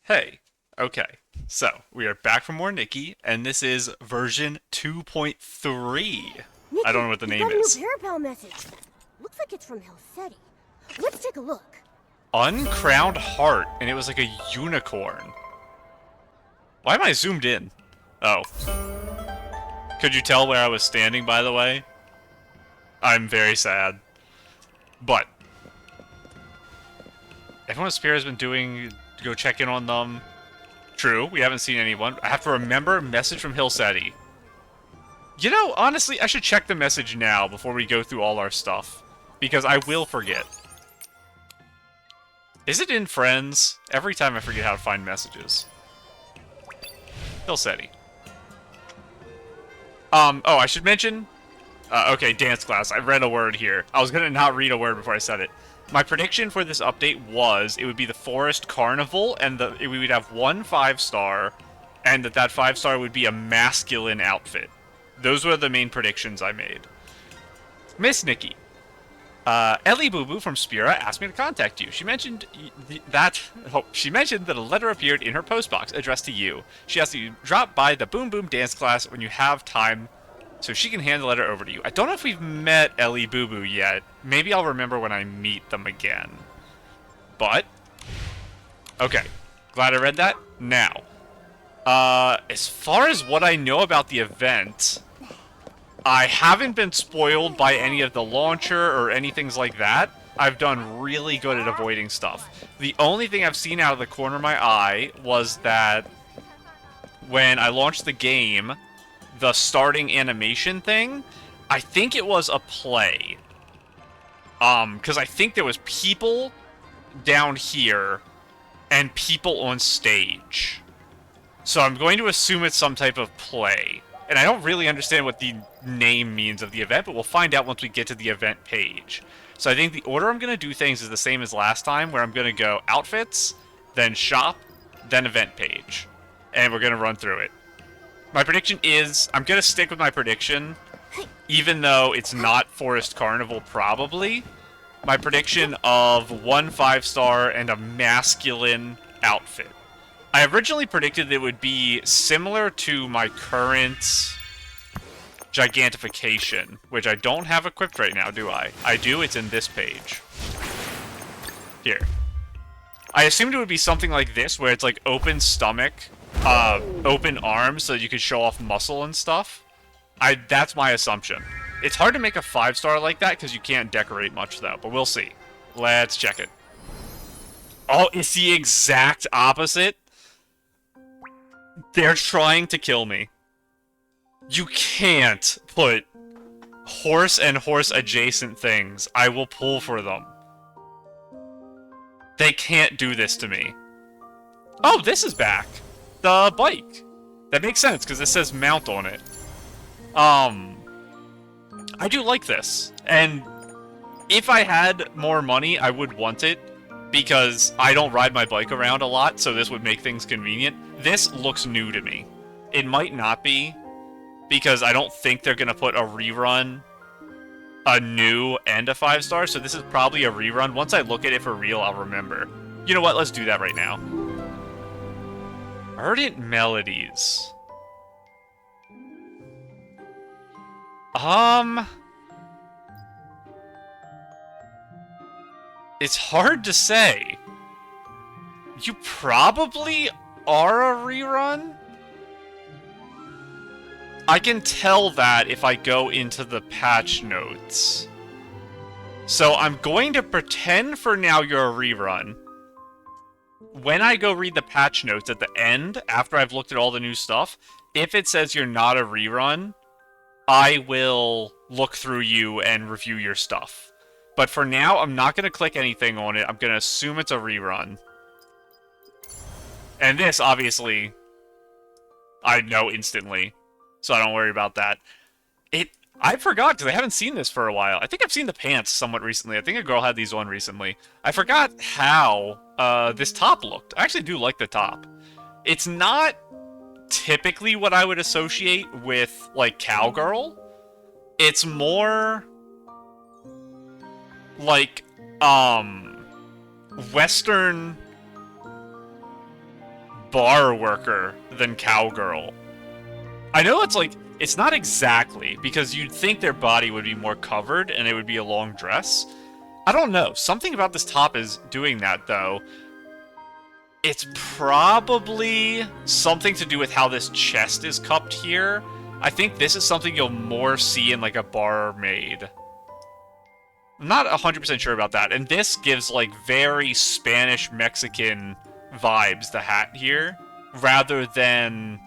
Hey, okay, so we are back for more Nikki, and this is version 2.3. I don't Nikki, know what the you've name got a new is. parapal message. Looks like it's from Helsetti. Let's take a look. Uncrowned heart, and it was like a unicorn. Why am I zoomed in? Oh. Could you tell where I was standing, by the way? I'm very sad. But, everyone at Spear has been doing... Go check in on them. True, we haven't seen anyone. I have to remember message from Hilseti. You know, honestly, I should check the message now before we go through all our stuff. Because I will forget. Is it in Friends? Every time I forget how to find messages. Hilseti. Oh, I should mention... okay, dance class. I read a word here. I was gonna not read a word before I said it. My prediction for this update was it would be the Forest Carnival, and we would have one 5-star, and that 5-star would be a masculine outfit. Those were the main predictions I made. Miss Nikki. Ellie Boo Boo from Spira asked me to contact you. She mentioned that a letter appeared in her postbox addressed to you. She asked you to drop by the Boom Boom dance class when you have time, so she can hand the letter over to you. I don't know if we've met Ellie Boo Boo yet. Maybe I'll remember when I meet them again. But okay, glad I read that. Now, as far as what I know about the event, I haven't been spoiled by any of the launcher or anything like that. I've done really good at avoiding stuff. The only thing I've seen out of the corner of my eye was that when I launched the game, the starting animation thing, I think it was a play. Because I think there was people down here and people on stage. So I'm going to assume it's some type of play. And I don't really understand what the name means of the event, but we'll find out once we get to the event page. So I think the order I'm going to do things is the same as last time, where I'm going to go outfits, then shop, then event page. And we're going to run through it. My prediction is, I'm going to stick with my prediction, even though it's not Forest Carnival probably. My prediction of one 5-star and a masculine outfit. I originally predicted it would be similar to my current gigantification, which I don't have equipped right now, do I? I do, it's in this page. Here. I assumed it would be something like this, where it's like open stomach, open arms, so you could show off muscle and stuff. That's my assumption. It's hard to make a 5-star like that, because you can't decorate much, though, but we'll see. Let's check it. Oh, it's the exact opposite? They're trying to kill me. You can't put horse and horse adjacent things. I will pull for them. They can't do this to me. Oh, this is back. The bike. That makes sense, because it says mount on it. I do like this. And if I had more money, I would want it. Because I don't ride my bike around a lot, so this would make things convenient. This looks new to me. It might not be, because I don't think they're going to put a rerun, a new, and a 5-star, so this is probably a rerun. Once I look at it for real, I'll remember. You know what? Let's do that right now. Ardent Melodies. It's hard to say. You probably are a rerun? I can tell that if I go into the patch notes. So I'm going to pretend for now you're a rerun. When I go read the patch notes at the end, after I've looked at all the new stuff, if it says you're not a rerun, I will look through you and review your stuff. But for now, I'm not going to click anything on it. I'm going to assume it's a rerun. And this, obviously, I know instantly, so I don't worry about that. I forgot, because I haven't seen this for a while. I think I've seen the pants somewhat recently. I think a girl had these on recently. I forgot how this top looked. I actually do like the top. It's not typically what I would associate with, like, cowgirl. It's more like, Western bar worker than cowgirl. I know it's like, it's not exactly, because you'd think their body would be more covered and it would be a long dress. I don't know. Something about this top is doing that, though. It's probably something to do with how this chest is cupped here. I think this is something you'll more see in, like, a barmaid. I'm not 100% sure about that. And this gives, like, very Spanish-Mexican vibes, the hat here, rather than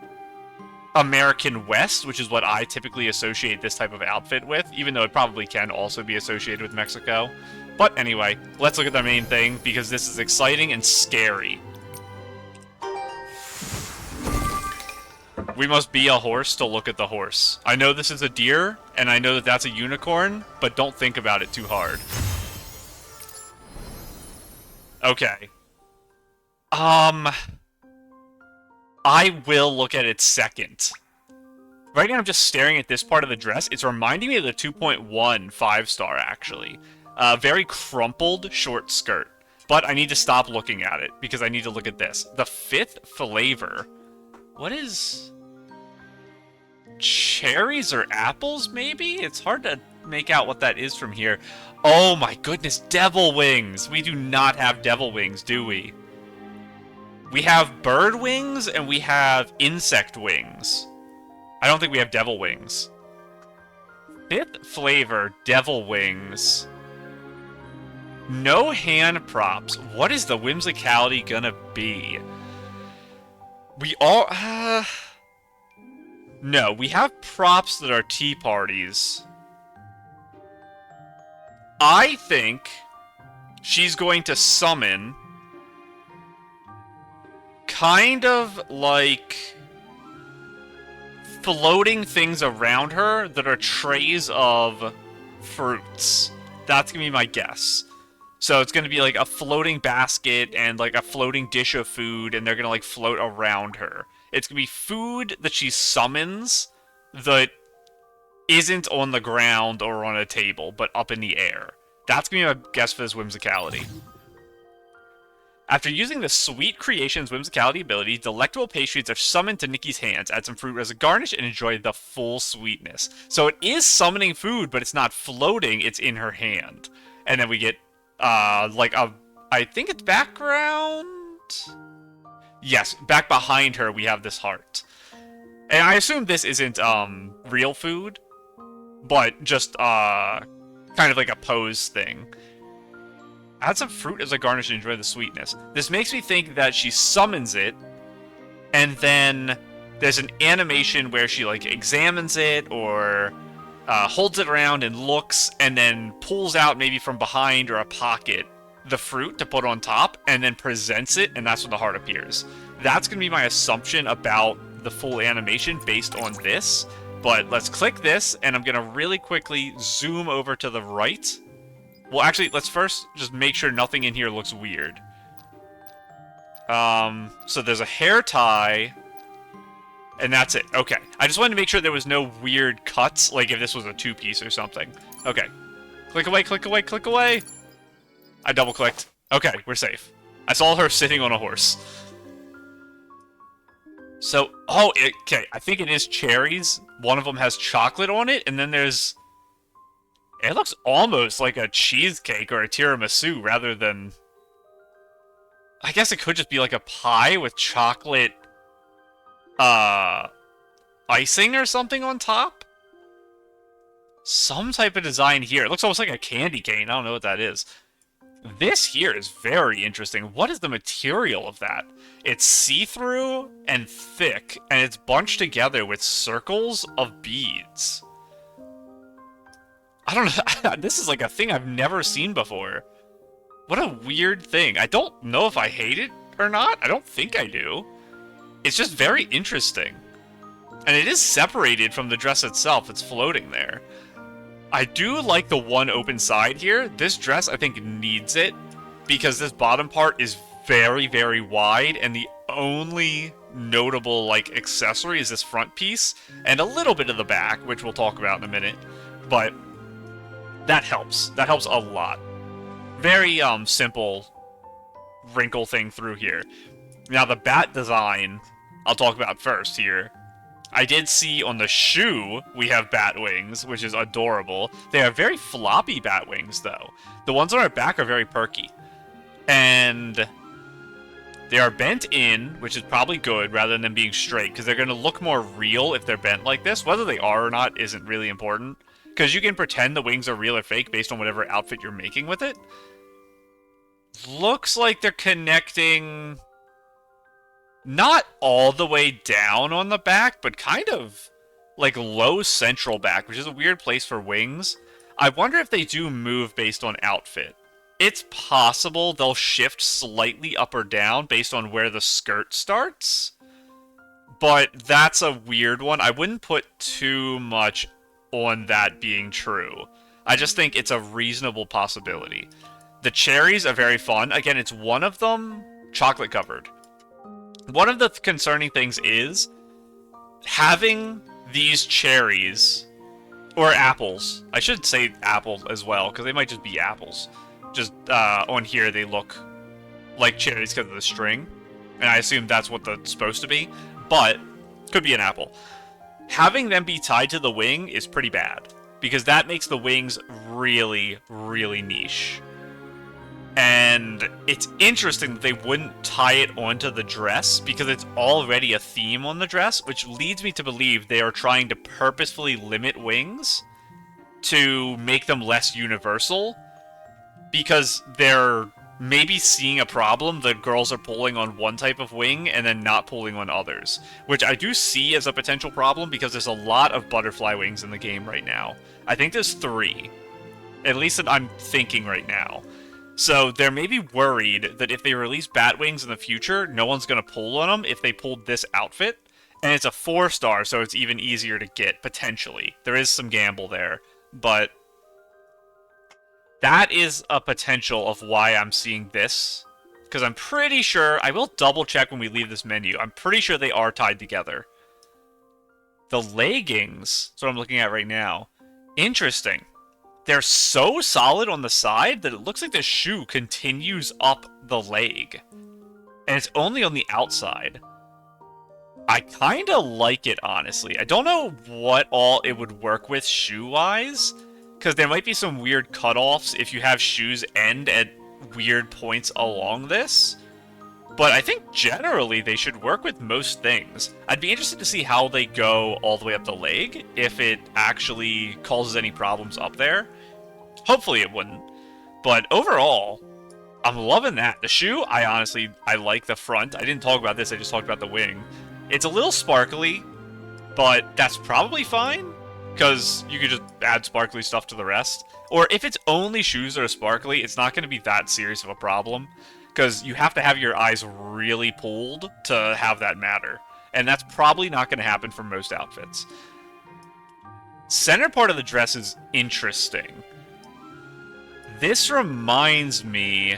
American West, which is what I typically associate this type of outfit with, even though it probably can also be associated with Mexico. But anyway, let's look at the main thing, because this is exciting and scary. We must be a horse to look at the horse. I know this is a deer, and I know that that's a unicorn, but don't think about it too hard. Okay. I will look at it second. Right now I'm just staring at this part of the dress. It's reminding me of the 2.1 5-star, actually. Very crumpled short skirt. But I need to stop looking at it, because I need to look at this. The 5th flavor. What is... cherries or apples, maybe? It's hard to make out what that is from here. Oh my goodness, devil wings! We do not have devil wings, do we? We have bird wings, and we have insect wings. I don't think we have devil wings. 5th flavor, devil wings. No hand props. What is the whimsicality gonna be? We all... No, we have props that are tea parties. I think she's going to summon kind of like floating things around her that are trays of fruits. That's gonna be my guess. So it's gonna be like a floating basket and like a floating dish of food, and they're gonna like float around her. It's gonna be food that she summons that isn't on the ground or on a table, but up in the air. That's gonna be my guess for this whimsicality. After using the Sweet Creations whimsicality ability, delectable pastries are summoned to Nikki's hands. Add some fruit as a garnish and enjoy the full sweetness. So it is summoning food, but it's not floating, it's in her hand. And then we get, like a, I think it's background? Yes, back behind her we have this heart. And I assume this isn't, real food, but just, kind of like a pose thing. Add some fruit as a garnish and enjoy the sweetness. This makes me think that she summons it, and then there's an animation where she, like, examines it, or holds it around and looks, and then pulls out, maybe from behind or a pocket, the fruit to put on top, and then presents it, and that's when the heart appears. That's going to be my assumption about the full animation based on this, but let's click this, and I'm going to really quickly zoom over to the right. Well, actually, let's first just make sure nothing in here looks weird. So there's a hair tie, and that's it. Okay. I just wanted to make sure there was no weird cuts, like if this was a two-piece or something. Okay. Click away, click away, click away! I double-clicked. Okay, we're safe. I saw her sitting on a horse. So, oh, okay, I think it is cherries. One of them has chocolate on it, and then there's... It looks almost like a cheesecake or a tiramisu rather than... I guess it could just be like a pie with chocolate... icing or something on top? Some type of design here. It looks almost like a candy cane. I don't know what that is. This here is very interesting. What is the material of that? It's see-through and thick, and it's bunched together with circles of beads. I don't know. This is like a thing I've never seen before. What a weird thing. I don't know if I hate it or not. I don't think I do. It's just very interesting. And it is separated from the dress itself. It's floating there. I do like the one open side here. This dress, I think, needs it because this bottom part is very, very wide, and the only notable, like, accessory is this front piece and a little bit of the back, which we'll talk about in a minute. But that helps. That helps a lot. Very, simple wrinkle thing through here. Now, the bat design, I'll talk about first here. I did see on the shoe, we have bat wings, which is adorable. They are very floppy bat wings, though. The ones on our back are very perky. And they are bent in, which is probably good, rather than them being straight, because they're going to look more real if they're bent like this. Whether they are or not isn't really important, because you can pretend the wings are real or fake based on whatever outfit you're making with it. Looks like they're connecting not all the way down on the back, but kind of like low central back, which is a weird place for wings. I wonder if they do move based on outfit. It's possible they'll shift slightly up or down based on where the skirt starts, but that's a weird one. I wouldn't put too much on that being true. I just think it's a reasonable possibility. The cherries are very fun. Again, it's one of them chocolate covered. One of the concerning things is having these cherries, or apples. I should say apples as well, because they might just be apples. Just on here, they look like cherries because of the string, and I assume that's what that's supposed to be, but could be an apple. Having them be tied to the wing is pretty bad, because that makes the wings really, really niche. And it's interesting that they wouldn't tie it onto the dress, because it's already a theme on the dress, which leads me to believe they are trying to purposefully limit wings to make them less universal, because they're maybe seeing a problem that girls are pulling on one type of wing and then not pulling on others, which I do see as a potential problem, because there's a lot of butterfly wings in the game right now. I think there's 3, at least that I'm thinking right now. So they're maybe worried that if they release bat wings in the future, no one's going to pull on them if they pulled this outfit. And it's a 4-star, so it's even easier to get, potentially. There is some gamble there, but that is a potential of why I'm seeing this. Because I'm pretty sure, I will double check when we leave this menu, I'm pretty sure they are tied together. The leggings, that's what I'm looking at right now. Interesting. They're so solid on the side that it looks like the shoe continues up the leg. And it's only on the outside. I kind of like it, honestly. I don't know what all it would work with shoe-wise, because there might be some weird cutoffs if you have shoes end at weird points along this. But I think generally they should work with most things. I'd be interested to see how they go all the way up the leg, if it actually causes any problems up there. Hopefully it wouldn't. But overall, I'm loving that. The shoe, I like the front. I didn't talk about this, I just talked about the wing. It's a little sparkly, but that's probably fine, because you could just add sparkly stuff to the rest. Or if it's only shoes that are sparkly, it's not going to be that serious of a problem, because you have to have your eyes really pulled to have that matter. And that's probably not going to happen for most outfits. Center part of the dress is interesting. This reminds me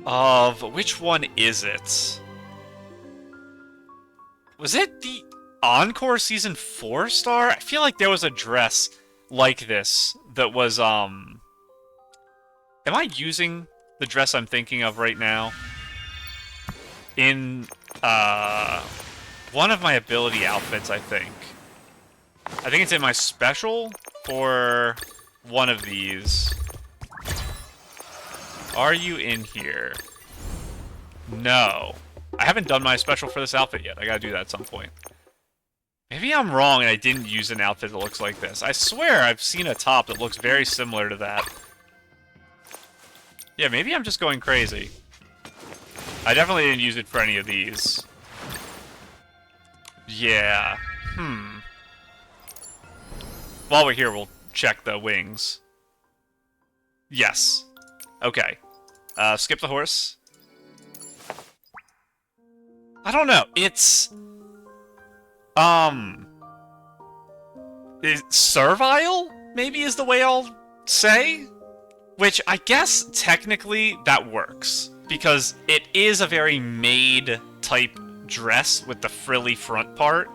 of... which one is it? Was it the Encore Season 4-star? I feel like there was a dress like this that was, Am I using the dress I'm thinking of right now? In, one of my ability outfits, I think. I think it's in my special, or one of these. Are you in here? No. I haven't done my special for this outfit yet. I gotta do that at some point. Maybe I'm wrong and I didn't use an outfit that looks like this. I swear I've seen a top that looks very similar to that. Yeah, maybe I'm just going crazy. I definitely didn't use it for any of these. Yeah. While we're here, we'll check the wings. Yes. Okay. Skip the horse. I don't know. It's servile, maybe is the way I'll say? Which I guess technically that works, because it is a very maid type dress with the frilly front part.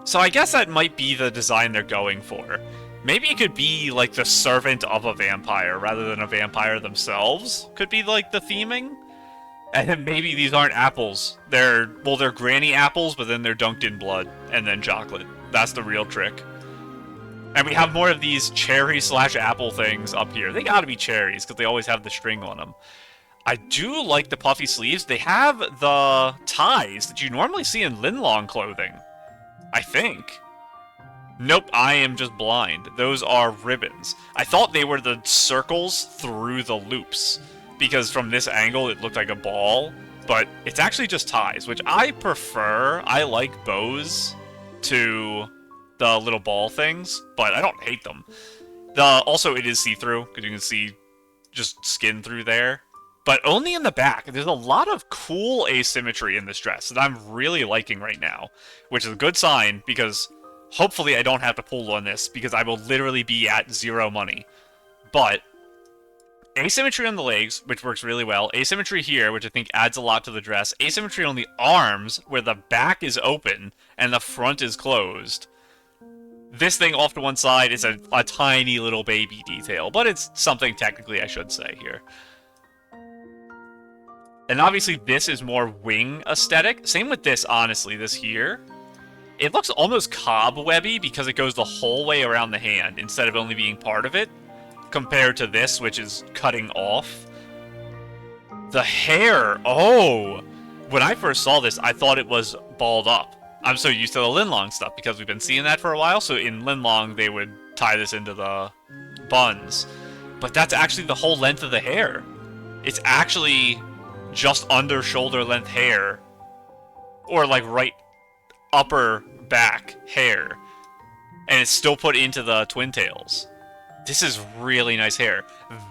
So I guess that might be the design they're going for. Maybe it could be like the servant of a vampire rather than a vampire themselves. Could be like the theming. And then maybe these aren't apples. They're granny apples, but then they're dunked in blood and then chocolate. That's the real trick. And we have more of these cherry/apple things up here. They gotta be cherries, because they always have the string on them. I do like the puffy sleeves. They have the ties that you normally see in Linlong clothing. I think. Nope, I am just blind. Those are ribbons. I thought they were the circles through the loops, because from this angle it looked like a ball, but it's actually just ties, which I prefer. I like bows to the little ball things, but I don't hate them. Also, it is see-through, because you can see just skin through there, but only in the back. There's a lot of cool asymmetry in this dress that I'm really liking right now, which is a good sign, because hopefully I don't have to pull on this, because I will literally be at 0 money. But asymmetry on the legs, which works really well. Asymmetry here, which I think adds a lot to the dress. Asymmetry on the arms, where the back is open and the front is closed. This thing off to one side is a tiny little baby detail, but it's something technically I should say here. And obviously this is more wing aesthetic. Same with this, honestly, this here. It looks almost cobwebby because it goes the whole way around the hand instead of only being part of it, compared to this, which is cutting off. The hair, oh! When I first saw this, I thought it was balled up. I'm so used to the Linlong stuff because we've been seeing that for a while, so in Linlong they would tie this into the buns. But that's actually the whole length of the hair. It's actually just under shoulder length hair, or like right upper back hair, and it's still put into the twin tails. This is really nice hair.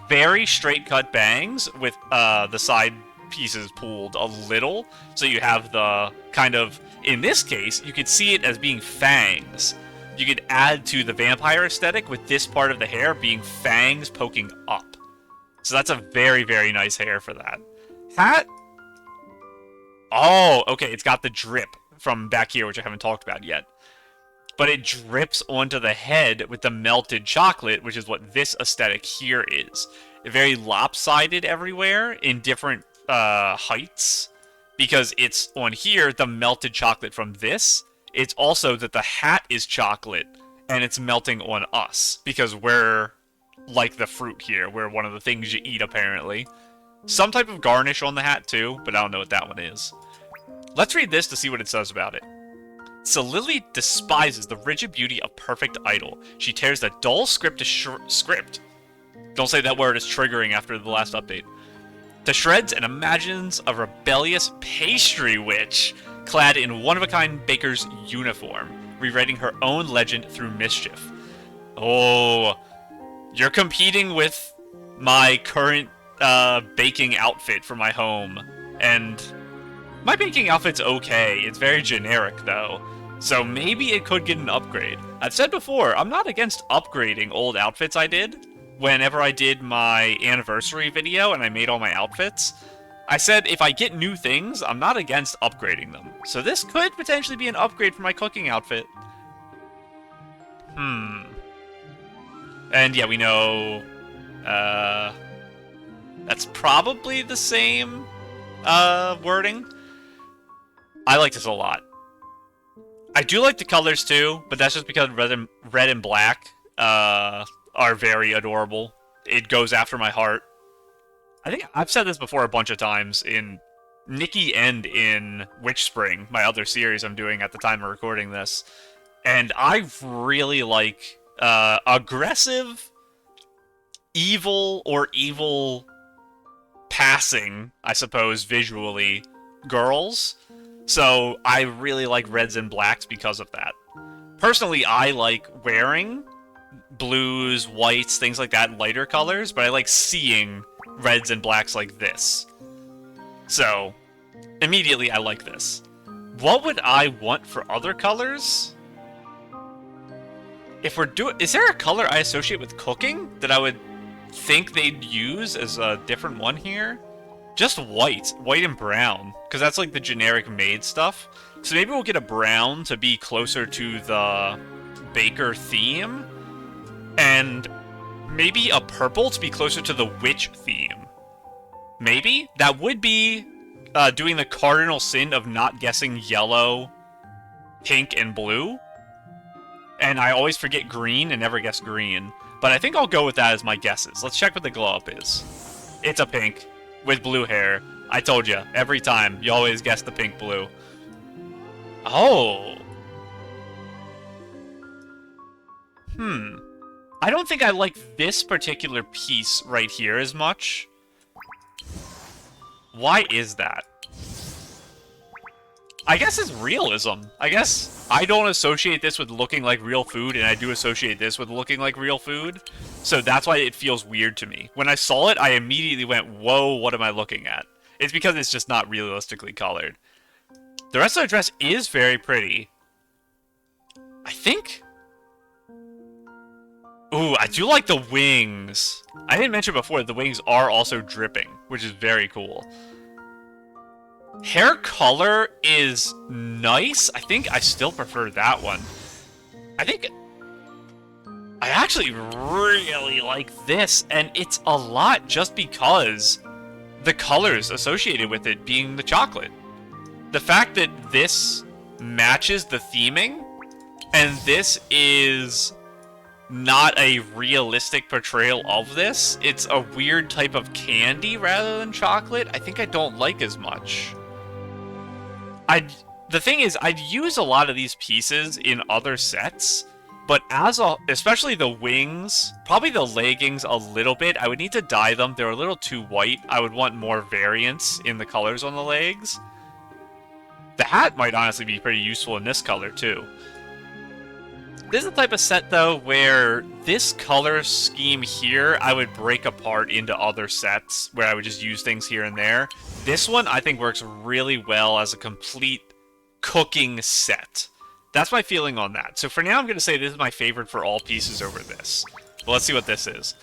Very straight cut bangs with the side pieces pulled a little, so you have the kind of, in this case, you could see it as being fangs. You could add to the vampire aesthetic with this part of the hair being fangs poking up. So that's a very, very nice hair for that. Hat? Oh, okay, it's got the drip from back here, which I haven't talked about yet. But it drips onto the head with the melted chocolate, which is what this aesthetic here is. Very lopsided everywhere in different heights, because it's on here, the melted chocolate from this. It's also that the hat is chocolate, and it's melting on us, because we're like the fruit here. We're one of the things you eat, apparently. Some type of garnish on the hat, too, but I don't know what that one is. Let's read this to see what it says about it. So Lily despises the rigid beauty of perfect idol. She tears the dull script to script. Don't say that word, is triggering after the last update. To shreds and imagines a rebellious pastry witch clad in one-of-a-kind baker's uniform, rewriting her own legend through mischief. Oh, you're competing with my current baking outfit for my home, and my baking outfit's okay. It's very generic, though, so maybe it could get an upgrade. I've said before, I'm not against upgrading old outfits I did. Whenever I did my anniversary video and I made all my outfits, I said if I get new things, I'm not against upgrading them. So this could potentially be an upgrade for my cooking outfit. And yeah, we know that's probably the same wording. I like this a lot. I do like the colors too, but that's just because red and black are very adorable. It goes after my heart. I think I've said this before a bunch of times in Nikki and in Witch Spring, my other series I'm doing at the time of recording this. And I really like aggressive, evil passing, I suppose, visually, girls. So I really like reds and blacks because of that. Personally, I like wearing blues, whites, things like that, lighter colors, but I like seeing reds and blacks like this. So, immediately I like this. What would I want for other colors? If we're doing... Is there a color I associate with cooking that I would think they'd use as a different one here? Just white and brown, because that's like the generic maid stuff. So maybe we'll get a brown to be closer to the baker theme, and maybe a purple to be closer to the witch theme. Maybe? That would be doing the cardinal sin of not guessing yellow, pink, and blue. And I always forget green and never guess green. But I think I'll go with that as my guesses. Let's check what the glow-up is. It's a pink with blue hair. I told you, every time, you always guess the pink-blue. Oh. I don't think I like this particular piece right here as much. Why is that? I guess it's realism. I guess I don't associate this with looking like real food, and I do associate this with looking like real food. So that's why it feels weird to me. When I saw it, I immediately went, whoa, what am I looking at? It's because it's just not realistically colored. The rest of the dress is very pretty. I think... Ooh, I do like the wings. I didn't mention before that the wings are also dripping, which is very cool. Hair color is nice. I think I still prefer that one. I think I actually really like this, and it's a lot just because the colors associated with it being the chocolate. The fact that this matches the theming, and this is not a realistic portrayal of this. It's a weird type of candy rather than chocolate. I think I don't like as much. The thing is, I'd use a lot of these pieces in other sets, but especially the wings, probably the leggings a little bit. I would need to dye them. They're a little too white. I would want more variance in the colors on the legs. The hat might honestly be pretty useful in this color too. This is the type of set, though, where this color scheme here, I would break apart into other sets, where I would just use things here and there. This one, I think, works really well as a complete cooking set. That's my feeling on that. So for now, I'm going to say this is my favorite for all pieces over this. But let's see what this is.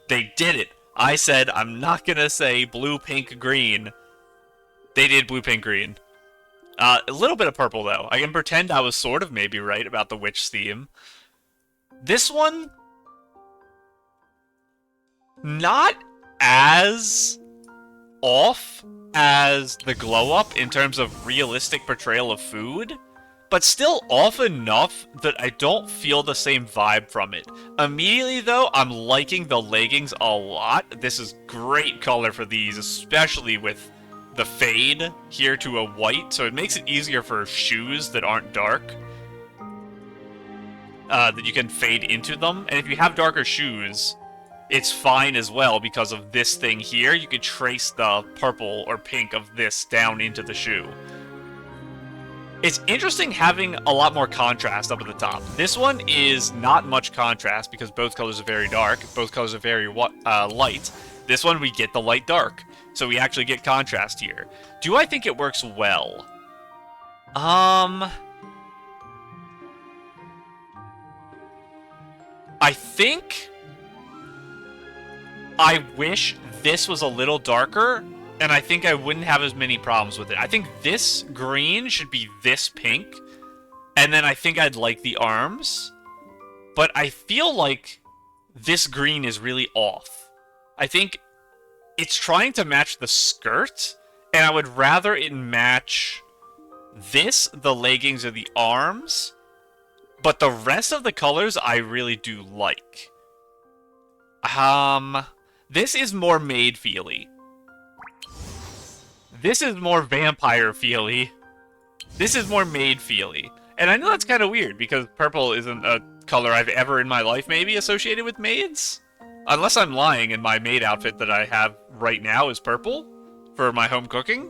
They did it! I said I'm not going to say blue, pink, green. They did blue, pink, green. A little bit of purple, though. I can pretend I was sort of maybe right about the witch theme. This one... not as off as the glow-up in terms of realistic portrayal of food, but still off enough that I don't feel the same vibe from it. Immediately, though, I'm liking the leggings a lot. This is great color for these, especially with the fade here to a white, so it makes it easier for shoes that aren't dark. That you can fade into them. And if you have darker shoes, it's fine as well because of this thing here. You could trace the purple or pink of this down into the shoe. It's interesting having a lot more contrast up at the top. This one is not much contrast because both colors are very dark. Both colors are very light. This one, we get the light dark. So we actually get contrast here. Do I think it works well? I think I wish this was a little darker, and I think I wouldn't have as many problems with it. I think this green should be this pink, and then I think I'd like the arms, but I feel like this green is really off. I think it's trying to match the skirt, and I would rather it match this, the leggings, or the arms, but the rest of the colors I really do like. This is more maid feely. This is more vampire feely. This is more maid feely. And I know that's kind of weird, because purple isn't a color I've ever in my life maybe associated with maids. Unless I'm lying and my maid outfit that I have right now is purple for my home cooking,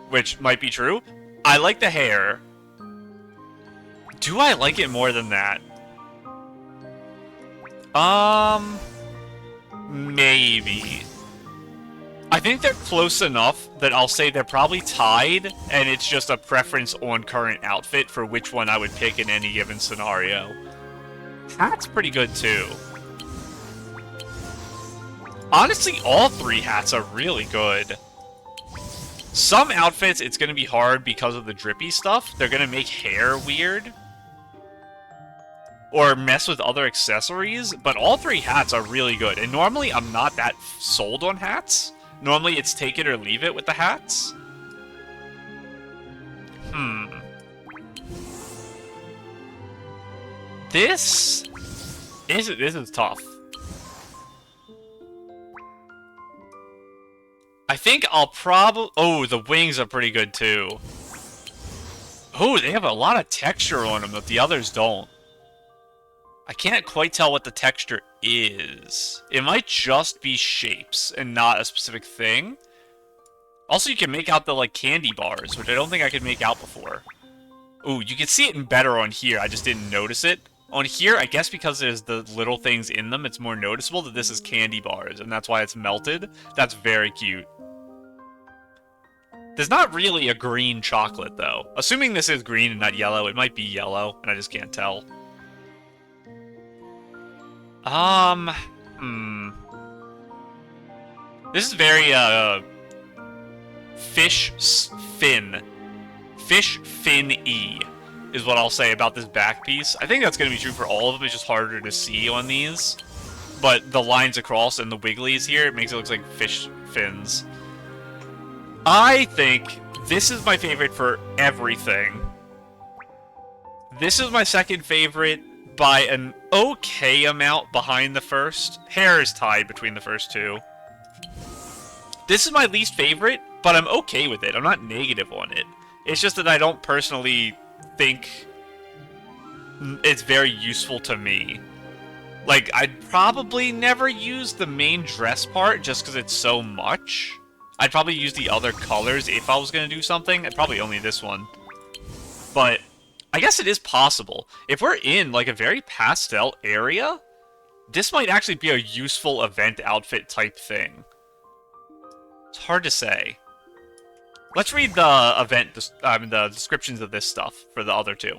which might be true. I like the hair. Do I like it more than that? Maybe. I think they're close enough that I'll say they're probably tied, and it's just a preference on current outfit for which one I would pick in any given scenario. Hat's pretty good, too. Honestly, all three hats are really good. Some outfits, it's going to be hard because of the drippy stuff. They're going to make hair weird. Or mess with other accessories, but all three hats are really good. And normally, I'm not that sold on hats. Normally, it's take it or leave it with the hats. This is tough. I think I'll probably... Oh, the wings are pretty good, too. Oh, they have a lot of texture on them that the others don't. I can't quite tell what the texture is. It might just be shapes and not a specific thing. Also, you can make out the, like, candy bars, which I don't think I could make out before. Ooh, you can see it better on here. I just didn't notice it. On here, I guess because there's the little things in them, it's more noticeable that this is candy bars, and that's why it's melted. That's very cute. There's not really a green chocolate, though. Assuming this is green and not yellow, it might be yellow, and I just can't tell. This is very, Fish fin-y is what I'll say about this back piece. I think that's going to be true for all of them. It's just harder to see on these. But the lines across and the wigglies here, it makes it look like fish fins. I think this is my favorite for everything. This is my second favorite by an okay amount behind the first. Hair is tied between the first two. This is my least favorite, but I'm okay with it. I'm not negative on it. It's just that I don't personally think it's very useful to me. Like, I'd probably never use the main dress part just because it's so much. I'd probably use the other colors if I was going to do something. I'd probably only this one. But I guess it is possible. If we're in, like, a very pastel area, this might actually be a useful event outfit type thing. It's hard to say. Let's read the the descriptions of this stuff for the other two.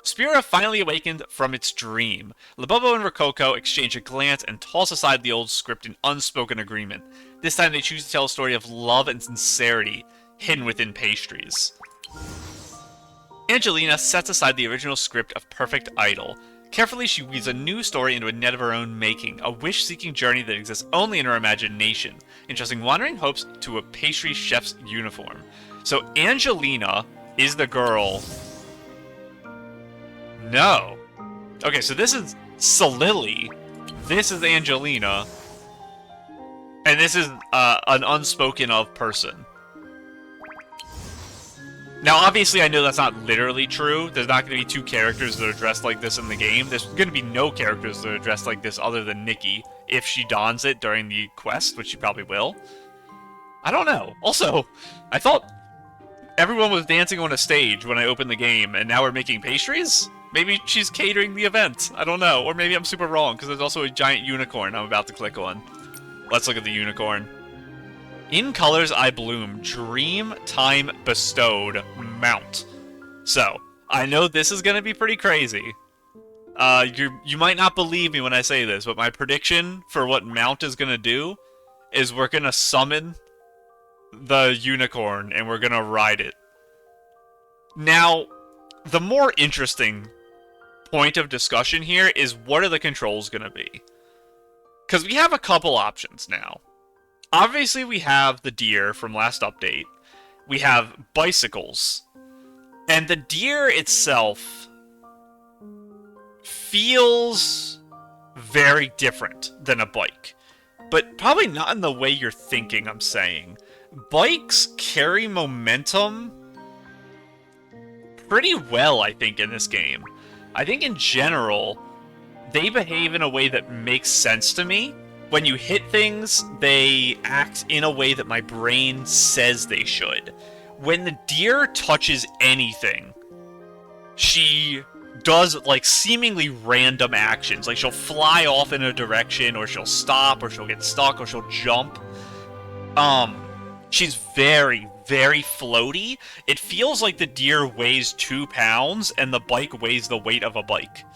Spira finally awakened from its dream. Labobo and Rococo exchange a glance and toss aside the old script in unspoken agreement. This time they choose to tell a story of love and sincerity hidden within pastries. Angelina sets aside the original script of Perfect Idol. Carefully, she weaves a new story into a net of her own making, a wish-seeking journey that exists only in her imagination, entrusting wandering hopes to a pastry chef's uniform. So Angelina is the girl... No. Okay, so this is Solili. This is Angelina. And this is an unspoken of person. Now, obviously, I know that's not literally true. There's not going to be two characters that are dressed like this in the game. There's going to be no characters that are dressed like this other than Nikki, if she dons it during the quest, which she probably will. I don't know. Also, I thought everyone was dancing on a stage when I opened the game, and now we're making pastries? Maybe she's catering the event. I don't know. Or maybe I'm super wrong, because there's also a giant unicorn I'm about to click on. Let's look at the unicorn. In colors I bloom, dream time bestowed, mount. So, I know this is going to be pretty crazy. You might not believe me when I say this, but my prediction for what mount is going to do is we're going to summon the unicorn and we're going to ride it. Now, the more interesting point of discussion here is what are the controls going to be? Because we have a couple options now. Obviously, we have the deer from last update. We have bicycles. And the deer itself feels very different than a bike. But probably not in the way you're thinking I'm saying. Bikes carry momentum pretty well, I think, in this game. I think in general, they behave in a way that makes sense to me. When you hit things, they act in a way that my brain says they should. When the deer touches anything, she does, like, seemingly random actions. Like, she'll fly off in a direction, or she'll stop, or she'll get stuck, or she'll jump. She's very, very floaty. It feels like the deer weighs 2 pounds, and the bike weighs the weight of a bike.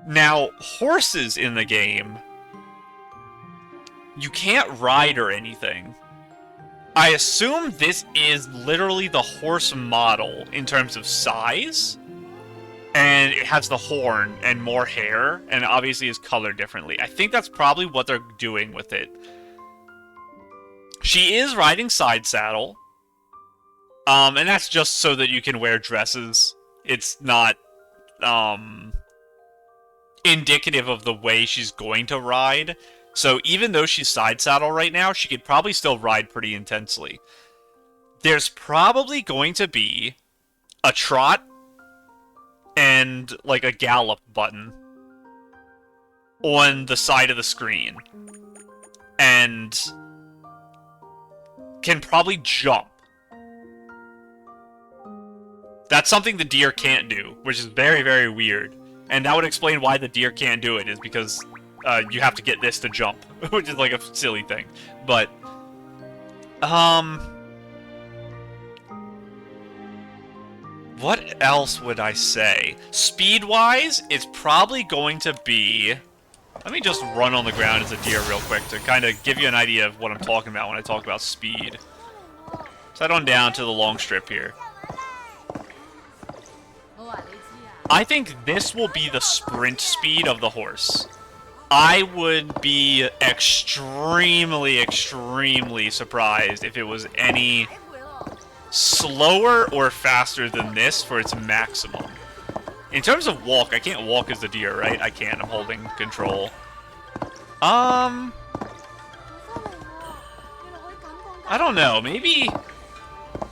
Now, horses in the game... You can't ride or anything. I assume this is literally the horse model in terms of size. And it has the horn and more hair, and obviously is colored differently. I think that's probably what they're doing with it. She is riding side saddle. And that's just so that you can wear dresses. It's not, indicative of the way she's going to ride. So even though she's side saddle right now, she could probably still ride pretty intensely. There's probably going to be a trot and like a gallop button on the side of the screen. And can probably jump. That's something the deer can't do, which is very, very weird. And that would explain why the deer can't do it, is because you have to get this to jump, which is like a silly thing. But, what else would I say? Speed-wise, it's probably going to be... Let me just run on the ground as a deer real quick to kind of give you an idea of what I'm talking about when I talk about speed. So head on down to the long strip here. I think this will be the sprint speed of the horse. I would be extremely, extremely surprised if it was any slower or faster than this for its maximum. In terms of walk, I can't walk as the deer, right? I can't. I'm holding control. I don't know. Maybe...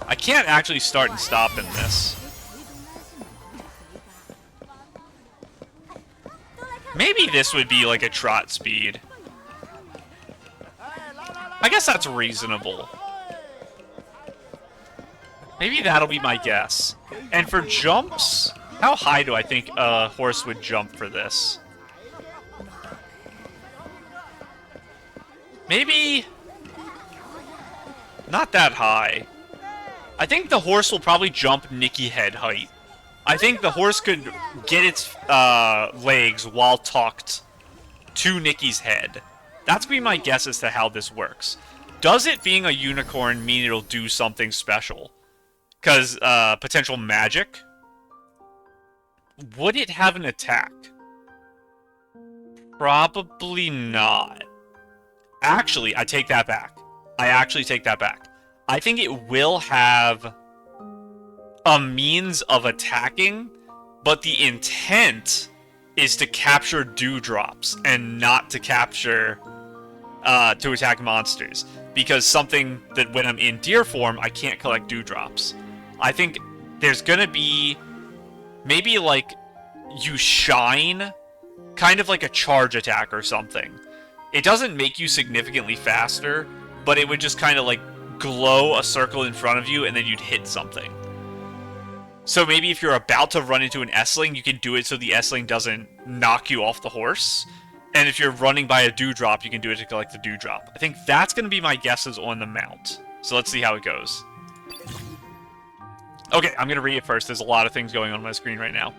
I can't actually start and stop in this. Maybe this would be like a trot speed. I guess that's reasonable. Maybe that'll be my guess. And for jumps, how high do I think a horse would jump for this? Maybe... not that high. I think the horse will probably jump Nikki head height. I think the horse could get its legs while tucked to Nikki's head. That's be my guess as to how this works. Does it being a unicorn mean it'll do something special? Because potential magic? Would it have an attack? Probably not. Actually, I take that back. I actually take that back. I think it will have a means of attacking, but the intent is to capture dewdrops and not to capture to attack monsters. Because something that when I'm in deer form, I can't collect dewdrops. I think there's gonna be maybe like you shine, kind of like a charge attack or something. It doesn't make you significantly faster, but it would just kind of like glow a circle in front of you and then you'd hit something. So maybe if you're about to run into an S-ling, you can do it so the S-ling doesn't knock you off the horse. And if you're running by a dewdrop, you can do it to collect the dewdrop. I think that's going to be my guesses on the mount. So let's see how it goes. Okay, I'm going to read it first. There's a lot of things going on my screen right now.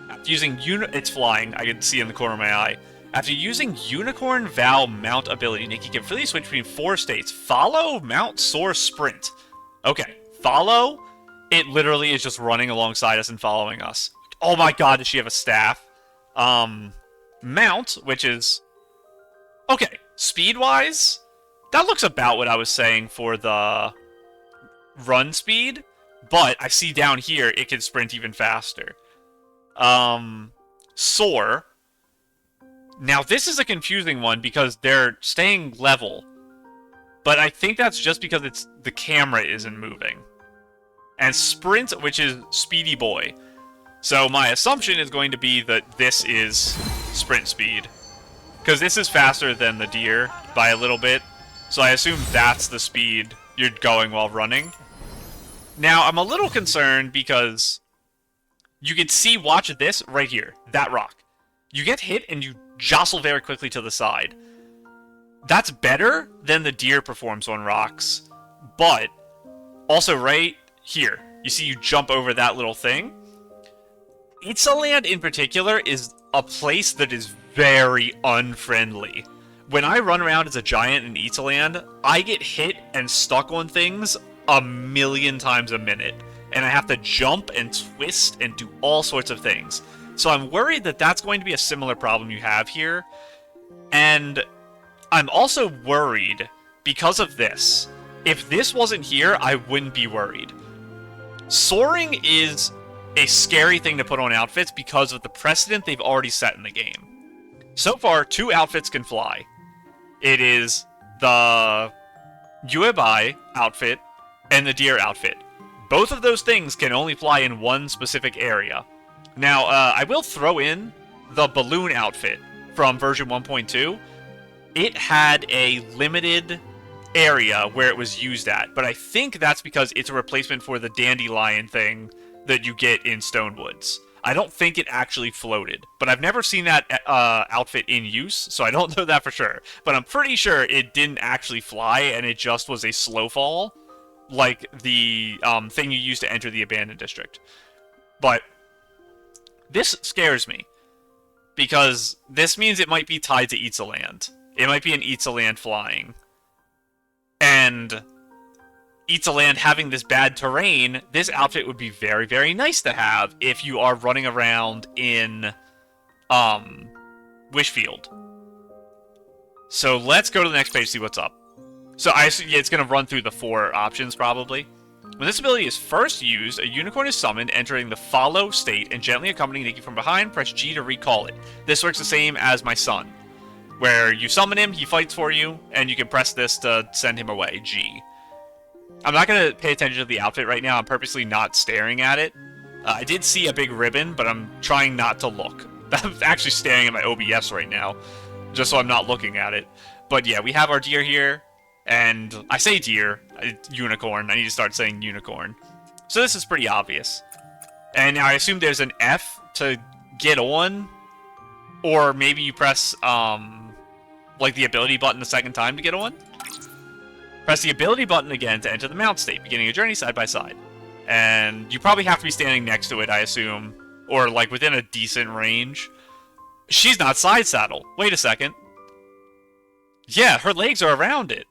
After using it's flying. I can see in the corner of my eye. After using Unicorn Vow Mount ability, Nikki can freely switch between 4 states. Follow, Mount, Soar, Sprint. Okay, follow. It literally is just running alongside us and following us. Oh my god, does she have a staff? Mount, which is... okay, speed-wise, that looks about what I was saying for the run speed, but I see down here it can sprint even faster. Soar. Now, this is a confusing one because they're staying level, but I think that's just because the camera isn't moving. And Sprint, which is Speedy Boy. So my assumption is going to be that this is sprint speed. Because this is faster than the deer by a little bit. So I assume that's the speed you're going while running. Now, I'm a little concerned because you can see, watch this right here, that rock. You get hit and you jostle very quickly to the side. That's better than the deer performs on rocks. But also right here, you see you jump over that little thing. Itzaland in particular is a place that is very unfriendly. When I run around as a giant in Itzaland, I get hit and stuck on things a million times a minute. And I have to jump and twist and do all sorts of things. So I'm worried that that's going to be a similar problem you have here. And I'm also worried because of this. If this wasn't here, I wouldn't be worried. Soaring is a scary thing to put on outfits because of the precedent they've already set in the game. So far, 2 outfits can fly. It is the Yuebai outfit and the deer outfit. Both of those things can only fly in one specific area. Now, I will throw in the balloon outfit from version 1.2. It had a limited area where it was used at, but I think that's because it's a replacement for the dandelion thing that you get in Stonewoods. I don't think it actually floated, but I've never seen that outfit in use, so I don't know that for sure. But I'm pretty sure it didn't actually fly, and it just was a slow fall, like the thing you use to enter the abandoned district. But this scares me, because this means it might be tied to Eatsaland. It might be an Eatsaland flying. And Eatsaland having this bad terrain, this outfit would be very, very nice to have if you are running around in Wishfield. So let's go to the next page to see what's up. So I assume it's going to run through the 4 options, probably. When this ability is first used, a unicorn is summoned, entering the follow state, and gently accompanying Nikki from behind, press G to recall it. This works the same as my son, where you summon him, he fights for you, and you can press this to send him away, G. I'm not going to pay attention to the outfit right now. I'm purposely not staring at it. I did see a big ribbon, but I'm trying not to look. I'm actually staring at my OBS right now, just so I'm not looking at it. But yeah, we have our deer here, and I say deer, unicorn. I need to start saying unicorn. So this is pretty obvious. And now I assume there's an F to get on, or maybe you press, like the ability button the second time to get on. Press the ability button again to enter the mount state, beginning a journey side by side. And you probably have to be standing next to it, I assume, or like within a decent range. She's not side saddle. Wait a second. Yeah, her legs are around it.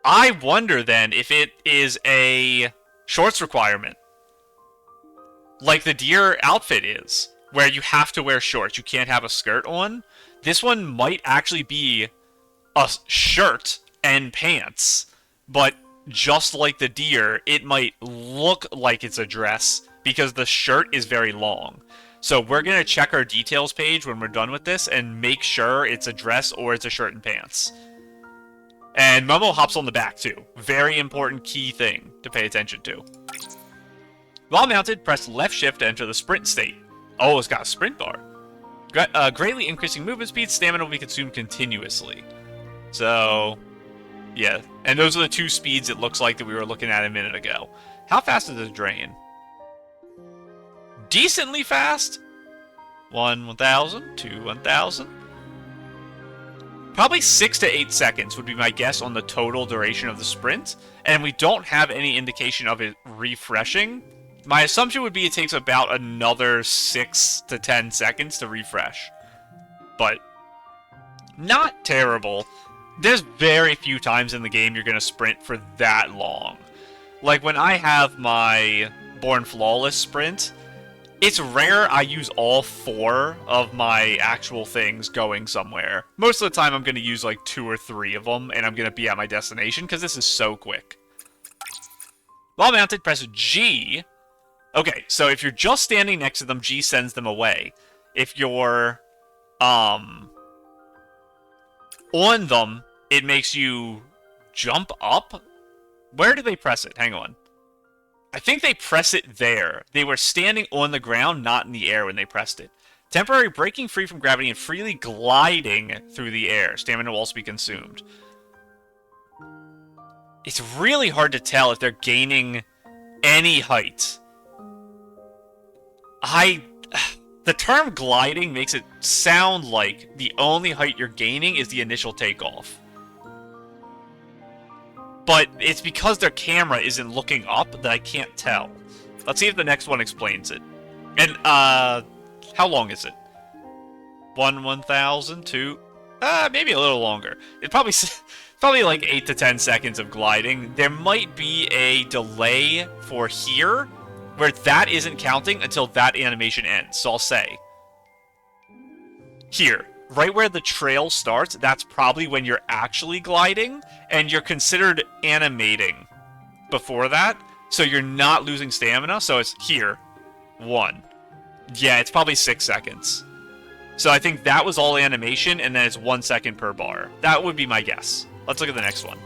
I wonder then if it is a shorts requirement, like the deer outfit is, where you have to wear shorts. You can't have a skirt on. This one might actually be a shirt and pants, but just like the deer, it might look like it's a dress because the shirt is very long. So we're going to check our details page when we're done with this and make sure it's a dress or it's a shirt and pants. And Momo hops on the back too. Very important key thing to pay attention to. While mounted, press left shift to enter the sprint state. Oh, it's got a sprint bar. Greatly increasing movement speed, stamina will be consumed continuously. So, yeah. And those are the 2 speeds it looks like that we were looking at a minute ago. How fast does it drain? Decently fast. 1,000, 2, 1,000. Probably 6 to 8 seconds would be my guess on the total duration of the sprint. And we don't have any indication of it refreshing. My assumption would be it takes about another 6 to 10 seconds to refresh. But not terrible. There's very few times in the game you're going to sprint for that long. Like when I have my Born Flawless sprint, it's rare I use all 4 of my actual things going somewhere. Most of the time I'm going to use like 2 or 3 of them, and I'm going to be at my destination, because this is so quick. While mounted, press G. Okay, so if you're just standing next to them, G sends them away. If you're on them, it makes you jump up. Where do they press it? Hang on. I think they press it there. They were standing on the ground, not in the air when they pressed it. Temporary breaking free from gravity and freely gliding through the air. Stamina will also be consumed. It's really hard to tell if they're gaining any height. The term gliding makes it sound like the only height you're gaining is the initial takeoff. But it's because their camera isn't looking up that I can't tell. Let's see if the next one explains it. And, how long is it? 1,000, 2... maybe a little longer. It's probably like 8 to 10 seconds of gliding. There might be a delay for here, where that isn't counting until that animation ends. So I'll say, here, right where the trail starts, that's probably when you're actually gliding, and you're considered animating before that. So you're not losing stamina. So it's here. 1. Yeah, it's probably 6 seconds. So I think that was all animation, and then it's 1 second per bar. That would be my guess. Let's look at the next one.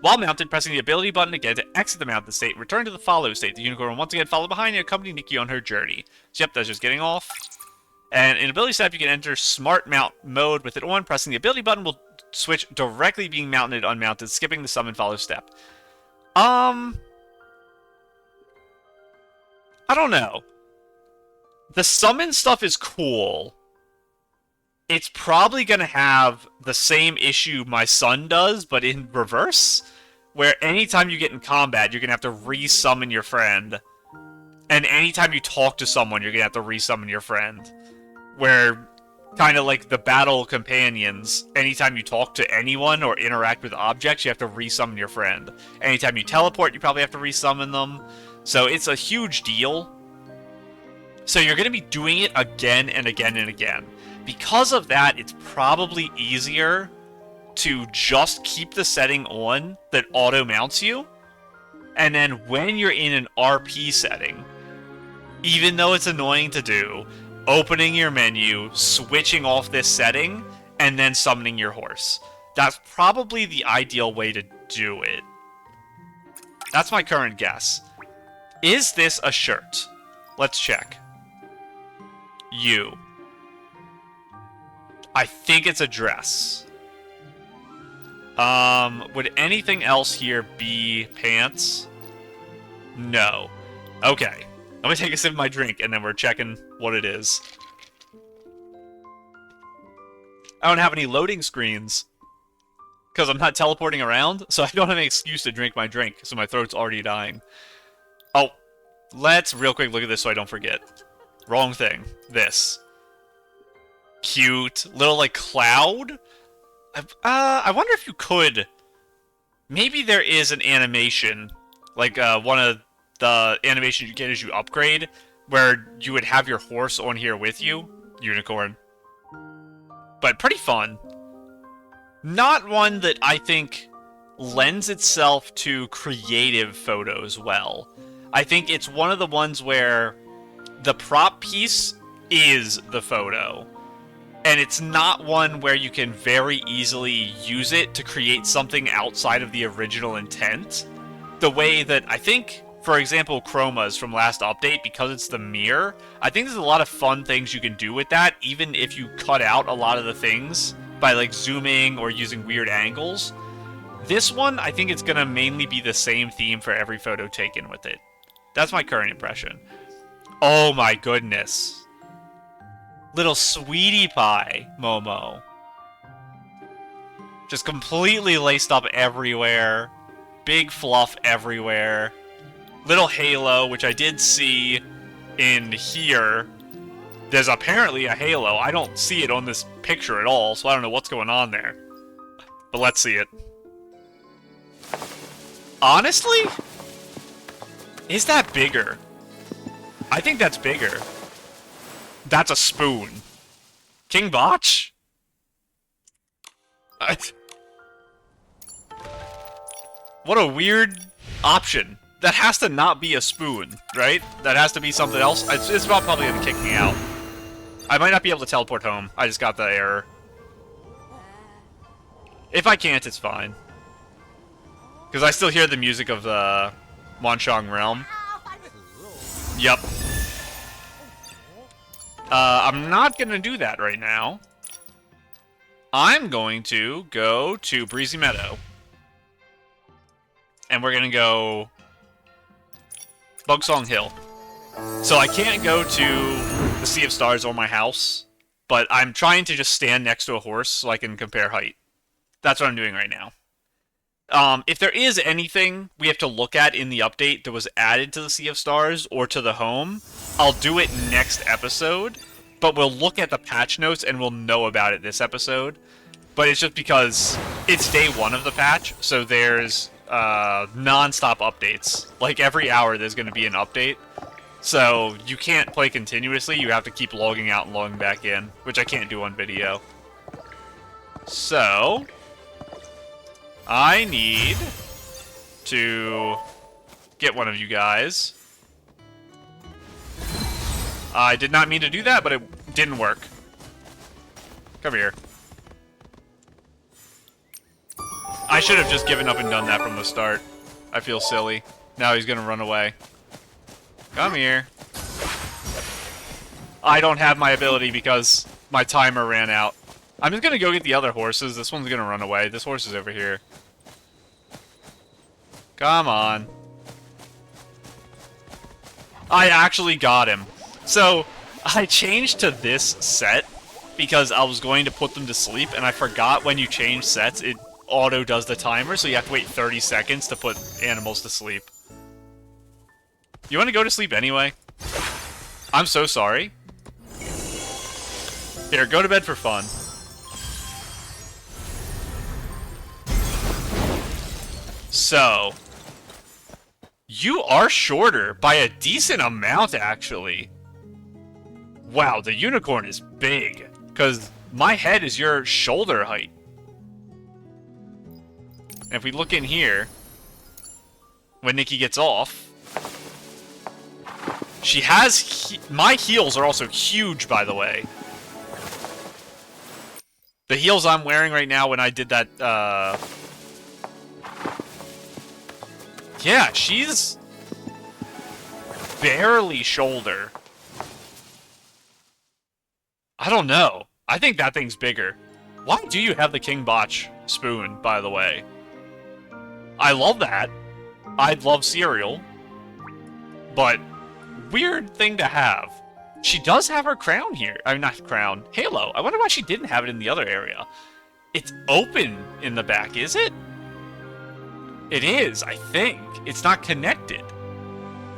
While mounted, pressing the ability button again to exit the mounted state, return to the follow state. The unicorn will once again follow behind and accompany Nikki on her journey. So yep, that's just getting off. And in ability setup, you can enter smart mount mode with it on. Pressing the ability button will switch directly being mounted unmounted, skipping the summon follow step. I don't know. The summon stuff is cool. It's probably going to have the same issue my son does, but in reverse. Where anytime you get in combat, you're going to have to re-summon your friend. And anytime you talk to someone, you're going to have to re-summon your friend. Where, kind of like the battle companions, anytime you talk to anyone or interact with objects, you have to re-summon your friend. Anytime you teleport, you probably have to re-summon them. So it's a huge deal. So you're going to be doing it again and again and again. Because of that, it's probably easier to just keep the setting on that auto-mounts you. And then when you're in an RP setting, even though it's annoying to do, opening your menu, switching off this setting, and then summoning your horse. That's probably the ideal way to do it. That's my current guess. Is this a shirt? Let's check. You. I think it's a dress. Would anything else here be pants? No. Okay. I'm gonna take a sip of my drink, and then we're checking what it is. I don't have any loading screens, because I'm not teleporting around, so I don't have any excuse to drink my drink, so my throat's already dying. Oh, let's real quick look at this so I don't forget. Wrong thing. This. Cute. Little, like, cloud? I wonder if you could... Maybe there is an animation, like, one of the animations you get as you upgrade, where you would have your horse on here with you. Unicorn. But pretty fun. Not one that I think lends itself to creative photos well. I think it's one of the ones where the prop piece is the photo. And it's not one where you can very easily use it to create something outside of the original intent. The way that, I think, for example, chromas from last update, because it's the mirror, I think there's a lot of fun things you can do with that, even if you cut out a lot of the things by, like, zooming or using weird angles. This one, I think it's going to mainly be the same theme for every photo taken with it. That's my current impression. Oh my goodness. Little sweetie pie, Momo. Just completely laced up everywhere. Big fluff everywhere. Little halo, which I did see in here. There's apparently a halo. I don't see it on this picture at all, so I don't know what's going on there. But let's see it. Honestly? Is that bigger? I think that's bigger. That's a spoon. King Botch? What a weird option. That has to not be a spoon, right? That has to be something else. It's about probably going to kick me out. I might not be able to teleport home. I just got the error. If I can't, it's fine. Because I still hear the music of the Wanshong Realm. Yup. I'm not going to do that right now. I'm going to go to Breezy Meadow. And we're going to go Bugsong Hill. So I can't go to the Sea of Stars or my house, but I'm trying to just stand next to a horse so I can compare height. That's what I'm doing right now. If there is anything we have to look at in the update that was added to the Sea of Stars or to the home, I'll do it next episode, but we'll look at the patch notes and we'll know about it this episode. But it's just because it's day 1 of the patch, so there's non-stop updates. Like every hour there's going to be an update. So you can't play continuously, you have to keep logging out and logging back in, which I can't do on video. So I need to get one of you guys. I did not mean to do that, but it didn't work. Come here. I should have just given up and done that from the start. I feel silly. Now he's gonna run away. Come here. I don't have my ability because my timer ran out. I'm just gonna go get the other horses. This one's gonna run away. This horse is over here. Come on. I actually got him. So, I changed to this set because I was going to put them to sleep, and I forgot when you change sets, it auto does the timer, so you have to wait 30 seconds to put animals to sleep. You want to go to sleep anyway? I'm so sorry. Here, go to bed for fun. So, you are shorter by a decent amount, actually. Wow, the unicorn is big, because my head is your shoulder height. And if we look in here, when Nikki gets off, she has... my heels are also huge, by the way. The heels I'm wearing right now when I did that, yeah, she's barely shoulder. I don't know. I think that thing's bigger. Why do you have the King Botch spoon, by the way? I love that. I love cereal. But, weird thing to have. She does have her crown here. I mean, not crown. Halo. I wonder why she didn't have it in the other area. It's open in the back, is it? It is, I think. It's not connected.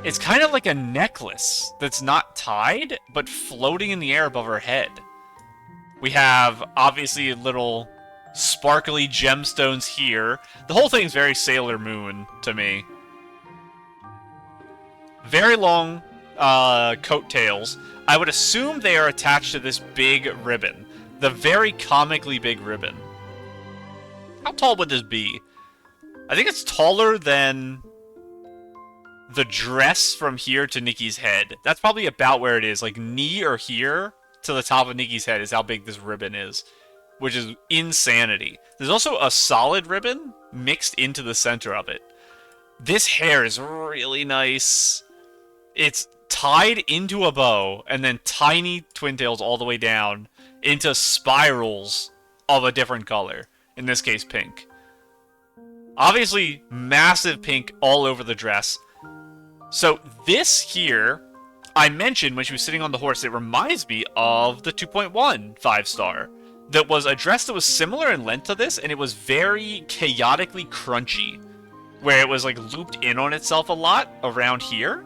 It's kind of like a necklace that's not tied, but floating in the air above her head. We have, obviously, little sparkly gemstones here. The whole thing's very Sailor Moon to me. Very long coattails. I would assume they are attached to this big ribbon. The very comically big ribbon. How tall would this be? I think it's taller than the dress from here to Nikki's head. That's probably about where it is. Like, knee or here to the top of Nikki's head is how big this ribbon is. Which is insanity. There's also a solid ribbon mixed into the center of it. This hair is really nice. It's tied into a bow, and then tiny twin tails all the way down into spirals of a different color. In this case, pink. Obviously, massive pink all over the dress. So this here, I mentioned when she was sitting on the horse, it reminds me of the 2.1 5-star. That was a dress that was similar in length to this, and it was very chaotically crunchy. Where it was like looped in on itself a lot around here.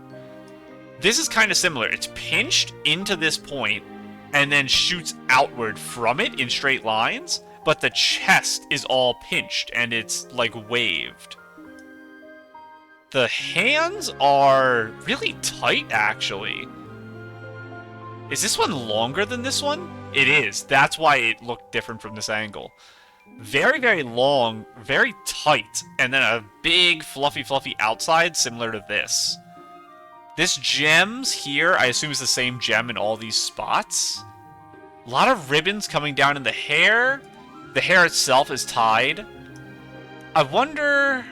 This is kind of similar. It's pinched into this point, and then shoots outward from it in straight lines. But the chest is all pinched, and it's, like, waved. The hands are really tight, actually. Is this one longer than this one? It is. That's why it looked different from this angle. Very, very long, very tight, and then a big, fluffy outside, similar to this. This gems here, I assume is the same gem in all these spots. A lot of ribbons coming down in the hair. The hair itself is tied. I wonder...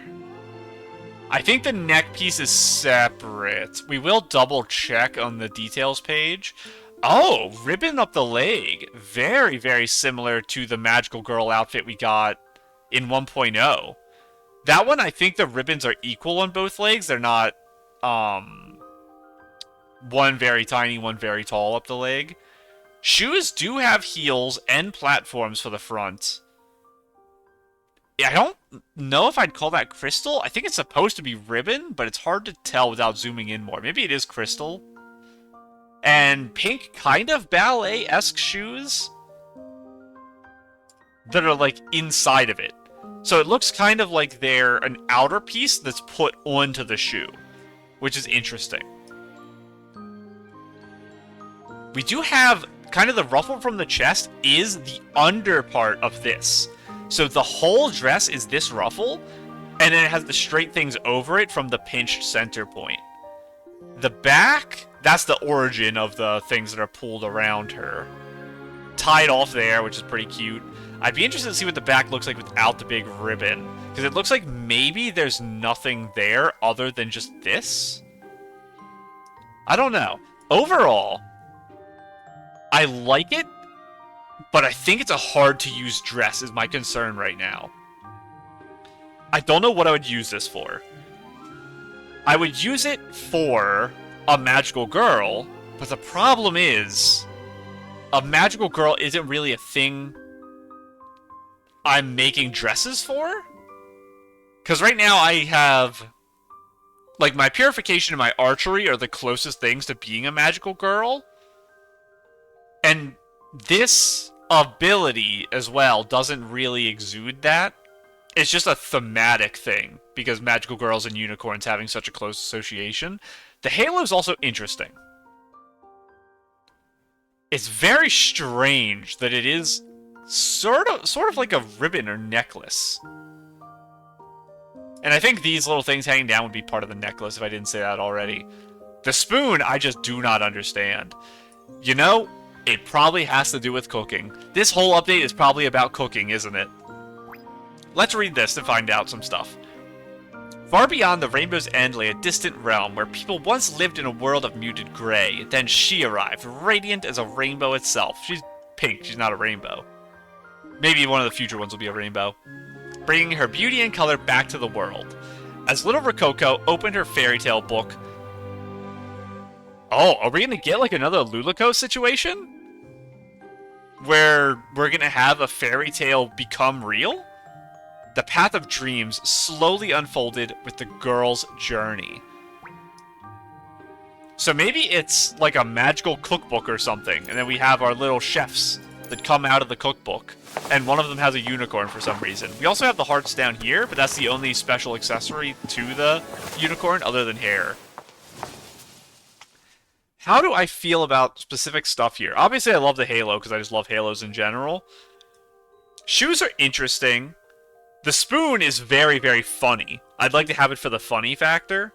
I think the neck piece is separate. We will double check on the details page. Oh, ribbon up the leg. Very, very similar to the magical girl outfit we got in 1.0. That one, I think the ribbons are equal on both legs. They're not, one very tiny, one very tall up the leg. Shoes do have heels and platforms for the front. I don't know if I'd call that crystal. I think it's supposed to be ribbon, but it's hard to tell without zooming in more. Maybe it is crystal. And pink kind of ballet-esque shoes that are like inside of it. So it looks kind of like they're an outer piece that's put onto the shoe, which is interesting. We do have kind of the ruffle from the chest is the under part of this. So the whole dress is this ruffle, And then it has the straight things over it from the pinched center point. The back, that's the origin of the things that are pulled around her. Tied off there, which is pretty cute. I'd be interested to see what the back looks like without the big ribbon. Because it looks like maybe there's nothing there other than just this? I don't know. Overall, I like it, but I think it's a hard-to-use dress is my concern right now. I don't know what I would use this for. I would use it for a magical girl, but the problem is, a magical girl isn't really a thing I'm making dresses for. Because right now I have, like, my purification and my archery are the closest things to being a magical girl. And this ability as well doesn't really exude that. It's just a thematic thing, because magical girls and unicorns having such a close association. The halo is also interesting. It's very strange that it is sort of like a ribbon or necklace. And I think these little things hanging down would be part of the necklace if I didn't say that already. The spoon, I just do not understand. You know, it probably has to do with cooking. This whole update is probably about cooking, isn't it? Let's read this to find out some stuff. Far beyond the rainbow's end lay a distant realm where people once lived in a world of muted gray. Then she arrived, radiant as a rainbow itself. She's pink, she's not a rainbow. Maybe one of the future ones will be a rainbow. Bringing her beauty and color back to the world. As little Rococo opened her fairy tale book... Oh, are we going to get like another Lulico situation? Where we're going to have a fairy tale become real? The path of dreams slowly unfolded with the girl's journey. So maybe it's like a magical cookbook or something, and then we have our little chefs that come out of the cookbook, and one of them has a unicorn for some reason. We also have the hearts down here, but that's the only special accessory to the unicorn other than hair. How do I feel about specific stuff here? Obviously, I love the halo, because I just love halos in general. Shoes are interesting. The spoon is very, very funny. I'd like to have it for the funny factor.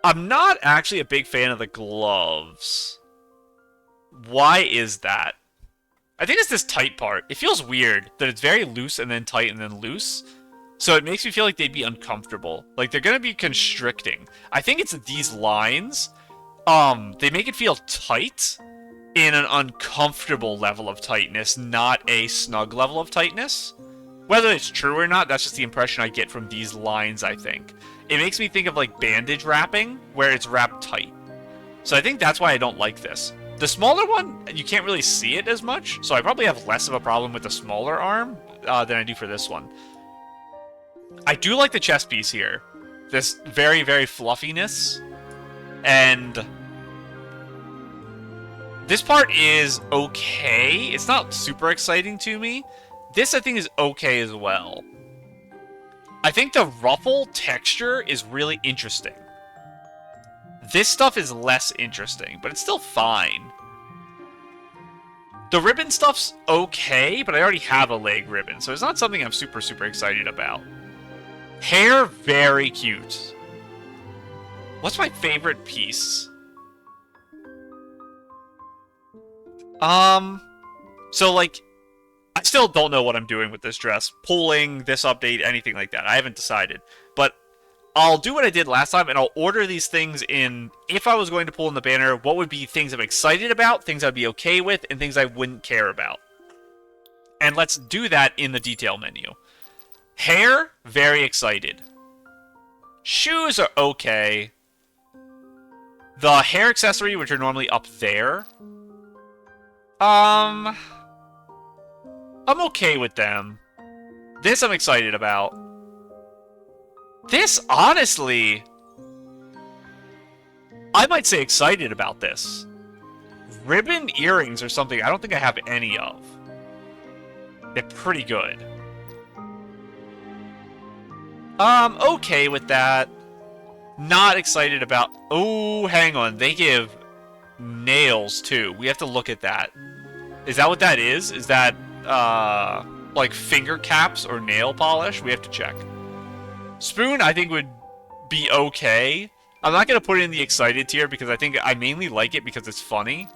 I'm not actually a big fan of the gloves. Why is that? I think it's this tight part. It feels weird that it's very loose and then tight and then loose. So it makes me feel like they'd be uncomfortable. Like they're going to be constricting. I think it's these lines. They make it feel tight in an uncomfortable level of tightness, not a snug level of tightness. Whether it's true or not, that's just the impression I get from these lines, I think. It makes me think of, like, bandage wrapping, where it's wrapped tight. So I think that's why I don't like this. The smaller one, you can't really see it as much, so I probably have less of a problem with the smaller arm than I do for this one. I do like the chest piece here. This very, very fluffiness. And this part is okay. It's not super exciting to me. This, I think, is okay as well. I think the ruffle texture is really interesting. This stuff is less interesting, but it's still fine. The ribbon stuff's okay, but I already have a leg ribbon, so it's not something I'm super, super excited about. Hair, very cute. What's my favorite piece? So, like, I still don't know what I'm doing with this dress. Pulling, this update, anything like that. I haven't decided. But I'll do what I did last time, and I'll order these things in, if I was going to pull in the banner, what would be things I'm excited about, things I'd be okay with, and things I wouldn't care about. And let's do that in the detail menu. Hair, very excited. Shoes are okay. The hair accessory, which are normally up there, I'm okay with them. This I'm excited about. This, honestly, I might say excited about this. Ribbon earrings are something I don't think I have any of. They're pretty good. Okay with that. Not excited about... Oh, hang on. They give nails, too. We have to look at that. Is that what that is? Is that, like, finger caps or nail polish? We have to check. Spoon, I think, would be okay. I'm not going to put it in the excited tier because I think I mainly like it because it's funny.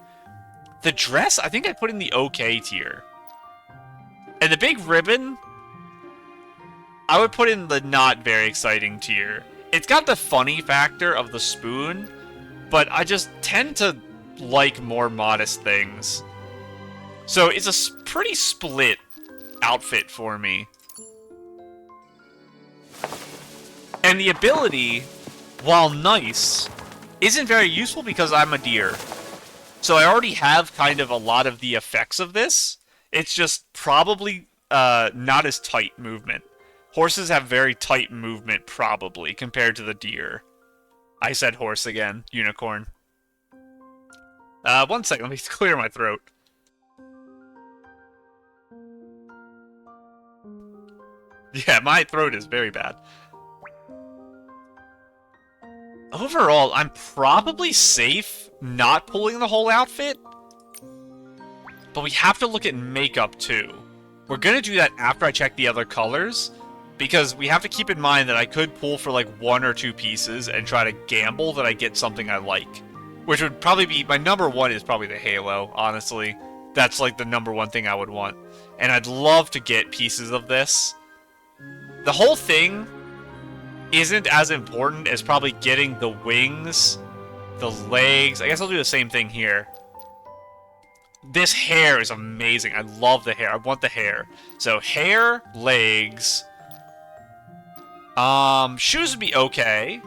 The dress, I think I put in the okay tier. And the big ribbon, I would put in the not very exciting tier. It's got the funny factor of the spoon, but I just tend to like more modest things. So it's a pretty split outfit for me. And the ability, while nice, isn't very useful because I'm a deer. So I already have kind of a lot of the effects of this. It's just probably not as tight movement. Horses have very tight movement, probably, compared to the deer. I said horse again. Unicorn. 1 second, let me clear my throat. Yeah, my throat is very bad. Overall, I'm probably safe not pulling the whole outfit. But we have to look at makeup, too. We're going to do that after I check the other colors. Because we have to keep in mind that I could pull for like 1 or 2 pieces and try to gamble that I get something I like. Which would probably be... My number 1 is probably the halo, honestly. That's like the number 1 thing I would want. And I'd love to get pieces of this. The whole thing isn't as important as probably getting the wings, the legs. I guess I'll do the same thing here. This hair is amazing. I love the hair. I want the hair. So hair, legs. Shoes would be okay.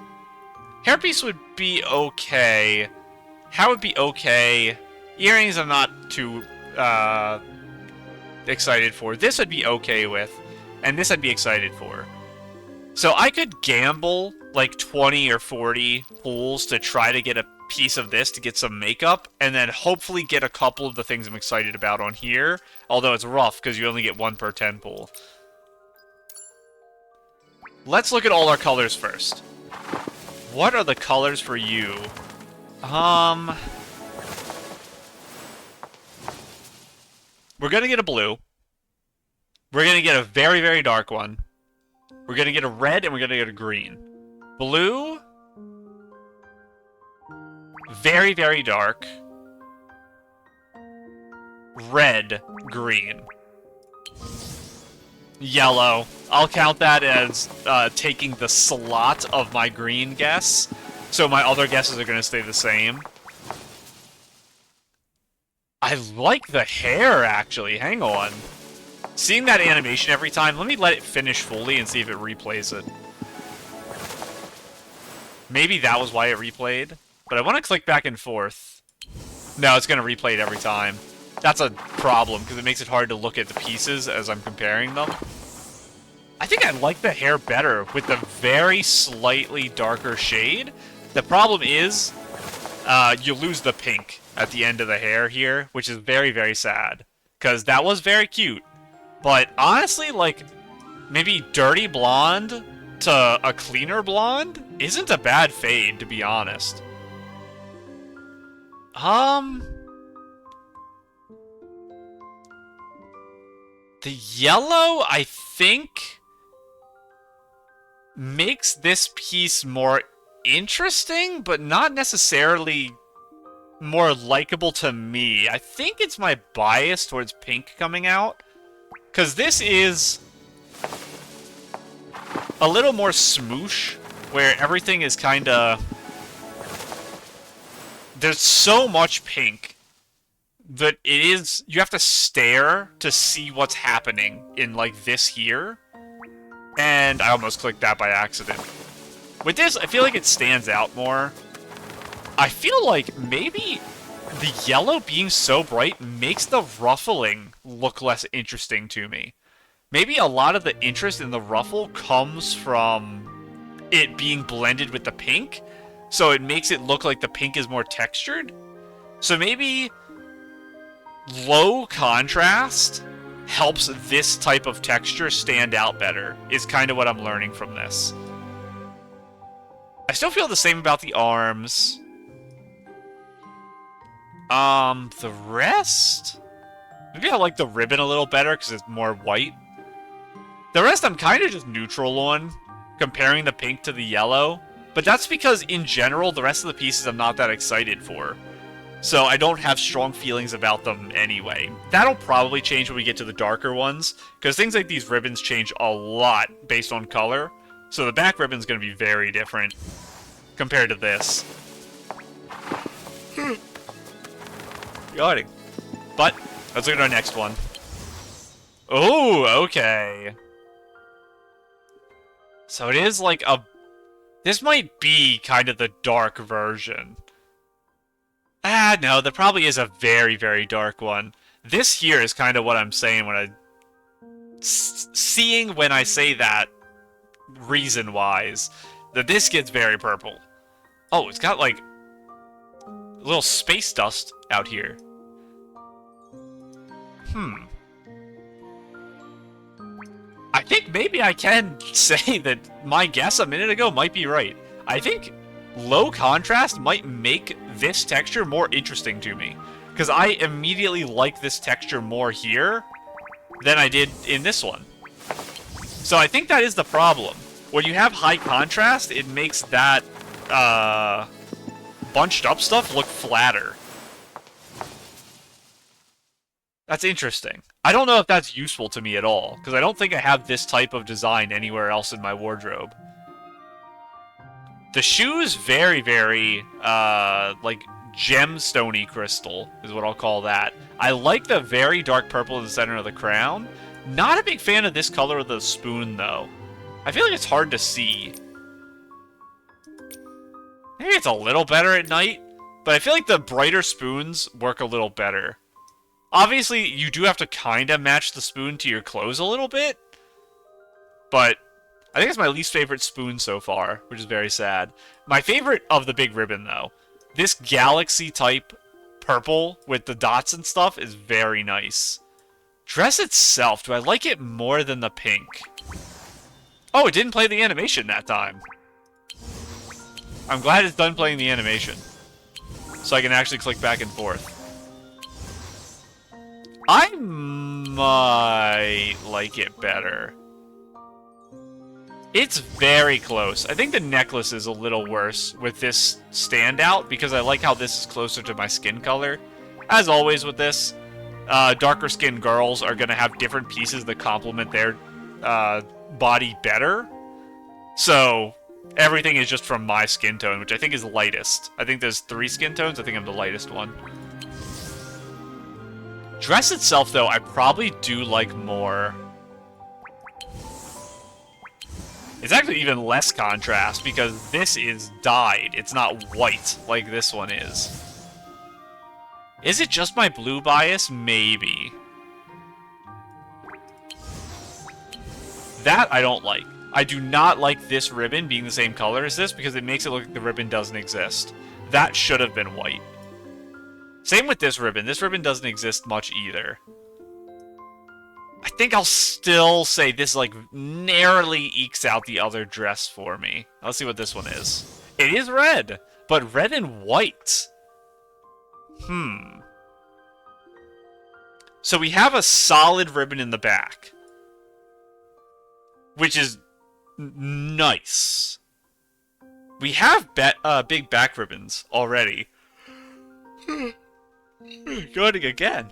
Hairpiece would be okay. Hat would be okay. Earrings I'm not too excited for. This I'd be okay with. And this I'd be excited for. So I could gamble like 20 or 40 pulls to try to get a piece of this to get some makeup, and then hopefully get a couple of the things I'm excited about on here, although it's rough because you only get 1 per 10 pull. Let's look at all our colors first. What are the colors for you? We're gonna get a blue. We're gonna get a very, very dark one. We're gonna get a red, and we're gonna get a green. Blue. Very, very dark. Red, green. Yellow. I'll count that as taking the slot of my green guess. So my other guesses are gonna stay the same. I like the hair, actually. Hang on. Seeing that animation every time, let me let it finish fully and see if it replays it. Maybe that was why it replayed. But I want to click back and forth. No, it's going to replay it every time. That's a problem, because it makes it hard to look at the pieces as I'm comparing them. I think I like the hair better with the very slightly darker shade. The problem is, you lose the pink at the end of the hair here, which is very, very sad. Because that was very cute. But honestly, like, maybe dirty blonde to a cleaner blonde isn't a bad fade, to be honest. The yellow, I think, makes this piece more interesting, but not necessarily more likable to me. I think it's my bias towards pink coming out. Because this is a little more smoosh, where everything is kind of... There's so much pink that it is... You have to stare to see what's happening in, like, this here. And I almost clicked that by accident. With this, I feel like it stands out more. I feel like maybe the yellow being so bright makes the ruffling look less interesting to me. Maybe a lot of the interest in the ruffle comes from it being blended with the pink, so it makes it look like the pink is more textured. So maybe low contrast helps this type of texture stand out better, is kind of what I'm learning from this. I still feel the same about the arms. The rest? Maybe I like the ribbon a little better because it's more white. The rest I'm kind of just neutral on. comparing the pink to the yellow. But that's because, in general, the rest of the pieces I'm not that excited for. So I don't have strong feelings about them anyway. That'll probably change when we get to the darker ones, because things like these ribbons change a lot based on color. So the back ribbon's going to be very different compared to this. Yachting. But, let's look at our next one. Oh, okay. So it is like a... This might be kind of the dark version. Ah, no, there probably is a very, very dark one. This here is kind of what I'm saying when I... Seeing when I say that, reason-wise, that this gets very purple. Oh, it's got, like, little space dust out here. I think maybe I can say that my guess a minute ago might be right. I think low contrast might make this texture more interesting to me, because I immediately like this texture more here than I did in this one. So I think that is the problem. When you have high contrast, it makes that bunched up stuff look flatter. That's interesting. I don't know if that's useful to me at all, because I don't think I have this type of design anywhere else in my wardrobe. The shoes, very, very, like, gemstone-y crystal, is what I'll call that. I like the very dark purple in the center of the crown. Not a big fan of this color of the spoon, though. I feel like it's hard to see. Maybe it's a little better at night, but I feel like the brighter spoons work a little better. Obviously, you do have to kind of match the spoon to your clothes a little bit, but I think it's my least favorite spoon so far, which is very sad. My favorite of the big ribbon, though, this galaxy-type purple with the dots and stuff is very nice. Dress itself, do I like it more than the pink? Oh, it didn't play the animation that time. I'm glad it's done playing the animation, so I can actually click back and forth. I might like it better. It's very close. I think the necklace is a little worse with this standout, because I like how this is closer to my skin color. As always with this, darker skinned girls are going to have different pieces that complement their body better. So everything is just from my skin tone, which I think is lightest. I think there's 3 skin tones. I think I'm the lightest one. Dress itself, though, I probably do like more. It's actually even less contrast, because this is dyed. It's not white like this one is. Is it just my blue bias? Maybe. That I don't like. I do not like this ribbon being the same color as this, because it makes it look like the ribbon doesn't exist. That should have been white. Same with this ribbon. This ribbon doesn't exist much either. I think I'll still say this, like, narrowly ekes out the other dress for me. Let's see what this one is. It is red, but red and white. So we have a solid ribbon in the back, which is nice. We have big back ribbons already. Going again.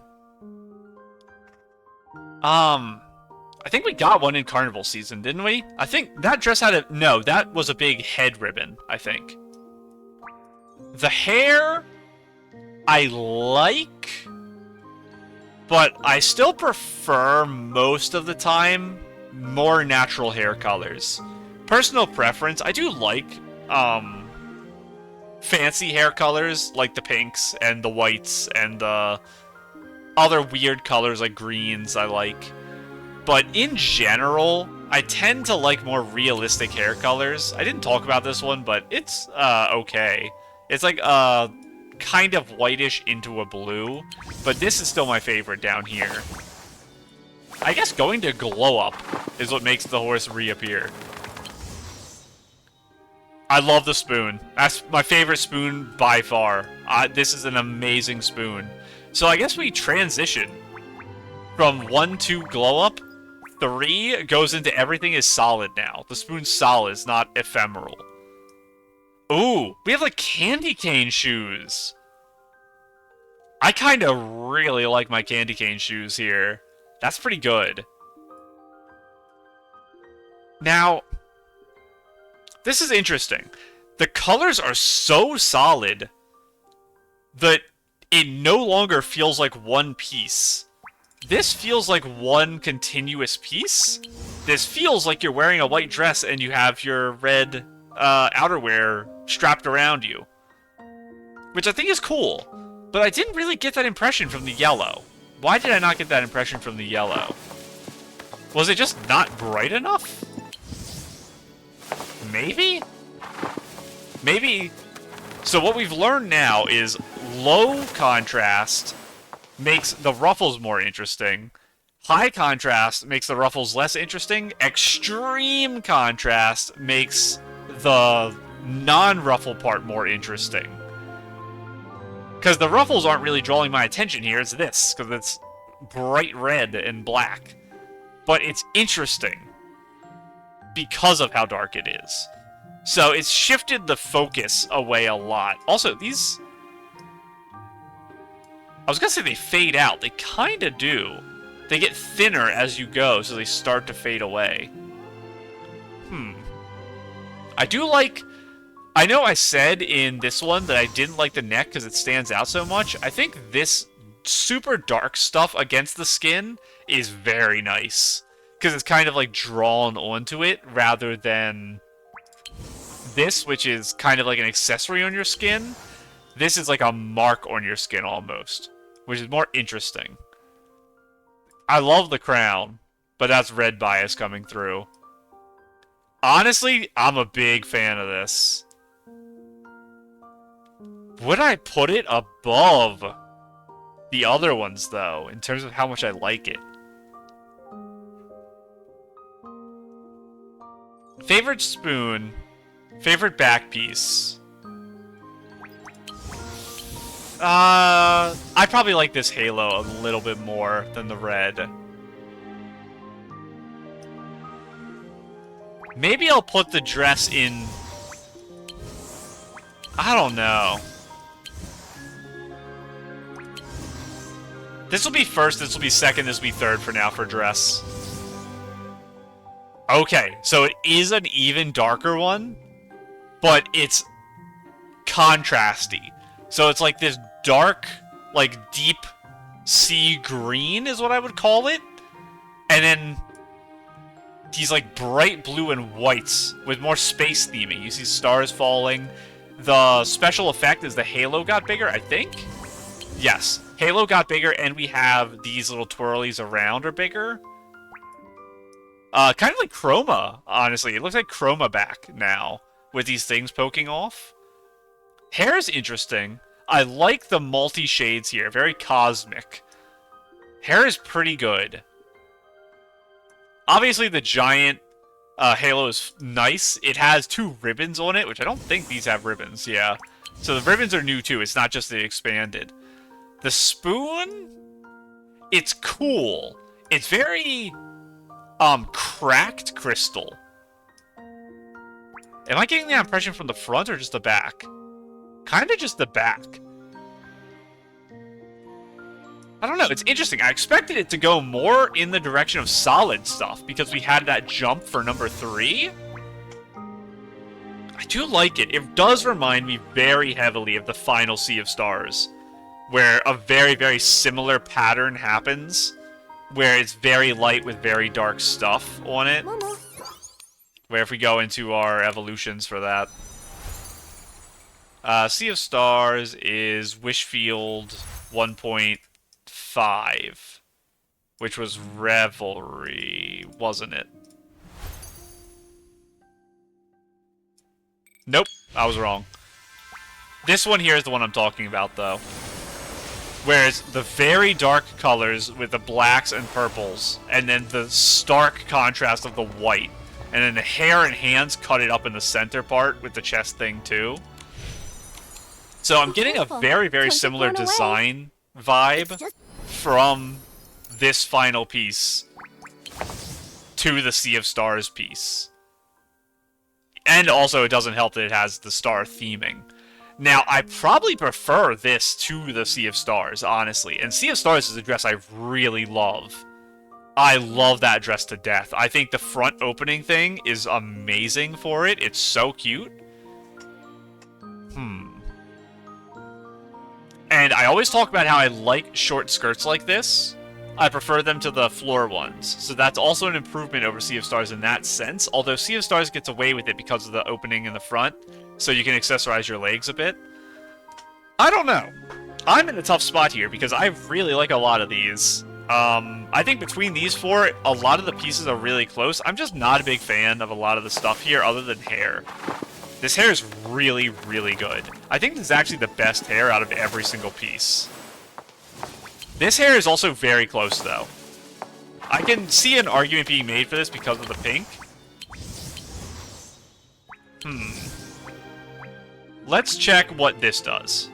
I think we got one in carnival season, didn't we? I think that dress had a... No, that was a big head ribbon, I think. The hair, I like, but I still prefer, most of the time, more natural hair colors. Personal preference, I do like, fancy hair colors, like the pinks and the whites and the other weird colors like greens I like. But in general, I tend to like more realistic hair colors. I didn't talk about this one, but it's okay. It's like kind of whitish into a blue, but this is still my favorite down here. I guess going to glow up is what makes the horse reappear. I love the spoon. That's my favorite spoon by far. This is an amazing spoon. So I guess we transition from 1-2 glow up 3 goes into everything is solid now. The spoon's solid, it's not ephemeral. Ooh, we have like candy cane shoes. I kind of really like my candy cane shoes here. That's pretty good. Now, this is interesting. The colors are so solid that it no longer feels like one piece. This feels like one continuous piece. This feels like you're wearing a white dress and you have your red outerwear strapped around you. Which I think is cool. But I didn't really get that impression from the yellow. Why did I not get that impression from the yellow? Was it just not bright enough? Maybe? Maybe. So what we've learned now is low contrast makes the ruffles more interesting. High contrast makes the ruffles less interesting. Extreme contrast makes the non-ruffle part more interesting. Because the ruffles aren't really drawing my attention here, it's this, because it's bright red and black. But it's interesting because of how dark it is. So it's shifted the focus away a lot. Also, these... I was gonna say they fade out. They kinda do. They get thinner as you go, so they start to fade away. I do like... I know I said in this one that I didn't like the neck because it stands out so much. I think this super dark stuff against the skin is very nice. Because it's kind of like drawn onto it rather than this, which is kind of like an accessory on your skin. This is like a mark on your skin almost, which is more interesting. I love the crown, but that's red bias coming through. Honestly, I'm a big fan of this. Would I put it above the other ones, though, in terms of how much I like it? Favorite spoon. Favorite back piece. I probably like this halo a little bit more than the red. Maybe I'll put the dress in... I don't know. This will be first, this will be second, this will be third for now for dress. Okay, so it is an even darker one, but it's contrasty. So it's like this dark, like deep sea green is what I would call it. And then these like bright blue and whites with more space theming. You see stars falling. The special effect is the halo got bigger, I think? Yes. Halo got bigger, and we have these little twirlies around are bigger. Kind of like Chroma, honestly. It looks like Chroma back now, with these things poking off. Hair is interesting. I like the multi-shades here. Very cosmic. Hair is pretty good. Obviously, the giant halo is nice. It has 2 ribbons on it, which I don't think these have ribbons, yeah. So the ribbons are new, too. It's not just the expanded. The spoon, it's cool. It's very, cracked crystal. Am I getting that impression from the front or just the back? Kinda just the back. I don't know, it's interesting. I expected it to go more in the direction of solid stuff because we had that jump for number 3. I do like it. It does remind me very heavily of the final Sea of Stars, where a very, very similar pattern happens, where it's very light with very dark stuff on it. Momo. Where if we go into our evolutions for that. Sea of Stars is Wishfield 1.5, which was Revelry, wasn't it? Nope, I was wrong. This one here is the one I'm talking about, though. Whereas the very dark colors with the blacks and purples, and then the stark contrast of the white, and then the hair and hands cut it up in the center part with the chest thing, too. So I'm getting a very, very similar design vibe from this final piece. to the Sea of Stars piece. And also, it doesn't help that it has the star theming. Now, I probably prefer this to the Sea of Stars, honestly. And Sea of Stars is a dress I really love. I love that dress to death. I think the front opening thing is amazing for it. It's so cute. And I always talk about how I like short skirts like this. I prefer them to the floor ones. So that's also an improvement over Sea of Stars in that sense. Although Sea of Stars gets away with it because of the opening in the front. So you can accessorize your legs a bit. I don't know. I'm in a tough spot here because I really like a lot of these. I think between these four, a lot of the pieces are really close. I'm just not a big fan of a lot of the stuff here other than hair. This hair is really, really good. I think this is actually the best hair out of every single piece. This hair is also very close, though. I can see an argument being made for this because of the pink. Let's check what this does.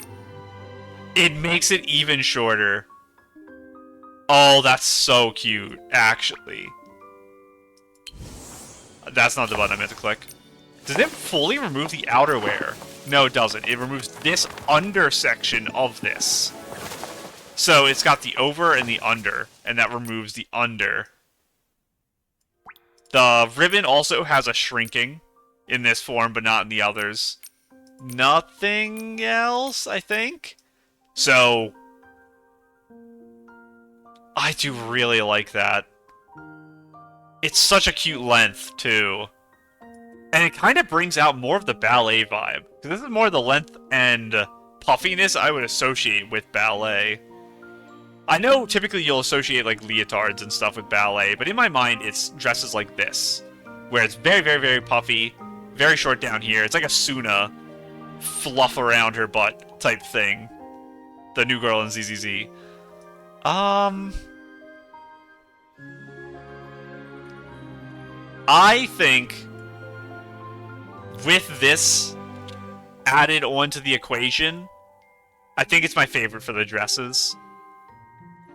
It makes it even shorter. Oh, that's so cute, actually. That's not the button I meant to click. Does it fully remove the outerwear? No, it doesn't. It removes this under section of this. So it's got the over and the under, and that removes the under. The ribbon also has a shrinking in this form, but not in the others. Nothing else, I think? So I do really like that. It's such a cute length, too. And it kind of brings out more of the ballet vibe. Because this is more the length and puffiness I would associate with ballet. I know typically you'll associate like leotards and stuff with ballet, but in my mind it's dresses like this. Where it's very, very, very puffy, very short down here. It's like a Suna fluff around her butt type thing. The new girl in ZZZ. I think with this added onto the equation, I think it's my favorite for the dresses.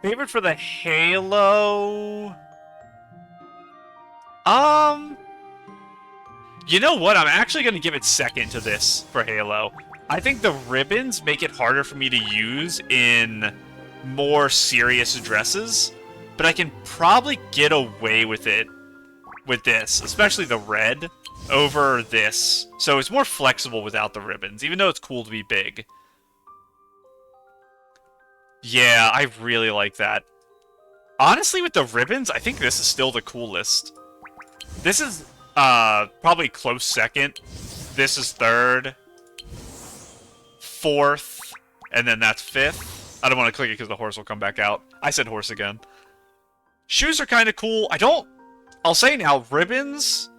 Favorite for the halo? You know what? I'm actually going to give it second to this for halo. I think the ribbons make it harder for me to use in more serious dresses, but I can probably get away with it with this, especially the red, over this. So it's more flexible without the ribbons, even though it's cool to be big. Yeah, I really like that. Honestly, with the ribbons, I think this is still the coolest. This is probably close second. This is third. Fourth. And then that's fifth. I don't want to click it because the horse will come back out. I said horse again. Shoes are kind of cool. I'll say now, ribbons,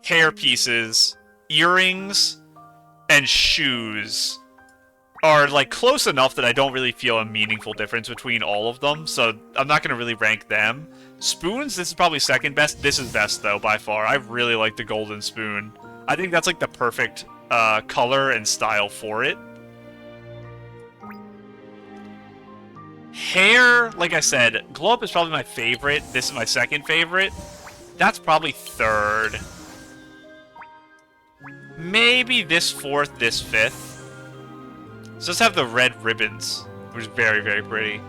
hair pieces, earrings, and shoes are like close enough that I don't really feel a meaningful difference between all of them, so I'm not going to really rank them. Spoons, this is probably second best. This is best, though, by far. I really like the golden spoon. I think that's like the perfect color and style for it. Hair, like I said, glow up is probably my favorite. This is my second favorite. That's probably third. Maybe this fourth, this fifth. So let's have the red ribbons, which is very, very pretty.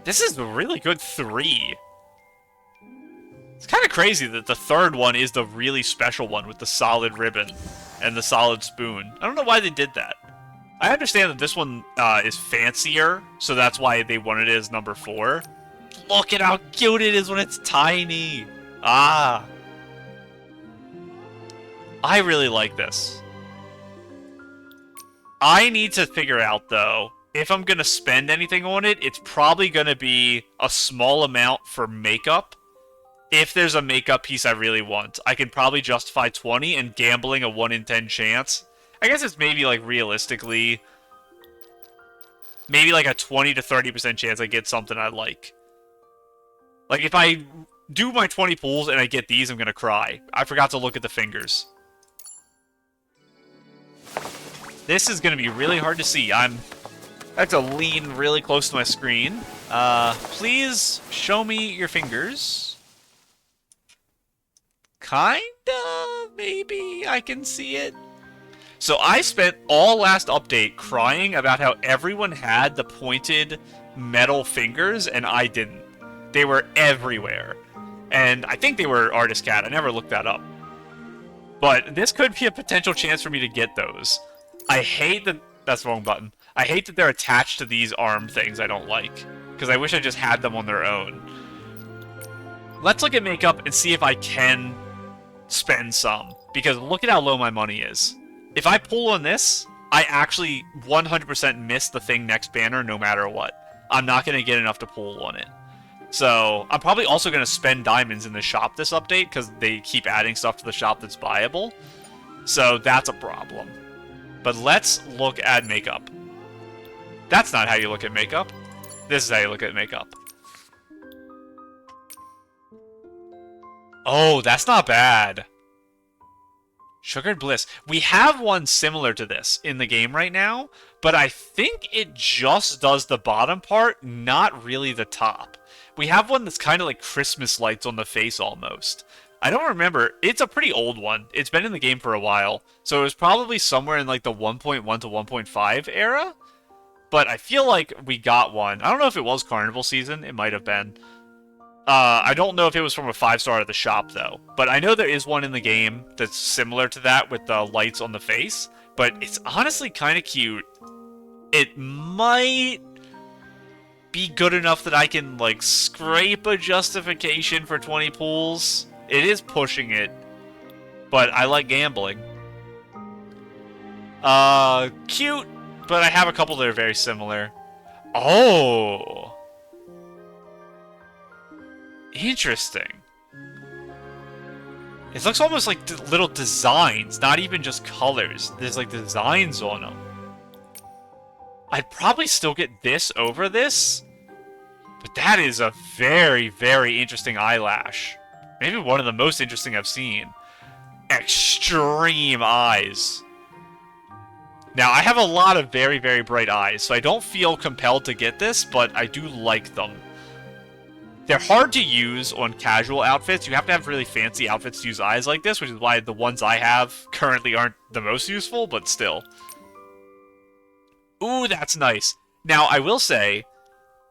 This is a really good 3. It's kind of crazy that the third one is the really special one with the solid ribbon and the solid spoon. I don't know why they did that. I understand that this one is fancier, so that's why they wanted it as number 4. Look at how cute it is when it's tiny. Ah. I really like this. I need to figure out, though, if I'm going to spend anything on it, it's probably going to be a small amount for makeup. If there's a makeup piece I really want, I can probably justify 20 and gambling a 1 in 10 chance. I guess it's maybe, like, realistically, maybe like a 20 to 30% chance I get something I like. Like, if I do my 20 pulls and I get these, I'm going to cry. I forgot to look at the fingers. This is going to be really hard to see. I have to lean really close to my screen. Please show me your fingers. Kinda, maybe I can see it. So I spent all last update crying about how everyone had the pointed metal fingers and I didn't. They were everywhere. And I think they were artist cat. I never looked that up. But this could be a potential chance for me to get those. I hate that... That's the wrong button. I hate that they're attached to these arm things I don't like. Because I wish I just had them on their own. Let's look at makeup and see if I can spend some. Because look at how low my money is. If I pull on this, I actually 100% miss the thing next banner no matter what. I'm not going to get enough to pull on it. So, I'm probably also going to spend diamonds in the shop this update, because they keep adding stuff to the shop that's buyable. So, that's a problem. But let's look at makeup. That's not how you look at makeup. This is how you look at makeup. Oh, that's not bad. Sugared Bliss. We have one similar to this in the game right now, but I think it just does the bottom part, not really the top. We have one that's kind of like Christmas lights on the face almost. I don't remember. It's a pretty old one. It's been in the game for a while, so it was probably somewhere in like the 1.1 to 1.5 era, but I feel like we got one. I don't know if it was Carnival season. It might have been. I don't know if it was from a 5-star at the shop, though. But I know there is one in the game that's similar to that with the lights on the face. But it's honestly kind of cute. It might be good enough that I can, like, scrape a justification for 20 pulls. It is pushing it. But I like gambling. Cute. But I have a couple that are very similar. Oh... Interesting. It looks almost like little designs, not even just colors. There's like designs on them. I'd probably still get this over this, but that is a very, very interesting eyelash. Maybe one of the most interesting I've seen. Extreme eyes. Now, I have a lot of very, very bright eyes, so I don't feel compelled to get this, but I do like them. They're hard to use on casual outfits. You have to have really fancy outfits to use eyes like this, which is why the ones I have currently aren't the most useful, but still. Ooh, that's nice. Now, I will say,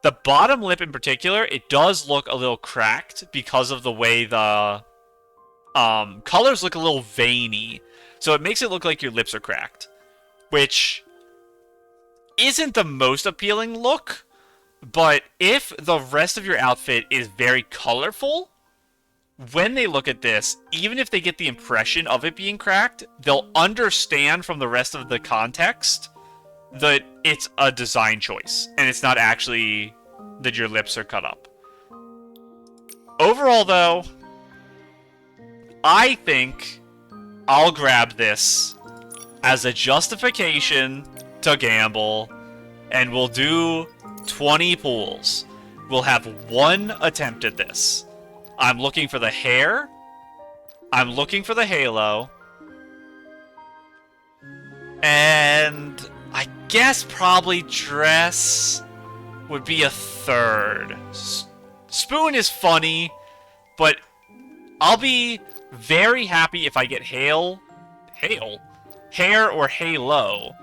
the bottom lip in particular, it does look a little cracked because of the way the colors look a little veiny. So it makes it look like your lips are cracked, which isn't the most appealing look. But if the rest of your outfit is very colorful, when they look at this, even if they get the impression of it being cracked, they'll understand from the rest of the context that it's a design choice, and it's not actually that your lips are cut up. Overall, though, I think I'll grab this as a justification to gamble, and we'll do 20 pulls. We'll have one attempt at this. I'm looking for the hair. I'm looking for the halo. And I guess probably dress would be a third. Spoon is funny, but I'll be very happy if I get hair or halo.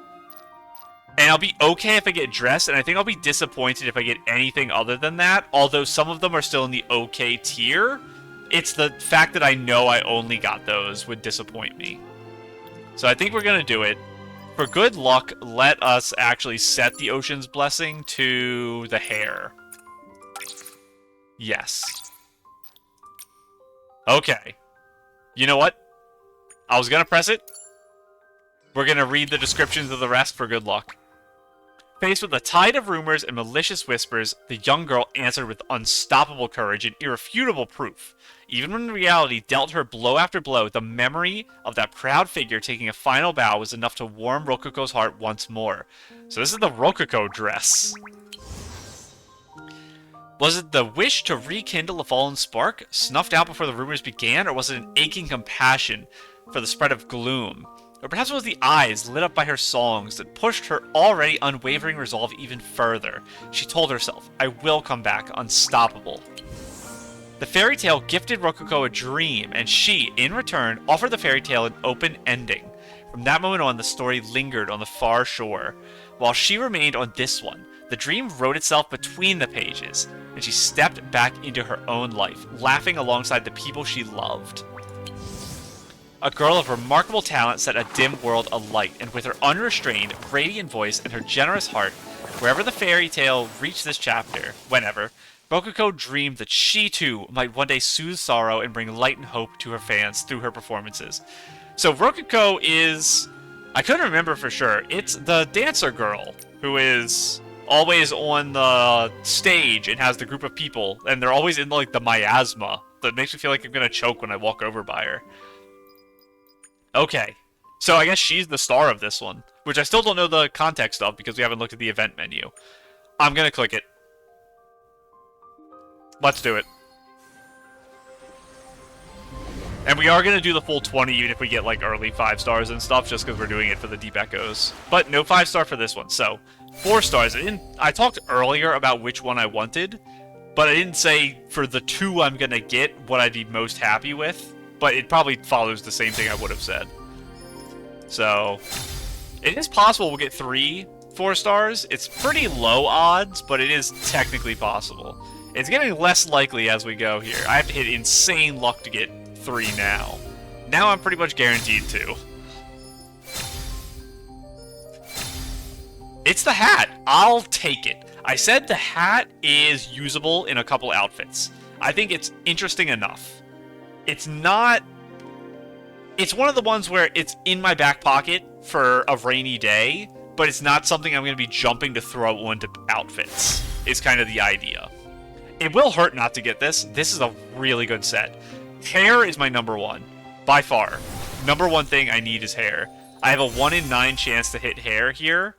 And I'll be okay if I get dressed, and I think I'll be disappointed if I get anything other than that, although some of them are still in the okay tier. It's the fact that I know I only got those would disappoint me. So I think we're going to do it. For good luck, let us actually set the Ocean's Blessing to the hair. Yes. Okay. You know what? I was going to press it. We're going to read the descriptions of the rest for good luck. Faced with a tide of rumors and malicious whispers, the young girl answered with unstoppable courage and irrefutable proof. Even when reality dealt her blow after blow, the memory of that proud figure taking a final bow was enough to warm Rococo's heart once more. So this is the Rococo dress. Was it the wish to rekindle a fallen spark, snuffed out before the rumors began, or was it an aching compassion for the spread of gloom? Or perhaps it was the eyes lit up by her songs that pushed her already unwavering resolve even further. She told herself, I will come back, unstoppable. The fairy tale gifted Rococo a dream, and she, in return, offered the fairy tale an open ending. From that moment on, the story lingered on the far shore, while she remained on this one. The dream wrote itself between the pages, and she stepped back into her own life, laughing alongside the people she loved. A girl of remarkable talent set a dim world alight, and with her unrestrained, radiant voice and her generous heart, wherever the fairy tale reached this chapter, whenever, Rococo dreamed that she too might one day soothe sorrow and bring light and hope to her fans through her performances. So Rococo is... I couldn't remember for sure. It's the dancer girl who is always on the stage and has the group of people, and they're always in like the miasma that makes me feel like I'm gonna choke when I walk over by her. Okay, so I guess she's the star of this one, which I still don't know the context of because we haven't looked at the event menu. I'm gonna click it. Let's do it. And we are gonna do the full 20 even if we get like early 5 stars and stuff, just because we're doing it for the deep echoes. But no 5 star for this one, so 4 stars. I talked earlier about which one I wanted, but I didn't say for the 2 I'm gonna get what I'd be most happy with. But it probably follows the same thing I would have said. So, it is possible we'll get 3 4 stars. It's pretty low odds, but it is technically possible. It's getting less likely as we go here. I have to hit insane luck to get 3 now. Now I'm pretty much guaranteed 2. It's the hat. I'll take it. I said the hat is usable in a couple outfits. I think it's interesting enough. It's not... It's one of the ones where it's in my back pocket for a rainy day, but it's not something I'm going to be jumping to throw onto outfits, is kind of the idea. It will hurt not to get this. This is a really good set. Hair is my number 1, by far. Number 1 thing I need is hair. I have a 1 in 9 chance to hit hair here,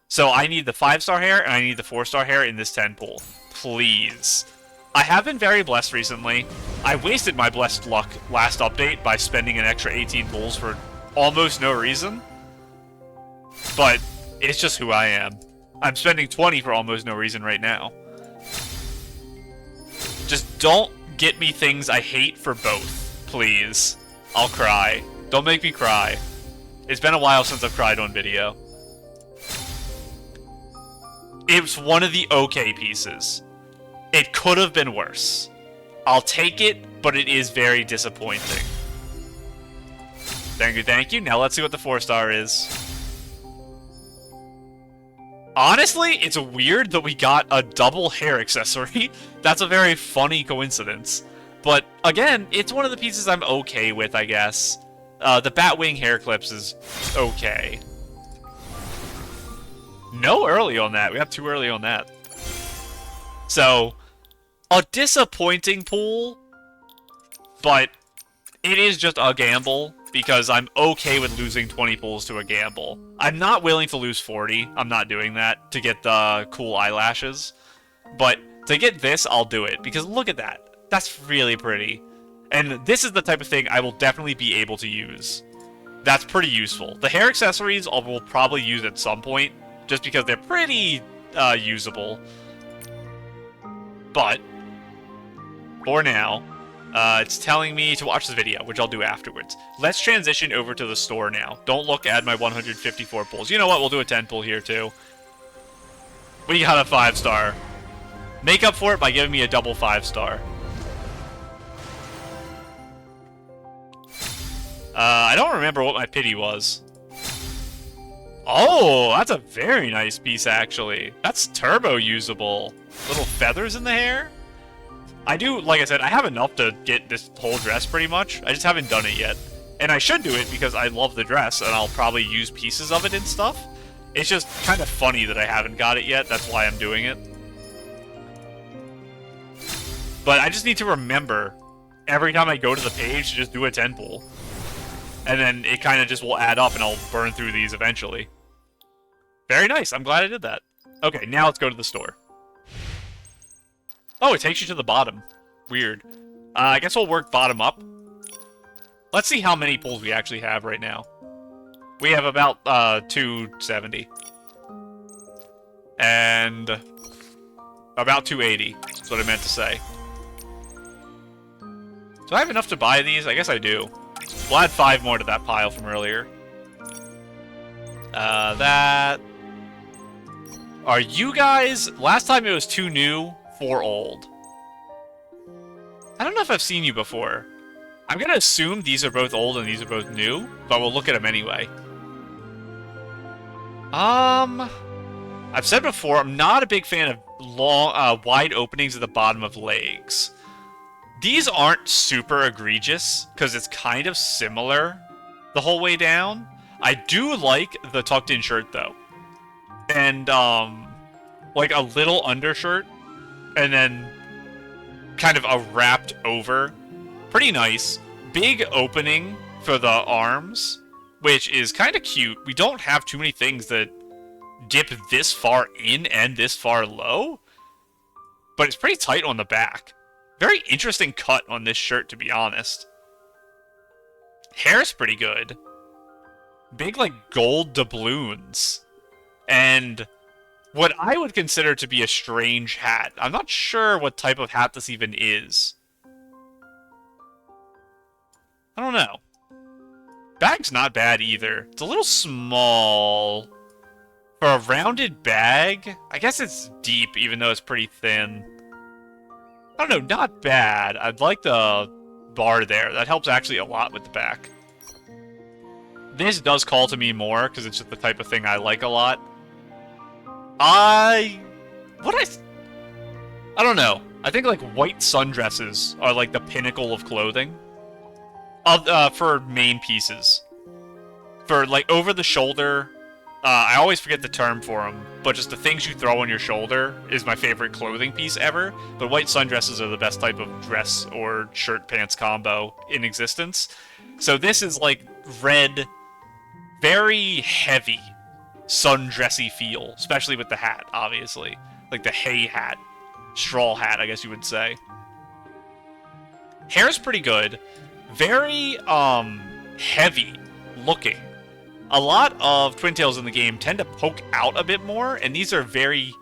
so I need the 5-star hair and I need the 4-star hair in this 10 pool. Please. I have been very blessed recently. I wasted my blessed luck last update by spending an extra 18 pulls for almost no reason. But it's just who I am. I'm spending 20 for almost no reason right now. Just don't get me things I hate for both, please. I'll cry. Don't make me cry. It's been a while since I've cried on video. It's one of the okay pieces. It could have been worse. I'll take it, but it is very disappointing. Thank you, thank you. Now let's see what the 4-star is. Honestly, it's weird that we got a double hair accessory. That's a very funny coincidence. But, again, it's one of the pieces I'm okay with, I guess. The Batwing hair clips is okay. No early on that. We have too early on that. So, a disappointing pool, but it is just a gamble, because I'm okay with losing 20 pulls to a gamble. I'm not willing to lose 40, I'm not doing that, to get the cool eyelashes. But to get this, I'll do it, because look at that. That's really pretty. And this is the type of thing I will definitely be able to use. That's pretty useful. The hair accessories I will probably use at some point, just because they're pretty usable. But for now, it's telling me to watch the video, which I'll do afterwards. Let's transition over to the store now. Don't look at my 154 pulls. You know what? We'll do a 10 pull here, too. We got a 5-star. Make up for it by giving me a double 5-star. I don't remember what my pity was. Oh, that's a very nice piece, actually. That's turbo usable. Little feathers in the hair? I do, like I said, I have enough to get this whole dress pretty much. I just haven't done it yet. And I should do it because I love the dress, and I'll probably use pieces of it and stuff. It's just kind of funny that I haven't got it yet. That's why I'm doing it. But I just need to remember every time I go to the page to just do a 10 pull. And then it kind of just will add up and I'll burn through these eventually. Very nice. I'm glad I did that. Okay, now let's go to the store. Oh, it takes you to the bottom. Weird. I guess we'll work bottom up. Let's see how many pulls we actually have right now. We have about 270. And about 280. That's what I meant to say. Do I have enough to buy these? I guess I do. We'll add 5 more to that pile from earlier. That... Are you guys... Last time it was 2 new, 4 old. I don't know if I've seen you before. I'm gonna assume these are both old and these are both new, but we'll look at them anyway. I've said before, I'm not a big fan of long, wide openings at the bottom of legs. These aren't super egregious, because it's kind of similar the whole way down. I do like the tucked-in shirt, though. And, like a little undershirt, and then kind of a wrapped over. Pretty nice. Big opening for the arms, which is kind of cute. We don't have too many things that dip this far in and this far low, but it's pretty tight on the back. Very interesting cut on this shirt, to be honest. Hair's pretty good. Big, like, gold doubloons. And what I would consider to be a strange hat. I'm not sure what type of hat this even is. I don't know. Bag's not bad either. It's a little small. For a rounded bag, I guess it's deep, even though it's pretty thin. I don't know, not bad. I'd like the bar there. That helps actually a lot with the back. This does call to me more, because it's just the type of thing I like a lot. I don't know. I think, like, white sundresses are, like, the pinnacle of clothing. For main pieces. For, like, over-the-shoulder... I always forget the term for them, but just the things you throw on your shoulder is my favorite clothing piece ever. But white sundresses are the best type of dress or shirt-pants combo in existence. So this is, like, red, very heavy sundressy feel, especially with the hat, obviously. Like the hay hat. Straw hat, I guess you would say. Hair's pretty good. Very, heavy looking. A lot of Twin Tails in the game tend to poke out a bit more, and these are very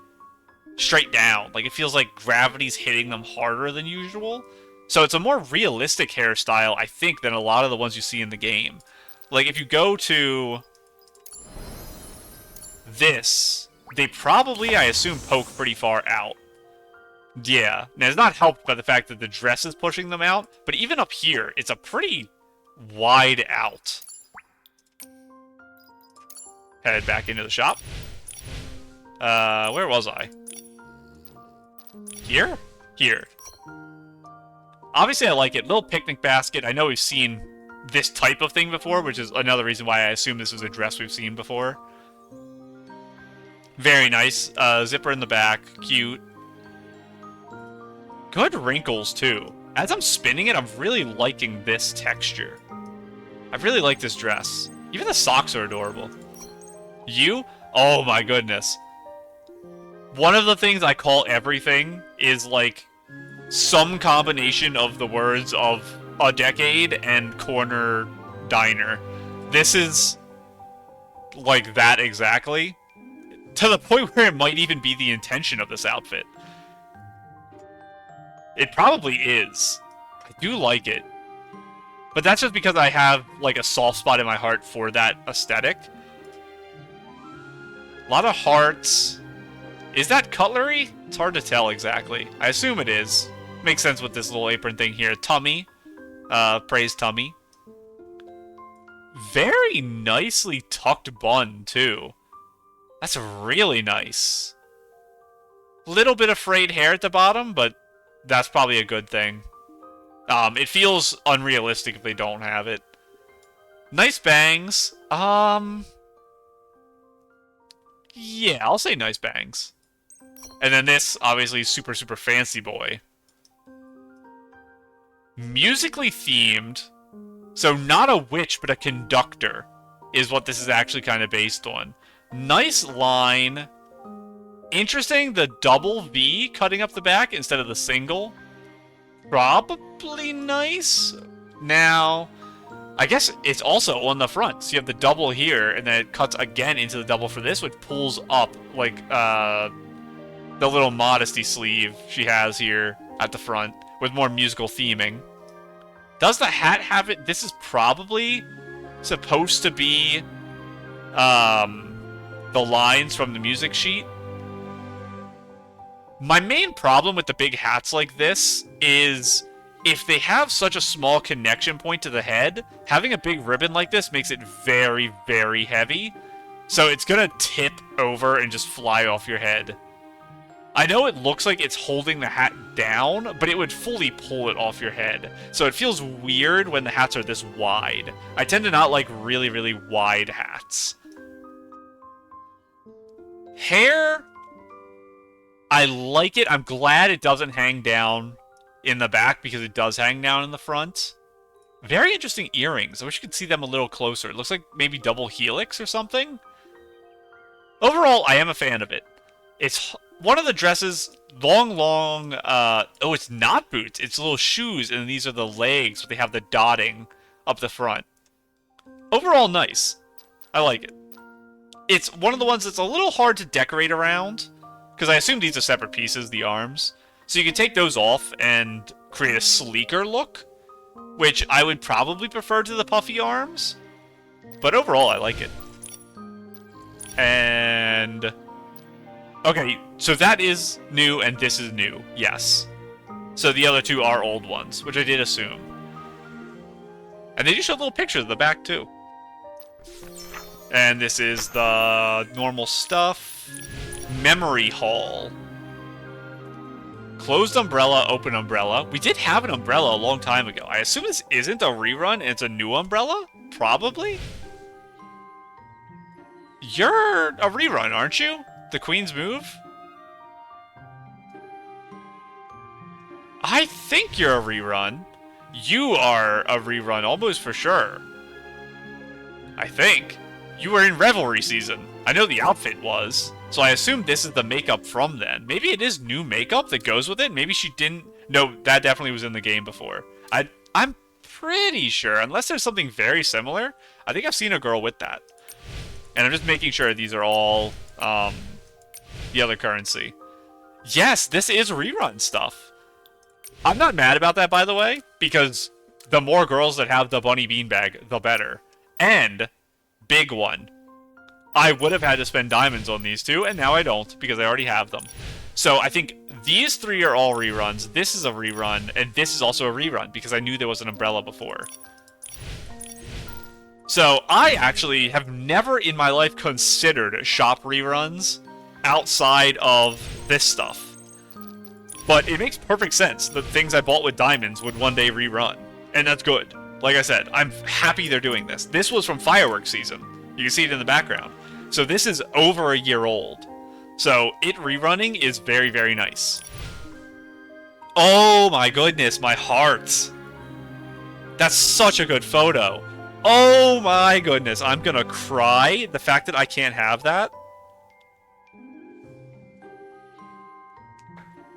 straight down. Like, it feels like gravity's hitting them harder than usual. So it's a more realistic hairstyle, I think, than a lot of the ones you see in the game. Like, if you go to this, they probably, I assume, poke pretty far out. Yeah. Now, it's not helped by the fact that the dress is pushing them out, but even up here, it's a pretty wide out. Head back into the shop. Where was I? Here? Here. Obviously, I like it. Little picnic basket. I know we've seen this type of thing before, which is another reason why I assume this was a dress we've seen before. Very nice. Zipper in the back. Cute. Good wrinkles, too. As I'm spinning it, I'm really liking this texture. I really like this dress. Even the socks are adorable. You? Oh my goodness. One of the things I call everything is, like, some combination of the words of a decade and corner diner. This is like that exactly. To the point where it might even be the intention of this outfit. It probably is. I do like it. But that's just because I have, like, a soft spot in my heart for that aesthetic. A lot of hearts. Is that cutlery? It's hard to tell exactly. I assume it is. Makes sense with this little apron thing here. Tummy. Praise tummy. Very nicely tucked bun, too. That's really nice. Little bit of frayed hair at the bottom, but that's probably a good thing. It feels unrealistic if they don't have it. Nice bangs. Yeah, I'll say nice bangs. And then this, obviously, super, super fancy boy. Musically themed. So not a witch, but a conductor is what this is actually kind of based on. Nice line. Interesting, the double V cutting up the back instead of the single. Probably nice. Now, I guess it's also on the front. So you have the double here, and then it cuts again into the double for this, which pulls up, like, the little modesty sleeve she has here at the front, with more musical theming. Does the hat have it? This is probably supposed to be the lines from the music sheet. My main problem with the big hats like this is if they have such a small connection point to the head, having a big ribbon like this makes it very, very heavy. So it's gonna tip over and just fly off your head. I know it looks like it's holding the hat down, but it would fully pull it off your head. So it feels weird when the hats are this wide. I tend to not like really, really wide hats. Hair, I like it. I'm glad it doesn't hang down in the back because it does hang down in the front. Very interesting earrings. I wish you could see them a little closer. It looks like maybe double helix or something. Overall, I am a fan of it. It's one of the dresses, long, oh, it's not boots. It's little shoes, and these are the legs, but they have the dotting up the front. Overall, nice. I like it. It's one of the ones that's a little hard to decorate around, because I assume these are separate pieces, the arms. So you can take those off and create a sleeker look, which I would probably prefer to the puffy arms. But overall, I like it. And okay, so that is new and this is new, yes. So the other two are old ones, which I did assume. And they do show little pictures of the back, too. And this is the normal stuff. Memory Hall. Closed umbrella, open umbrella. We did have an umbrella a long time ago. I assume this isn't a rerun and it's a new umbrella? Probably? You're a rerun, aren't you? The Queen's Move? I think you're a rerun. You are a rerun, almost for sure. I think. You were in Revelry season. I know the outfit was. So I assume this is the makeup from then. Maybe it is new makeup that goes with it. Maybe she didn't... No, that definitely was in the game before. I'm pretty sure, unless there's something very similar, I think I've seen a girl with that. And I'm just making sure these are all the other currency. Yes, this is rerun stuff. I'm not mad about that, by the way, because the more girls that have the bunny beanbag, the better. And, big one, I would have had to spend diamonds on these two, and now I don't, because I already have them. So I think these three are all reruns, this is a rerun, and this is also a rerun, because I knew there was an umbrella before. So, I actually have never in my life considered shop reruns outside of this stuff. But it makes perfect sense that things I bought with diamonds would one day rerun. And that's good. Like I said, I'm happy they're doing this. This was from fireworks season. You can see it in the background. So this is over a year old. So it rerunning is very, very nice. Oh my goodness, my heart. That's such a good photo. Oh my goodness, I'm gonna cry. The fact that I can't have that.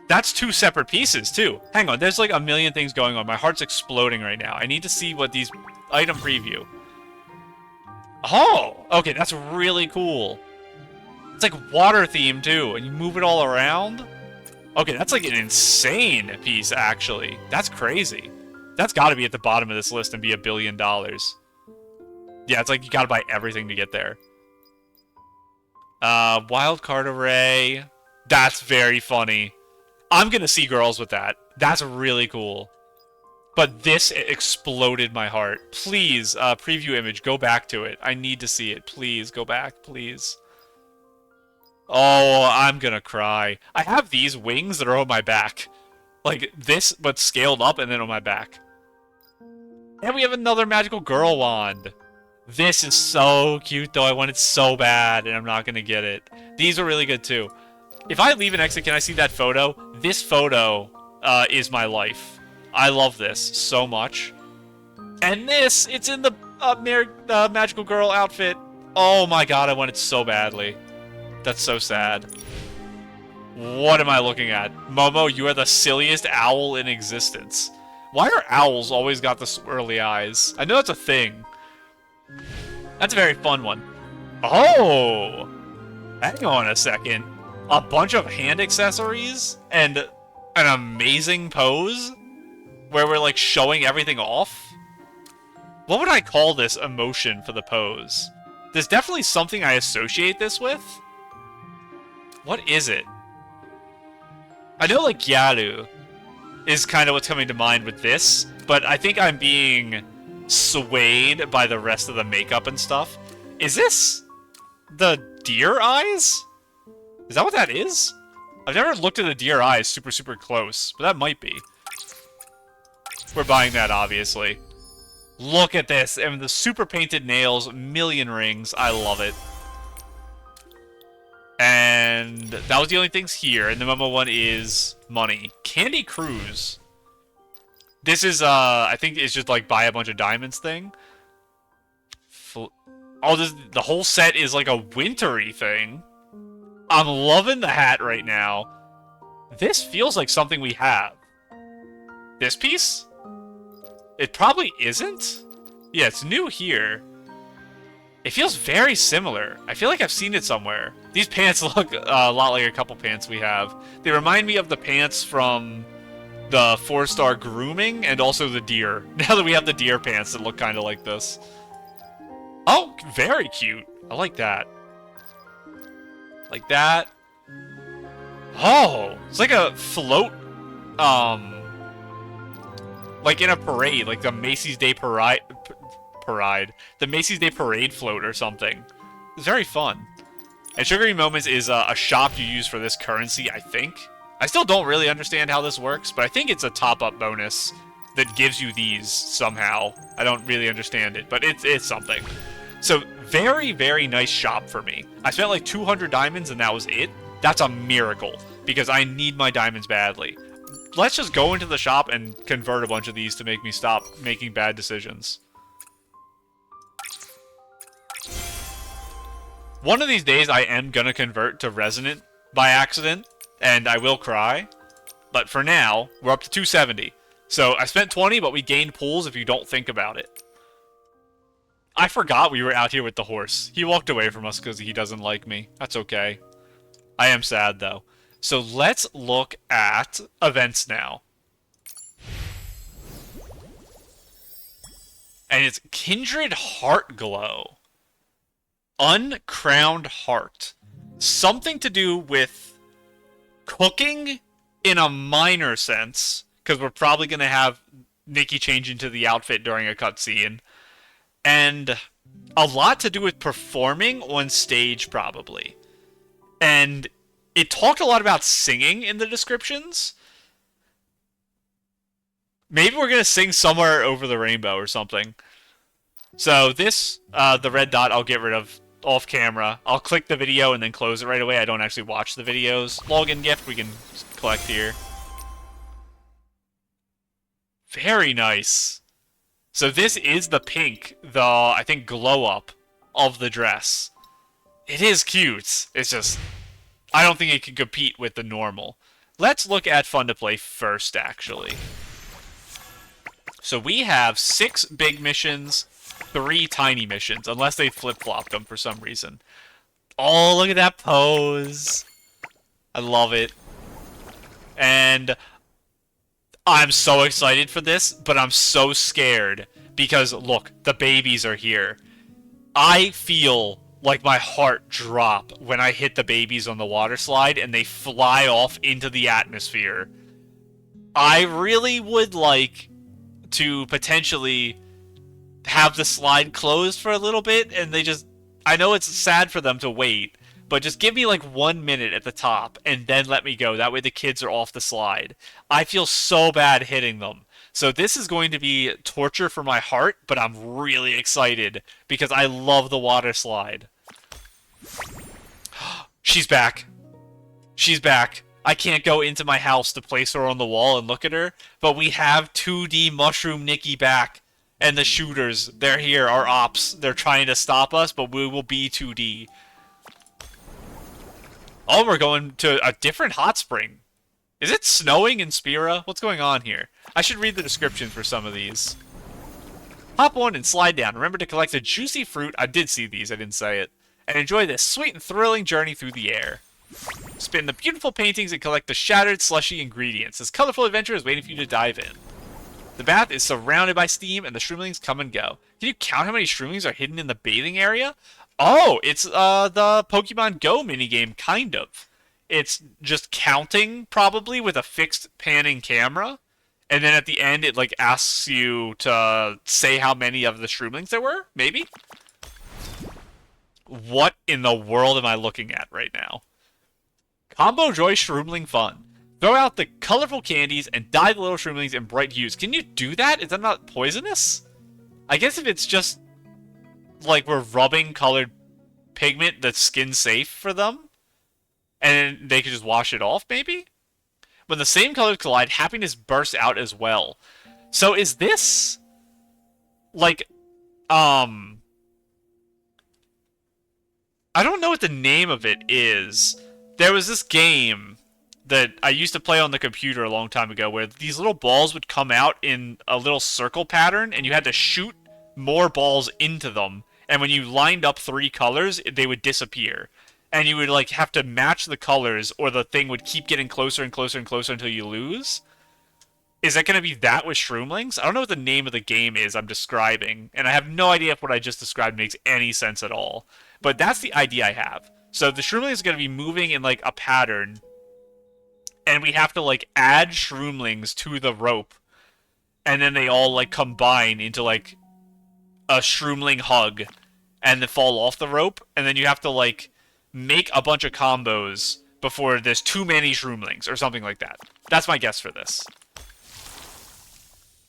That's two separate pieces, too. Hang on, there's like a million things going on. My heart's exploding right now. I need to see what these... Item preview. Oh! Okay, that's really cool. It's like water theme, too, and you move it all around. Okay, that's like an insane piece, actually. That's crazy. That's gotta be at the bottom of this list and be $1 billion. Yeah, it's like you gotta buy everything to get there. Wild card array. That's very funny. I'm gonna see girls with that. That's really cool. But this exploded my heart. Please, preview image, go back to it. I need to see it. Please, go back, please. Oh, I'm gonna cry. I have these wings that are on my back. Like this, but scaled up and then on my back. And we have another magical girl wand. This is so cute, though. I want it so bad, and I'm not gonna get it. These are really good, too. If I leave an exit, can I see that photo? This photo is my life. I love this so much. And this, it's in the magical girl outfit. Oh my god, I want it so badly. That's so sad. What am I looking at? Momo, you are the silliest owl in existence. Why are owls always got the swirly eyes? I know that's a thing. That's a very fun one. Oh! Hang on a second. A bunch of hand accessories and an amazing pose? where we're like showing everything off. What would I call this emotion for the pose? There's definitely something I associate this with. What is it? I know like Gyaru is kind of what's coming to mind with this, but I think I'm being swayed by the rest of the makeup and stuff. Is this the deer eyes? Is that what that is? I've never looked at the deer eyes super close, but that might be. We're buying that, obviously. Look at this, and the super painted nails, million rings. I love it. And that was the only things here, and the Momo one is money. Candy Cruise. This is, I think it's just like buy a bunch of diamonds thing. Oh, the whole set is like a wintry thing. I'm loving the hat right now. This feels like something we have. This piece? It probably isn't? Yeah, it's new here. It feels very similar. I feel like I've seen it somewhere. These pants look a lot like a couple pants we have. They remind me of the pants from the 4-star grooming and also the deer. Now that we have the deer pants that look kind of like this. Oh, very cute. I like that. Like that. Oh, it's like a float, like in a parade, like the Macy's Day Parade, the Macy's Day Parade float or something. It's very fun. And Sugary Moments is a shop you use for this currency, I think. I still don't really understand how this works, but I think it's a top-up bonus that gives you these somehow. I don't really understand it, but it's something. So, very, very nice shop for me. I spent like 200 diamonds and that was it. That's a miracle, because I need my diamonds badly. Let's just go into the shop and convert a bunch of these to make me stop making bad decisions. One of these days I am gonna convert to Resonant by accident, and I will cry. But for now, we're up to 270. So I spent 20, but we gained pools if you don't think about it. I forgot we were out here with the horse. He walked away from us because he doesn't like me. That's okay. I am sad, though. So let's look at events now. And it's Kindred Heartglow. Uncrowned Heart. Something to do with cooking in a minor sense, because we're probably going to have Nikki change into the outfit during a cutscene. And a lot to do with performing on stage, probably. And it talked a lot about singing in the descriptions. Maybe we're going to sing Somewhere Over the Rainbow or something. So this, the red dot, I'll get rid of off camera. I'll click the video and then close it right away. I don't actually watch the videos. Login gift we can collect here. Very nice. So this is the pink, the, I think, glow-up of the dress. It is cute. It's just, I don't think it can compete with the normal. Let's look at Fun to Play first, actually. So we have 6 big missions, 3 tiny missions, unless they flip-flopped them for some reason. Oh, look at that pose. I love it. And I'm so excited for this, but I'm so scared because, look, the babies are here. I feel like my heart drop when I hit the babies on the water slide and they fly off into the atmosphere. I really would like to potentially have the slide closed for a little bit and they just... I know it's sad for them to wait, but just give me like 1 minute at the top and then let me go. That way the kids are off the slide. I feel so bad hitting them. So this is going to be torture for my heart, but I'm really excited because I love the water slide. She's back. She's back. I can't go into my house to place her on the wall and look at her, but we have 2D Mushroom Nikki back. And the shooters, they're here, our ops. They're trying to stop us, but we will be 2D. Oh, we're going to a different hot spring. Is it snowing in Spira? What's going on here? I should read the description for some of these. Hop on and slide down. Remember to collect a juicy fruit. I did see these, I didn't say it. And enjoy this sweet and thrilling journey through the air. Spin the beautiful paintings and collect the shattered, slushy ingredients. This colorful adventure is waiting for you to dive in. The bath is surrounded by steam, and the shroomlings come and go. Can you count how many shroomlings are hidden in the bathing area? Oh, it's the Pokemon Go minigame, kind of. It's just counting, probably, with a fixed panning camera. And then at the end, it, like, asks you to say how many of the shroomlings there were, maybe? What in the world am I looking at right now? Combo Joy Shroomling Fun. Throw out the colorful candies and dye the little shroomlings in bright hues. Can you do that? Is that not poisonous? I guess if it's just, like, we're rubbing colored pigment that's skin safe for them, and they can just wash it off, maybe? When the same colors collide, happiness bursts out as well. So is this, like, I don't know what the name of it is. There was this game that I used to play on the computer a long time ago where these little balls would come out in a little circle pattern, and you had to shoot more balls into them. And when you lined up 3 colors, they would disappear. And you would, like, have to match the colors, or the thing would keep getting closer and closer and closer until you lose. Is that going to be that with shroomlings? I don't know what the name of the game is I'm describing, and I have no idea if what I just described makes any sense at all. But that's the idea I have. So the shroomling is going to be moving in, like, a pattern, and we have to, like, add shroomlings to the rope, and then they all, like, combine into, like, a shroomling hug, and then fall off the rope, and then you have to, like, make a bunch of combos before there's too many shroomlings, or something like that. That's my guess for this.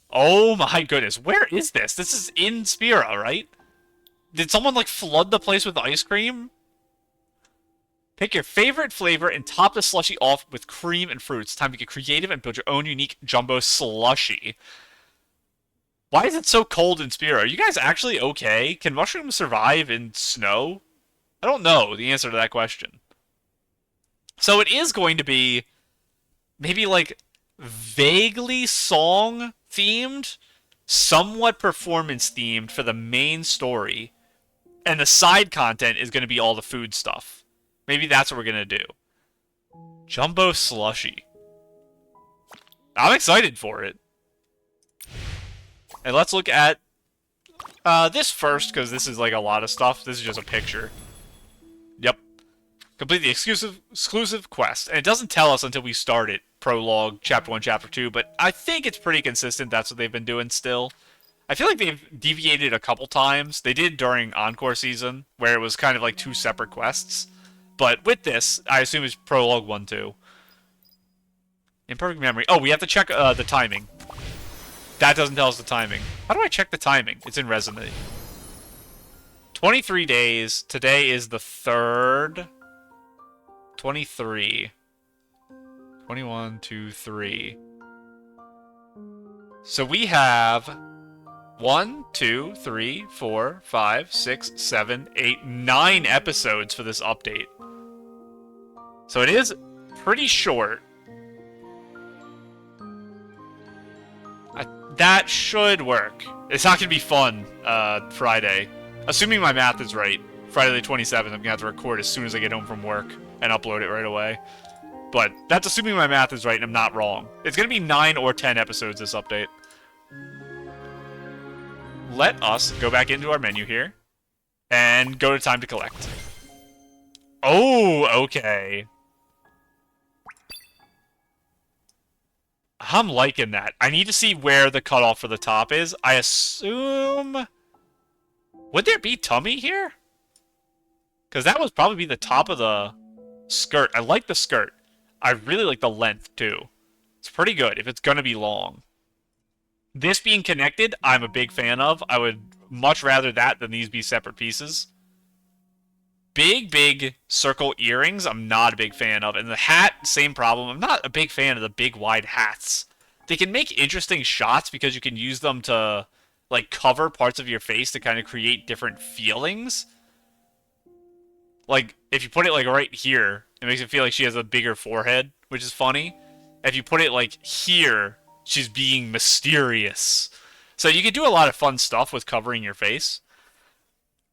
Oh my goodness, where is this? This is in Spira, right? Did someone, like, flood the place with ice cream? Pick your favorite flavor and top the slushie off with cream and fruits. Time to get creative and build your own unique jumbo slushie. Why is it so cold in Spira? Are you guys actually okay? Can mushrooms survive in snow? I don't know the answer to that question. So it is going to be maybe, like, vaguely song-themed, somewhat performance-themed for the main story, and the side content is going to be all the food stuff. Maybe that's what we're going to do. Jumbo Slushie. I'm excited for it. And let's look at this first, because this is, like, a lot of stuff. This is just a picture. Yep. Complete the exclusive quest. And it doesn't tell us until we start it. Prologue, Chapter 1, Chapter 2. But I think it's pretty consistent. That's what they've been doing still. I feel like they've deviated a couple times. They did during Encore Season, where it was kind of like 2 separate quests. But with this, I assume it's Prologue 1, 2. Imperfect memory. Oh, we have to check the timing. That doesn't tell us the timing. How do I check the timing? It's in Resume. 23 days. Today is the 3rd. 23. 21, 2, 3. So we have 1, 2, 3, 4, 5, 6, 7, 8, 9 episodes for this update. So it is pretty short. That should work. It's not going to be fun, Friday. Assuming my math is right. Friday the 27th, I'm going to have to record as soon as I get home from work and upload it right away. But that's assuming my math is right and I'm not wrong. It's going to be 9 or 10 episodes this update. Let us go back into our menu here and go to time to collect. Oh, okay. I'm liking that. I need to see where the cutoff for the top is. I assume... Would there be tummy here? Because that would probably be the top of the skirt. I like the skirt. I really like the length, too. It's pretty good if it's going to be long. This being connected, I'm a big fan of. I would much rather that than these be separate pieces. Big circle earrings, I'm not a big fan of. And the hat, same problem. I'm not a big fan of the big, wide hats. They can make interesting shots because you can use them to, like, cover parts of your face to kind of create different feelings. Like, if you put it, like, right here, it makes it feel like she has a bigger forehead, which is funny. If you put it, like, here, she's being mysterious. So you can do a lot of fun stuff with covering your face.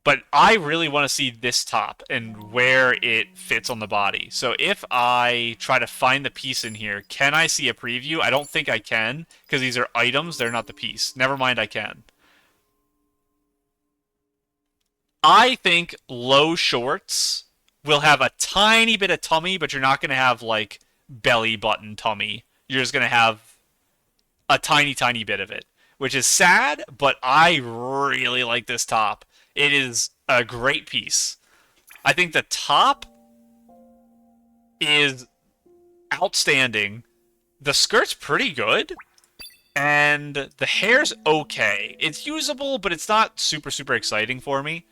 But I really want to see this top and where it fits on the body. So if I try to find the piece in here, can I see a preview? I don't think I can, because these are items, they're not the piece. Never mind, I can. I think low shorts will have a tiny bit of tummy, but you're not going to have, like, belly button tummy. You're just going to have a tiny, tiny bit of it, which is sad, but I really like this top. It is a great piece. I think the top is outstanding. The skirt's pretty good, and the hair's okay. It's usable, but it's not super, super exciting for me.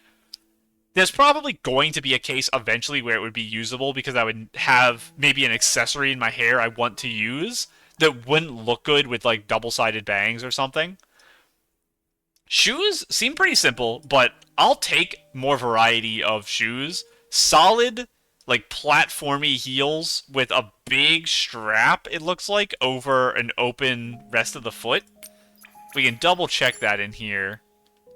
There's probably going to be a case eventually where it would be usable because I would have maybe an accessory in my hair I want to use that wouldn't look good with like double-sided bangs or something. Shoes seem pretty simple, but I'll take more variety of shoes. Solid, like platformy heels with a big strap, it looks like, over an open rest of the foot. We can double check that in here.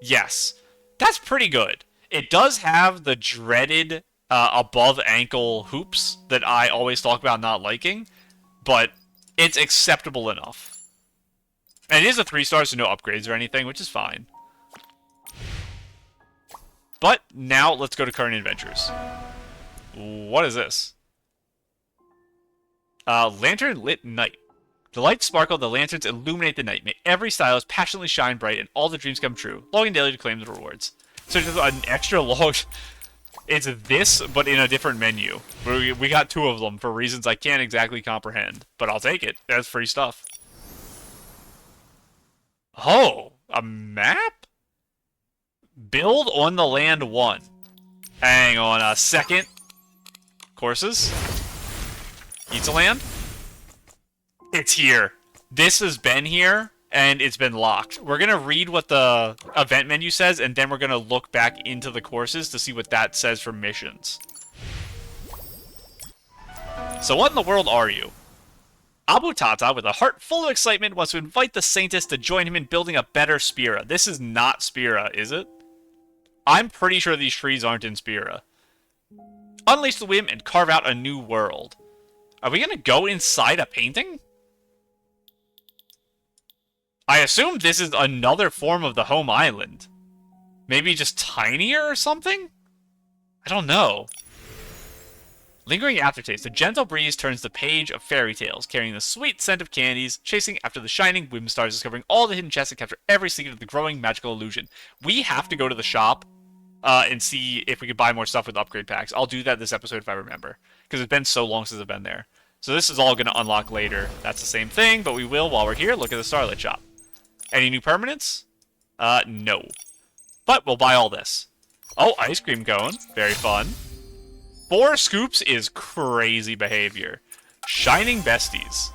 Yes, that's pretty good. It does have the dreaded above ankle hoops that I always talk about not liking, but it's acceptable enough. And it is a 3-star, so no upgrades or anything, which is fine. But now let's go to current adventures. What is this? Lantern lit night. The lights sparkle, the lanterns illuminate the night. May every stylus passionately shine bright, and all the dreams come true. Login daily to claim the rewards. So just an extra log. It's this, but in a different menu. We got 2 of them for reasons I can't exactly comprehend. But I'll take it. That's free stuff. Oh, a map? Build on the land 1. Hang on a second. Courses. Eats a land. It's here. This has been here, and it's been locked. We're going to read what the event menu says, and then we're going to look back into the courses to see what that says for missions. So what in the world are you? Abu Tata, with a heart full of excitement, wants to invite the Saintess to join him in building a better Spira. This is not Spira, is it? I'm pretty sure these trees aren't in Spira. Unleash the whim and carve out a new world. Are we going to go inside a painting? I assume this is another form of the home island. Maybe just tinier or something? I don't know. Lingering aftertaste. A gentle breeze turns the page of fairy tales, carrying the sweet scent of candies, chasing after the shining whim stars, discovering all the hidden chests and capture every secret of the growing magical illusion. We have to go to the shop and see if we can buy more stuff with upgrade packs. I'll do that this episode if I remember, because it's been so long since I've been there. So this is all going to unlock later. That's the same thing, but we will, while we're here, look at the Starlight Shop. Any new permanents? No. But we'll buy all this. Oh, ice cream cone. Very fun. 4 scoops is crazy behavior. Shining besties.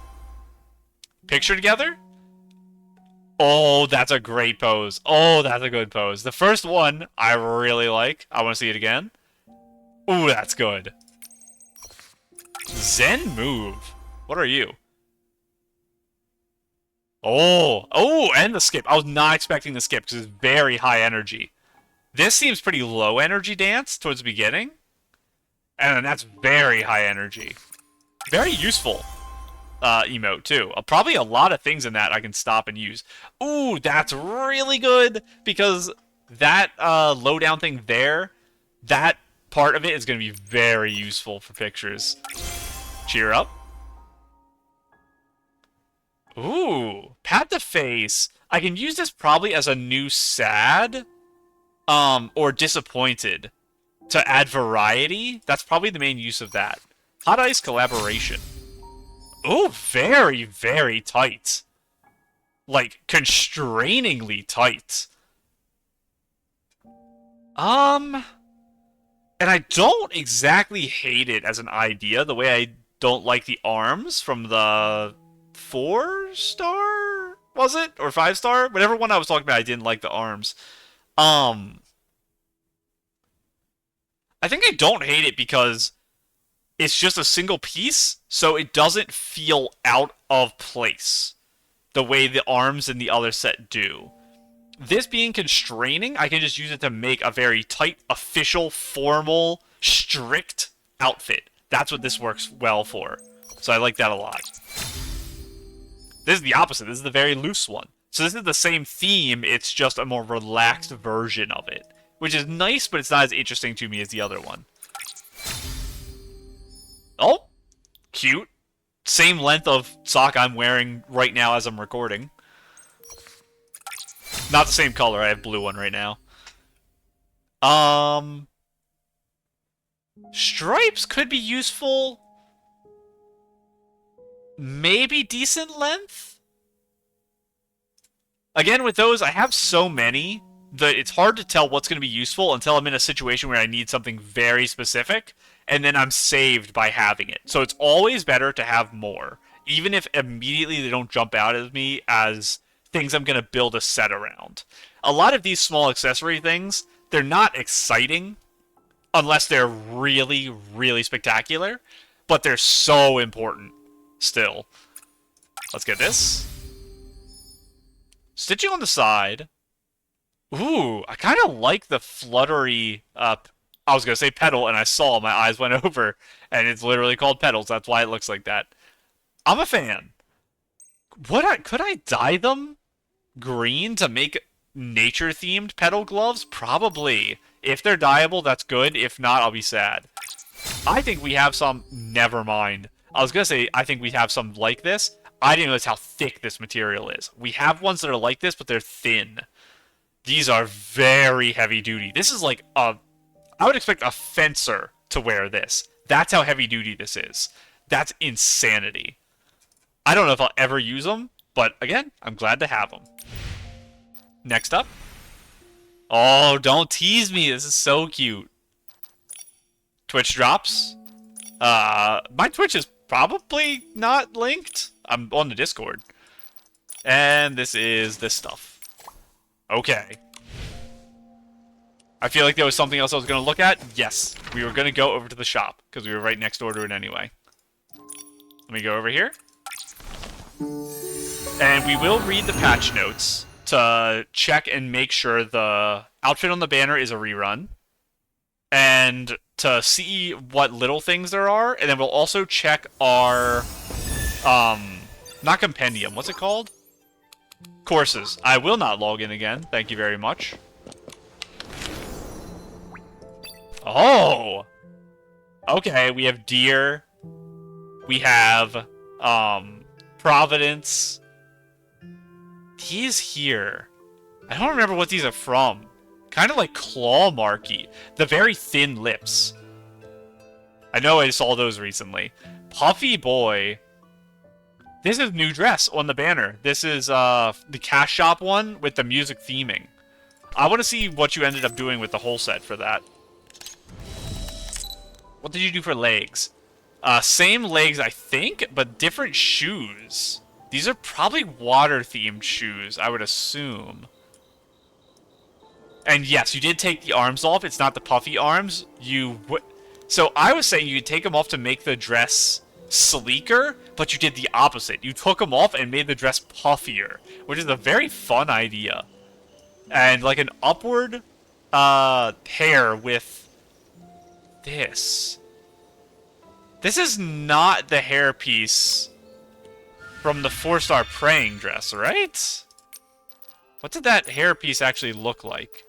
Picture together? Oh, that's a great pose. Oh, that's a good pose. The first one, I really like. I want to see it again. Ooh, that's good. Zen move. What are you? Oh, and the skip. I was not expecting the skip because it's very high energy. This seems pretty low energy dance towards the beginning. And that's very high energy. Very useful emote, too. Probably a lot of things in that I can stop and use. Ooh, that's really good because that lowdown thing there, that part of it is going to be very useful for pictures. Cheer up. Ooh, pat the face. I can use this probably as a new sad, or disappointed to add variety. That's probably the main use of that. Hot ice collaboration. Ooh, very, very tight. Like, constrainingly tight. And I don't exactly hate it as an idea, the way I don't like the arms from the 4-star, was it? Or 5-star? Whatever one I was talking about, I didn't like the arms. I think I don't hate it because it's just a single piece, so it doesn't feel out of place the way the arms in the other set do. This being constraining, I can just use it to make a very tight, official, formal, strict outfit. That's what this works well for. So I like that a lot. This is the opposite. This is the very loose one. So this is the same theme, it's just a more relaxed version of it. Which is nice, but it's not as interesting to me as the other one. Oh! Cute. Same length of sock I'm wearing right now as I'm recording. Not the same color, I have blue one right now. Stripes could be useful. Maybe decent length? Again, with those, I have so many that it's hard to tell what's going to be useful until I'm in a situation where I need something very specific, and then I'm saved by having it. So it's always better to have more, even if immediately they don't jump out at me as things I'm going to build a set around. A lot of these small accessory things, they're not exciting unless they're really, really spectacular, but they're so important still. Let's get this. Stitching on the side. Ooh, I kind of like the fluttery, I was going to say petal, and I saw, my eyes went over, and it's literally called petals. That's why it looks like that. I'm a fan. Could I dye them green to make nature-themed petal gloves? Probably. If they're dyeable, that's good. If not, I'll be sad. I think we have some... Never mind. I was going to say, I think we have some like this. I didn't realize how thick this material is. We have ones that are like this, but they're thin. These are very heavy-duty. This is like a... I would expect a fencer to wear this. That's how heavy-duty this is. That's insanity. I don't know if I'll ever use them, but again, I'm glad to have them. Next up. Oh, don't tease me. This is so cute. Twitch drops. My Twitch is probably not linked. I'm on the Discord. And this is this stuff. Okay. I feel like there was something else I was going to look at. Yes, we were going to go over to the shop, because we were right next door to it anyway. Let me go over here. And we will read the patch notes to check and make sure the outfit on the banner is a rerun. And to see what little things there are. And then we'll also check our... not compendium. What's it called? Courses. I will not log in again. Thank you very much. Oh! Okay, we have deer. We have, Providence. These here. I don't remember what these are from. Kind of like claw marky. The very thin lips. I know I saw those recently. Puffy boy. This is new dress on the banner. This is, the cash shop one with the music theming. I want to see what you ended up doing with the whole set for that. What did you do for legs? Same legs, I think, but different shoes. These are probably water-themed shoes, I would assume. And yes, you did take the arms off. It's not the puffy arms. So I was saying you could take them off to make the dress sleeker, but you did the opposite. You took them off and made the dress puffier, which is a very fun idea. And like an upward hair with this. This is not the hairpiece from the 4-star praying dress, right? What did that hairpiece actually look like?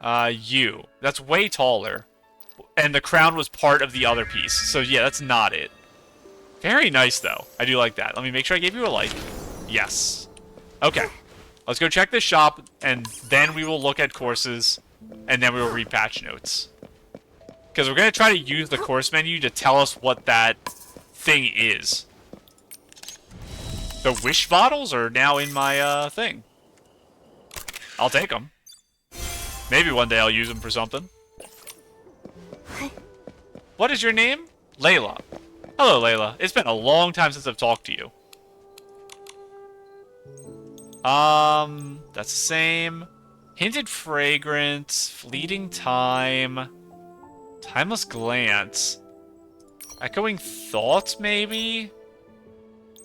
That's way taller. And the crown was part of the other piece. So yeah, that's not it. Very nice, though. I do like that. Let me make sure I gave you a like. Yes. Okay. Let's go check this shop, and then we will look at courses, and then we will read patch notes. Because we're going to try to use the course menu to tell us what that thing is. The wish bottles are now in my thing. I'll take them. Maybe one day I'll use them for something. What is your name? Layla. Hello, Layla. It's been a long time since I've talked to you. That's the same. Hinted fragrance, fleeting time, timeless glance, echoing thoughts, maybe?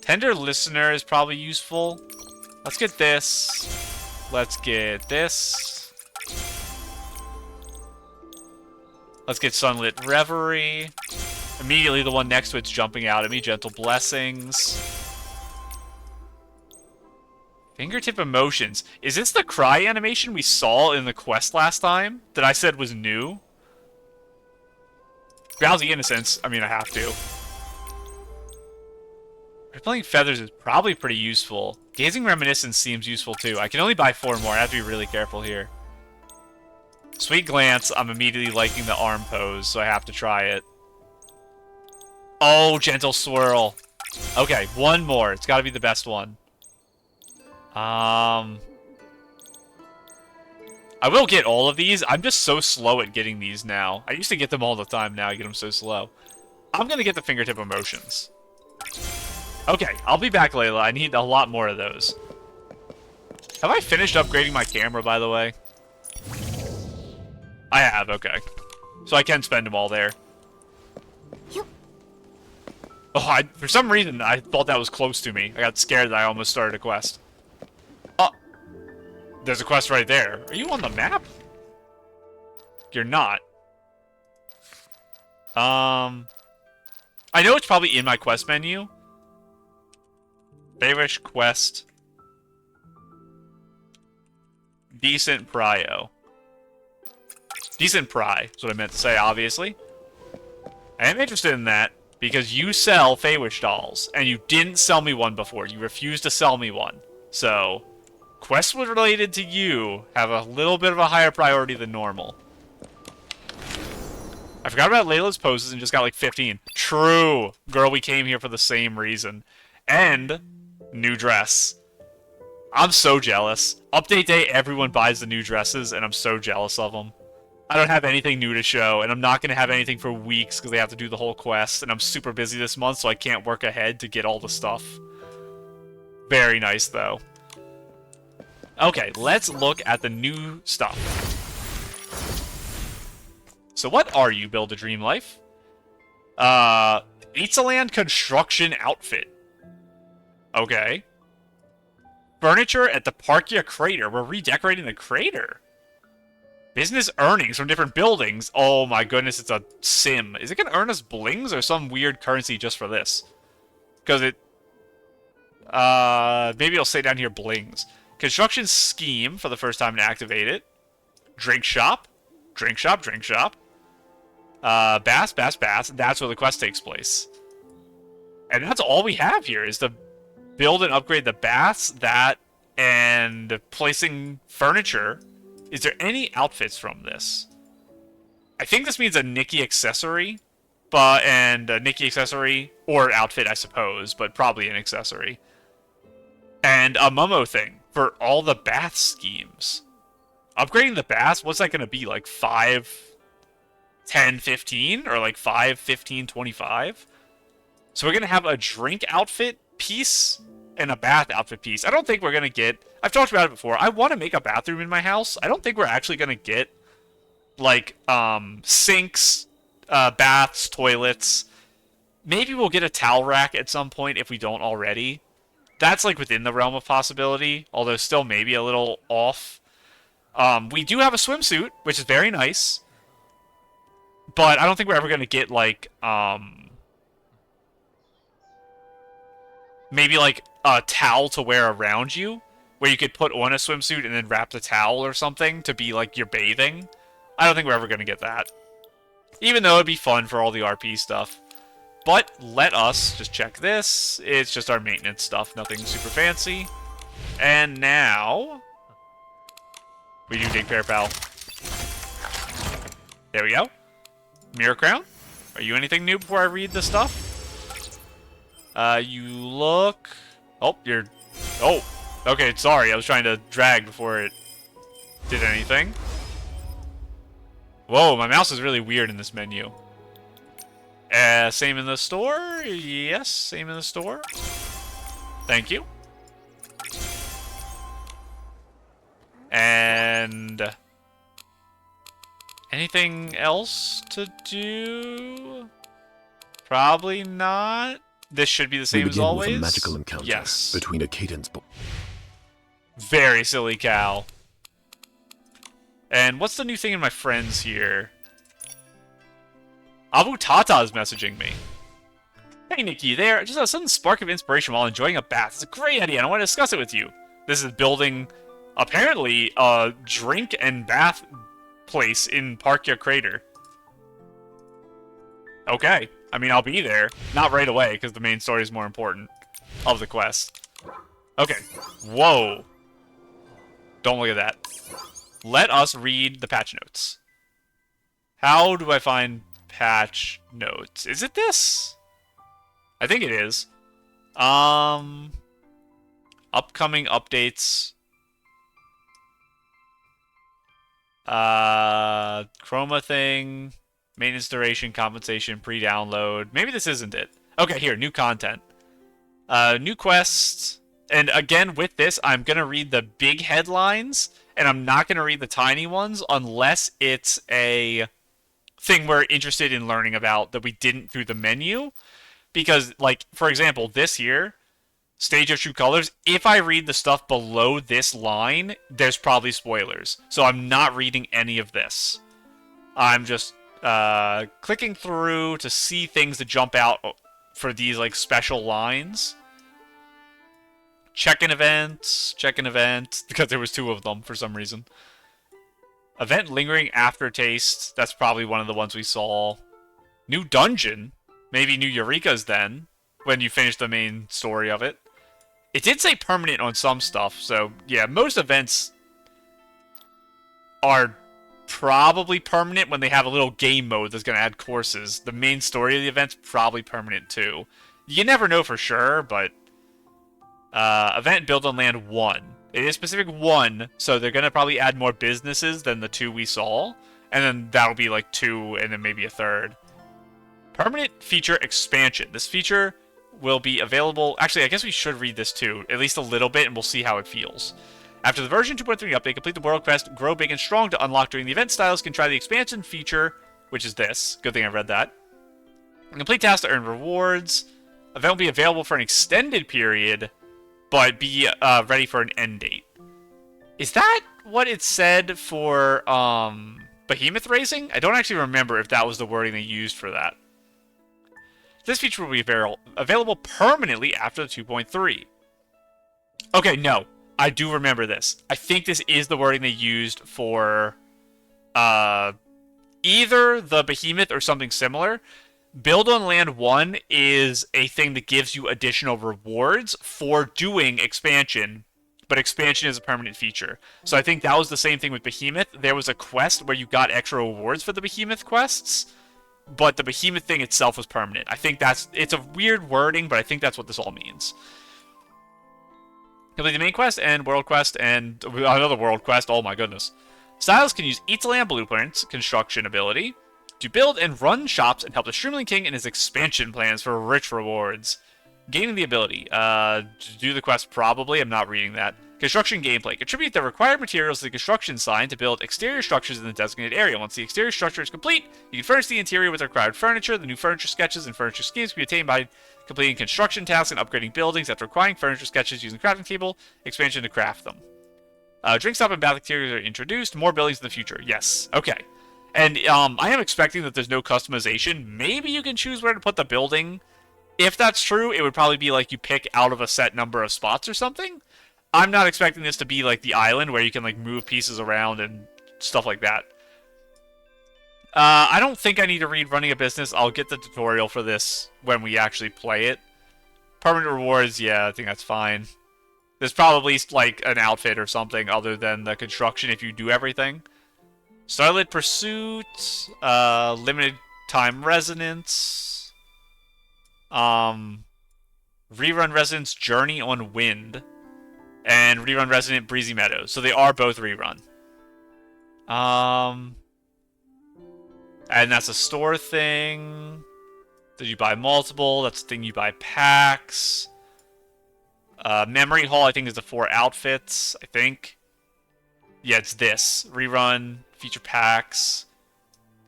Tender listener is probably useful. Let's get this. Let's get this. Let's get Sunlit Reverie. Immediately the one next to it's jumping out at me. Gentle Blessings. Fingertip Emotions. Is this the cry animation we saw in the quest last time that I said was new? Drowsy Innocence. I mean, I have to. Rippling Feathers is probably pretty useful. Gazing Reminiscence seems useful too. I can only buy 4 more. I have to be really careful here. Sweet Glance, I'm immediately liking the arm pose, so I have to try it. Oh, Gentle Swirl. Okay, 1 more. It's got to be the best one. I will get all of these. I'm just so slow at getting these now. I used to get them all the time. Now I get them so slow. I'm going to get the Fingertip Emotions. Okay, I'll be back, Layla. I need a lot more of those. Have I finished upgrading my camera, by the way? I have, okay. So I can spend them all there. Oh, for some reason, I thought that was close to me. I got scared that I almost started a quest. Oh, there's a quest right there. Are you on the map? You're not. I know it's probably in my quest menu. Favorish quest. Decent Prio. Decent Pry is what I meant to say, obviously. I am interested in that because you sell Feywish dolls, and you didn't sell me one before. You refused to sell me one. So, quests related to you have a little bit of a higher priority than normal. I forgot about Layla's poses and just got like 15. True! Girl, we came here for the same reason. And new dress. I'm so jealous. Update day, everyone buys the new dresses, and I'm so jealous of them. I don't have anything new to show, and I'm not going to have anything for weeks because they have to do the whole quest, and I'm super busy this month, so I can't work ahead to get all the stuff. Very nice, though. Okay, let's look at the new stuff. So what are you, Build a Dream Life? Pizzaland Construction Outfit. Okay. Furniture at the Parkia Crater. We're redecorating the crater. Business earnings from different buildings. Oh my goodness, it's a sim. Is it going to earn us blings or some weird currency just for this? Because it... maybe it'll say down here blings. Construction scheme for the first time to activate it. Drink shop. Drink shop, drink shop. Bass, bass, bass. That's where the quest takes place. And that's all we have here is to build and upgrade the baths, that, and placing furniture. Is there any outfits from this? I think this means a Nikki accessory, and a Nikki accessory, or outfit, I suppose, but probably an accessory. And a Momo thing for all the bath schemes. Upgrading the baths, what's that going to be? Like 5, 10, 15? Or like 5, 15, 25? So we're going to have a drink outfit piece and a bath outfit piece. I don't think we're going to get... I've talked about it before. I want to make a bathroom in my house. I don't think we're actually going to get, like, sinks, baths, toilets. Maybe we'll get a towel rack at some point if we don't already. That's, like, within the realm of possibility, although still maybe a little off. We do have a swimsuit, which is very nice. But I don't think we're ever going to get, like, maybe, like, a towel to wear around you, where you could put on a swimsuit and then wrap the towel or something to be, like, you're bathing. I don't think we're ever going to get that. Even though it'd be fun for all the RP stuff. But let us just check this. It's just our maintenance stuff, nothing super fancy. And now... we do Dig Pair Pal. There we go. Mirror Crown. Are you anything new before I read the stuff? You look... oh, you're... oh, okay, sorry. I was trying to drag before it did anything. Whoa, my mouse is really weird in this menu. Same in the store? Yes, same in the store. Thank you. And... anything else to do? Probably not. This should be the same as always. With a magical encounter yes. between a cadence Very silly cow. And what's the new thing in my friends here? Abu Tata is messaging me. Hey, Nikki, there. I just had a sudden spark of inspiration while enjoying a bath. It's a great idea, and I want to discuss it with you. This is building, apparently, a drink and bath place in Parkia Crater. Okay. I mean, I'll be there. Not right away, because the main story is more important of the quest. Okay. Whoa. Don't look at that. Let us read the patch notes. How do I find patch notes? Is it this? I think it is. Upcoming updates. Chroma thing. Maintenance duration, compensation, pre-download. Maybe this isn't it. Okay, here, new content. New quests. And again, with this, I'm going to read the big headlines, and I'm not going to read the tiny ones unless it's a thing we're interested in learning about that we didn't through the menu. Because, like, for example, this here, Stage of True Colors, if I read the stuff below this line, there's probably spoilers. So I'm not reading any of this. I'm just clicking through to see things that jump out for these, like, special lines. Check-in events, because there was 2 of them for some reason. Event lingering aftertaste, that's probably one of the ones we saw. New dungeon, maybe new Eureka's then, when you finish the main story of it. It did say permanent on some stuff, so yeah, most events are probably permanent when they have a little game mode that's going to add courses. The main story of the event's probably permanent too. You never know for sure, but event build on land 1. It is specific 1, so they're going to probably add more businesses than the 2 we saw. And then that'll be like 2, and then maybe a 3rd. Permanent feature expansion. This feature will be available... Actually, I guess we should read this too. At least a little bit, and we'll see how it feels. After the version 2.3 update, complete the world quest, grow big and strong to unlock during the event styles. Can try the expansion feature, which is this. Good thing I read that. Complete tasks to earn rewards. Event will be available for an extended period, but be ready for an end date. Is that what it said for Behemoth Racing? I don't actually remember if that was the wording they used for that. This feature will be available permanently after the 2.3. Okay, no. I do remember this. I think this is the wording they used for either the Behemoth or something similar. Build on Land 1 is a thing that gives you additional rewards for doing expansion, but expansion is a permanent feature. So I think that was the same thing with Behemoth. There was a quest where you got extra rewards for the Behemoth quests, but the Behemoth thing itself was permanent. I think it's a weird wording, but I think that's what this all means. Complete the main quest and world quest and another world quest. Oh my goodness. Styles can use Eat-to-Land blueprints, construction ability, to build and run shops and help the Shroomling King in his expansion plans for rich rewards. Gaining the ability. To do the quest probably. I'm not reading that. Construction gameplay. Contribute the required materials to the construction sign to build exterior structures in the designated area. Once the exterior structure is complete, you can furnish the interior with the required furniture. The new furniture sketches and furniture schemes can be attained by completing construction tasks and upgrading buildings after acquiring furniture sketches using the crafting table. Expansion to craft them. Drink stop and bath exteriors are introduced. More buildings in the future. Yes. Okay. And I am expecting that there's no customization. Maybe you can choose where to put the building. If that's true, it would probably be like you pick out of a set number of spots or something. I'm not expecting this to be like the island where you can like move pieces around and stuff like that. I don't think I need to read Running a Business. I'll get the tutorial for this when we actually play it. Permanent rewards, yeah, I think that's fine. There's probably like an outfit or something other than the construction if you do everything. Starlit Pursuit, limited time residence, rerun residence Journey on Wind, and rerun resident Breezy Meadows. So they are both rerun. And that's a store thing. Did you buy multiple? That's the thing you buy packs. Memory Hall, I think, is the 4 outfits, I think. Yeah, it's this. Rerun, feature packs,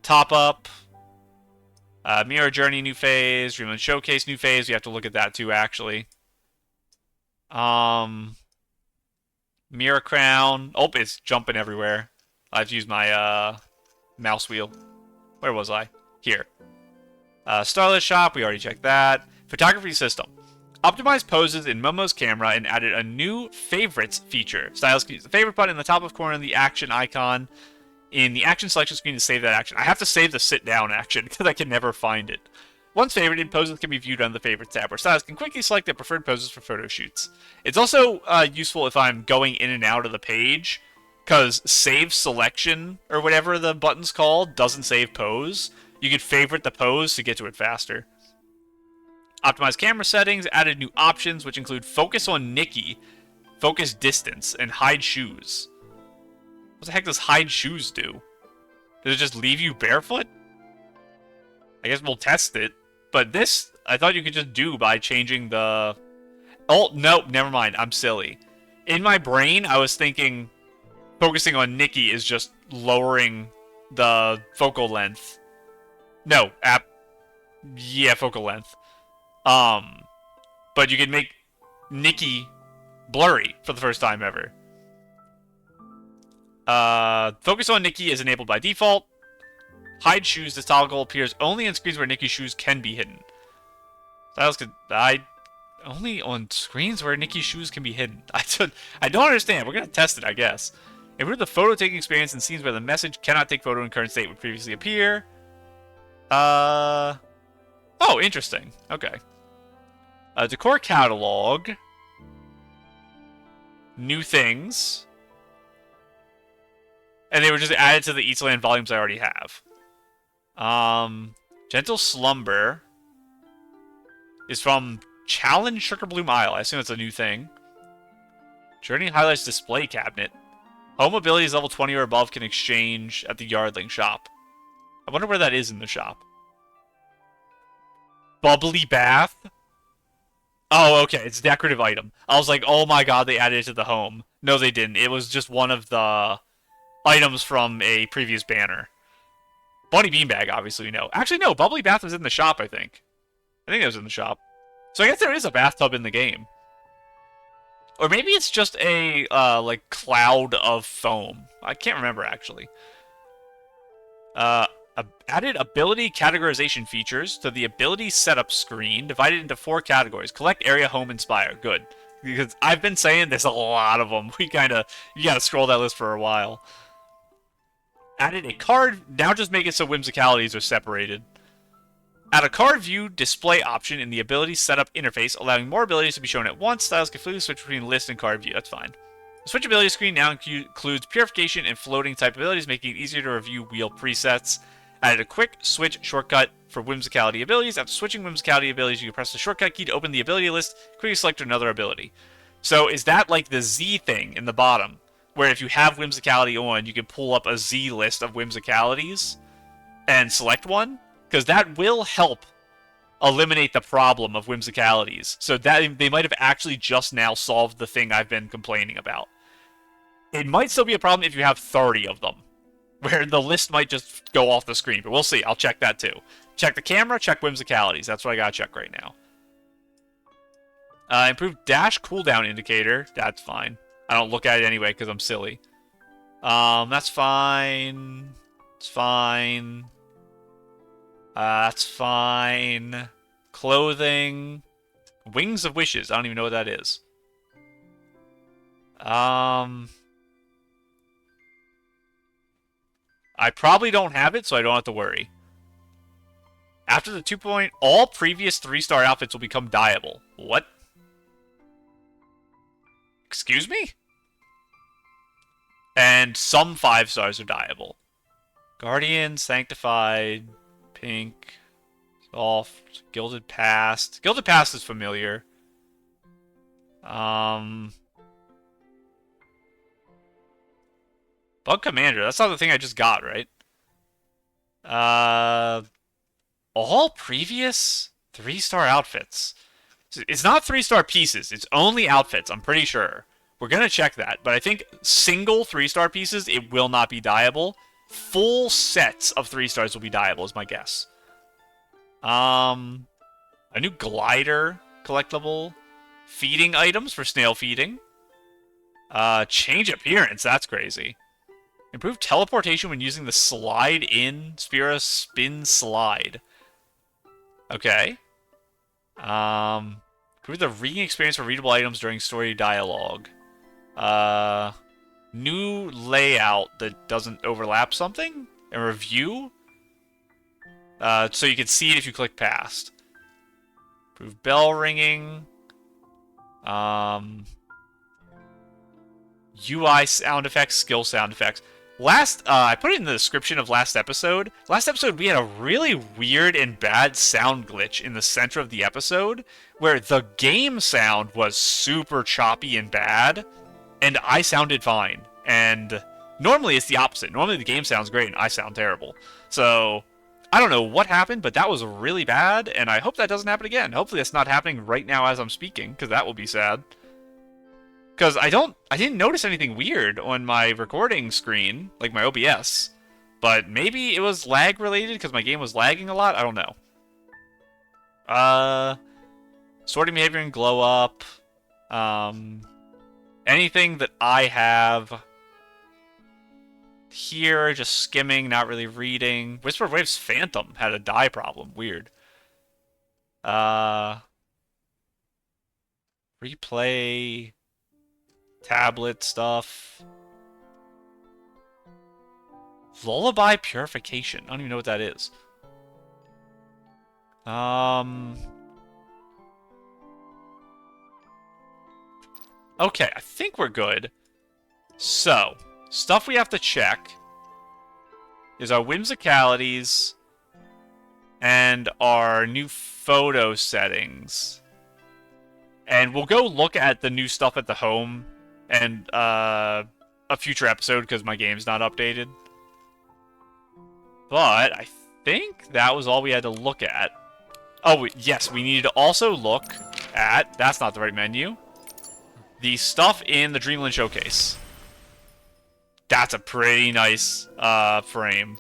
top up, Mirror Journey new phase, Dreamland Showcase new phase. We have to look at that too, actually. Mirror crown. Oh, it's jumping everywhere. I've used my mouse wheel. Where was I? Here. Starless shop. We already checked that. Photography system. Optimized poses in Momo's camera and added a new favorites feature. Styles can use the favorite button in the top left corner of the action icon in the action selection screen to save that action. I have to save the sit down action because I can never find it. Once favorited, poses can be viewed on the favorites tab, where stylists can quickly select their preferred poses for photo shoots. It's also useful if I'm going in and out of the page, because save selection, or whatever the button's called, doesn't save pose. You can favorite the pose to get to it faster. Optimized camera settings, added new options, which include focus on Nikki, focus distance, and hide shoes. What the heck does hide shoes do? Does it just leave you barefoot? I guess we'll test it. But this, I thought you could just do by changing the... Oh, no, never mind. I'm silly. In my brain, I was thinking focusing on Nikki is just lowering the focal length. No, yeah, focal length. But you can make Nikki blurry for the first time ever. Focus on Nikki is enabled by default. Hide shoes, this toggle appears only in screens where Nikki's shoes can be hidden. Styles could only on screens where Nikki's shoes can be hidden. I don't understand. We're gonna test it, I guess. Improve the photo taking experience in scenes where the message cannot take photo in current state would previously appear. Oh, interesting. Okay. Decor catalog. New things. And they were just added to the Eastland volumes I already have. Gentle Slumber is from Challenge Sugar-Bloom Isle. I assume it's a new thing. Journey Highlights Display Cabinet. Home abilities level 20 or above can exchange at the Yardling shop. I wonder where that is in the shop. Bubbly Bath? Oh, okay. It's a decorative item. I was like, oh my god, they added it to the home. No, they didn't. It was just one of the items from a previous banner. Bunny Beanbag, obviously, we know. Actually, no. Bubbly Bath was in the shop, I think. I think it was in the shop. So I guess there is a bathtub in the game. Or maybe it's just a, like, cloud of foam. I can't remember, actually. Added ability categorization features to the ability setup screen, divided into 4 categories. Collect, area, home, inspire. Good. Because I've been saying there's a lot of them. You gotta scroll that list for a while. Added a card. Now just make it so whimsicalities are separated. Add a card view display option in the ability setup interface, allowing more abilities to be shown at once. Styles can freely switch between list and card view. That's fine. The switch ability screen now includes purification and floating type abilities, making it easier to review wheel presets. Added a quick switch shortcut for whimsicality abilities. After switching whimsicality abilities, you can press the shortcut key to open the ability list, quickly select another ability. So is that like the Z thing in the bottom, where if you have whimsicality on, you can pull up a Z list of whimsicalities and select one? Because that will help eliminate the problem of whimsicalities. So that they might have actually just now solved the thing I've been complaining about. It might still be a problem if you have 30 of them, where the list might just go off the screen. But we'll see. I'll check that too. Check the camera, check whimsicalities. That's what I gotta check right now. Improved dash cooldown indicator. That's fine. I don't look at it anyway because I'm silly. That's fine. It's fine. That's fine. Clothing. Wings of Wishes. I don't even know what that is. I probably don't have it, so I don't have to worry. After the 2 point, all previous 3-star outfits will become dyeable. What? Excuse me? And some 5 stars are dyeable. Guardian, Sanctified, Pink, Soft, Gilded Past. Gilded Past is familiar. Bug Commander. That's not the thing I just got, right? All previous 3-star outfits. It's not 3-star pieces. It's only outfits, I'm pretty sure. We're going to check that. But I think single 3-star pieces, it will not be dyeable. Full sets of 3 stars will be dyeable, is my guess. A new glider collectible. Feeding items for snail feeding. Change appearance. That's crazy. Improve teleportation when using the slide in Sphera spin slide. Okay. Improve the reading experience for readable items during story dialogue. New layout that doesn't overlap something? A review? So you can see it if you click past. Improve bell ringing. UI sound effects, skill sound effects. I put it in the description of last episode. Last episode, we had a really weird and bad sound glitch in the center of the episode, where the game sound was super choppy and bad, and I sounded fine. And normally it's the opposite. Normally the game sounds great and I sound terrible. So, I don't know what happened, but that was really bad, and I hope that doesn't happen again. Hopefully it's not happening right now as I'm speaking, because that will be sad. Because I didn't notice anything weird on my recording screen, like my OBS. But maybe it was lag related because my game was lagging a lot. I don't know. Sorting behavior and glow up. Anything that I have here, just skimming, not really reading. Whisper of Waves Phantom had a die problem. Weird. Replay. Tablet stuff. Lullaby Purification. I don't even know what that is. Okay, I think we're good. So, stuff we have to check is our whimsicalities and our new photo settings. And we'll go look at the new stuff at the home and a future episode because my game's not updated. But I think that was all we had to look at. Oh, yes, we needed to also look at, that's not the right menu, the stuff in the Dreamland Showcase. That's a pretty nice frame.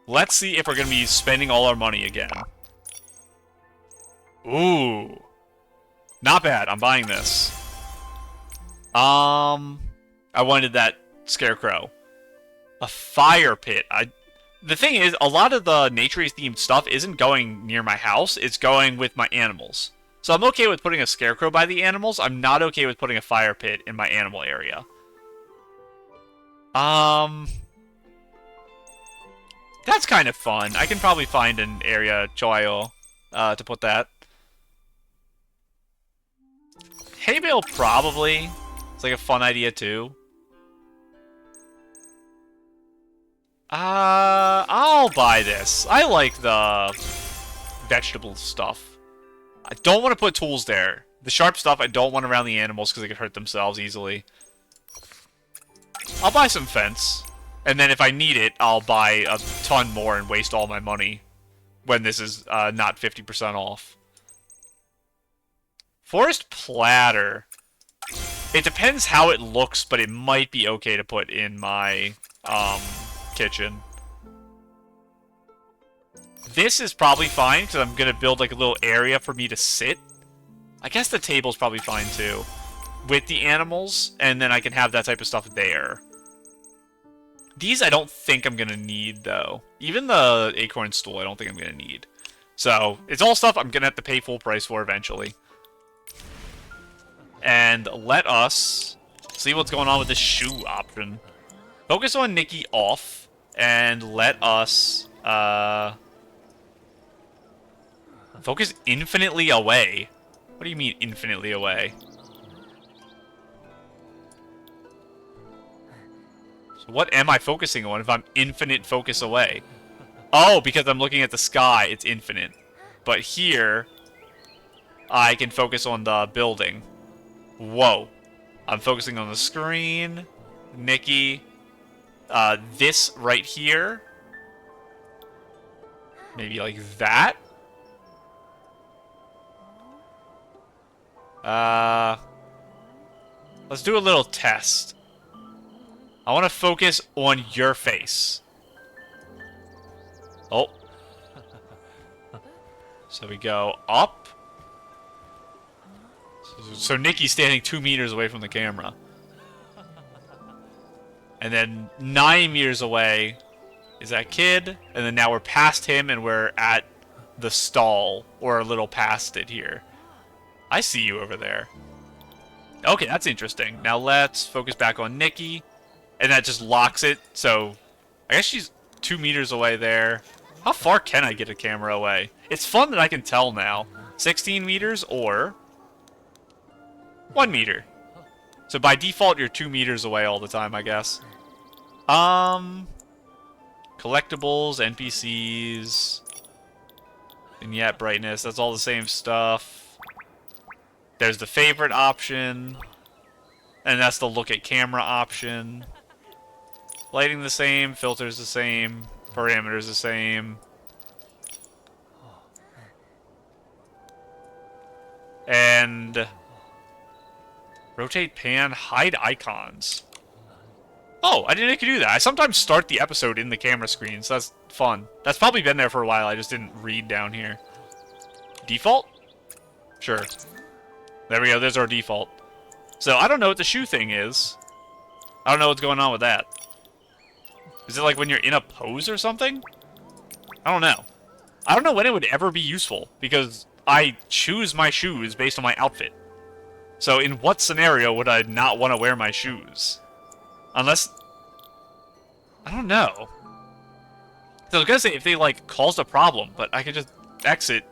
Let's see if we're going to be spending all our money again. Ooh. Not bad. I'm buying this. I wanted that scarecrow. A fire pit. The thing is, a lot of the nature-themed stuff isn't going near my house. It's going with my animals. So I'm okay with putting a scarecrow by the animals. I'm not okay with putting a fire pit in my animal area. That's kind of fun. I can probably find an area, Choyo, to put that. Hay bale, probably. It's like a fun idea, too. I'll buy this. I like the vegetable stuff. I don't want to put tools there. The sharp stuff I don't want around the animals because they could hurt themselves easily. I'll buy some fence. And then if I need it, I'll buy a ton more and waste all my money when this is not 50% off. Forest platter. It depends how it looks, but it might be okay to put in my kitchen. This is probably fine because I'm going to build like a little area for me to sit. I guess the table's probably fine too with the animals, and then I can have that type of stuff there. These I don't think I'm going to need though. Even the acorn stool I don't think I'm going to need. So, it's all stuff I'm going to have to pay full price for eventually. And let us see what's going on with this shoe option. Focus on Nikki off, and let us focus infinitely away. What do you mean infinitely away? So what am I focusing on if I'm infinite focus away? Oh, because I'm looking at the sky, it's infinite. But here, I can focus on the building. Whoa. I'm focusing on the screen. Nikki. This right here. Maybe like that. Let's do a little test. I want to focus on your face. Oh. So we go up. So Nikki's standing 2 meters away from the camera. And then 9 meters away is that kid. And then now we're past him and we're at the stall. Or a little past it here. I see you over there. Okay, that's interesting. Now let's focus back on Nikki. And that just locks it. So I guess she's 2 meters away there. How far can I get a camera away? It's fun that I can tell now. 16 meters or 1 meter. So by default, you're 2 meters away all the time, I guess. Collectibles, NPCs, vignette brightness, that's all the same stuff. There's the favorite option, and that's the look at camera option. Lighting the same, filters the same, parameters the same. And rotate, pan, hide icons. Oh, I didn't know you could do that. I sometimes start the episode in the camera screen, so that's fun. That's probably been there for a while, I just didn't read down here. Default? Sure. There we go, there's our default. So, I don't know what the shoe thing is. I don't know what's going on with that. Is it like when you're in a pose or something? I don't know. I don't know when it would ever be useful, because I choose my shoes based on my outfit. So in what scenario would I not want to wear my shoes? Unless... I don't know. So I was gonna say if they, like, caused a problem, but I could just exit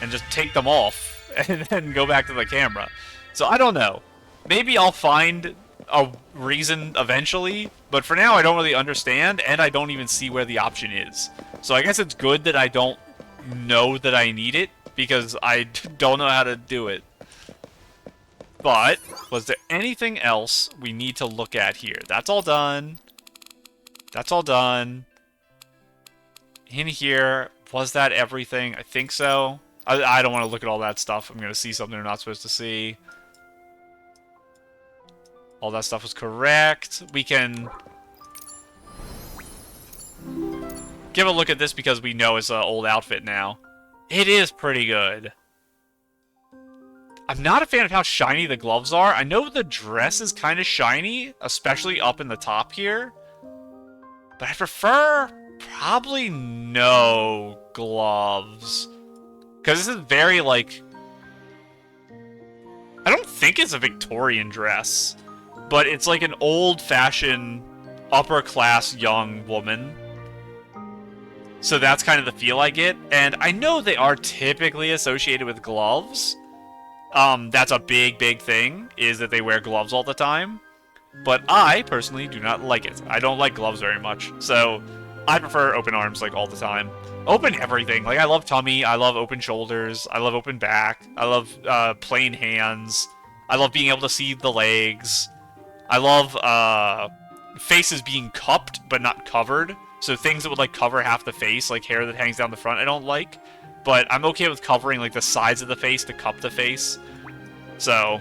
and just take them off and then go back to the camera. So I don't know. Maybe I'll find a reason eventually, but for now I don't really understand, and I don't even see where the option is. So I guess it's good that I don't know that I need it, because I don't know how to do it. But, was there anything else we need to look at here? That's all done. That's all done. In here, was that everything? I think so. I don't want to look at all that stuff. I'm going to see something I'm not supposed to see. All that stuff was correct. We can give a look at this because we know it's an old outfit now. It is pretty good. I'm not a fan of how shiny the gloves are. I know the dress is kind of shiny, especially up in the top here. But I prefer probably no gloves. Because this is very, like... I don't think it's a Victorian dress. But it's like an old-fashioned, upper-class young woman. So that's kind of the feel I get. And I know they are typically associated with gloves. That's a big, big thing, is that they wear gloves all the time. But I, personally, do not like it. I don't like gloves very much. So, I prefer open arms, like, all the time. Open everything. Like, I love tummy. I love open shoulders. I love open back. I love, plain hands. I love being able to see the legs. I love, faces being cupped, but not covered. So things that would, like, cover half the face, like hair that hangs down the front, I don't like. But I'm okay with covering, like, the sides of the face to cup the face. So,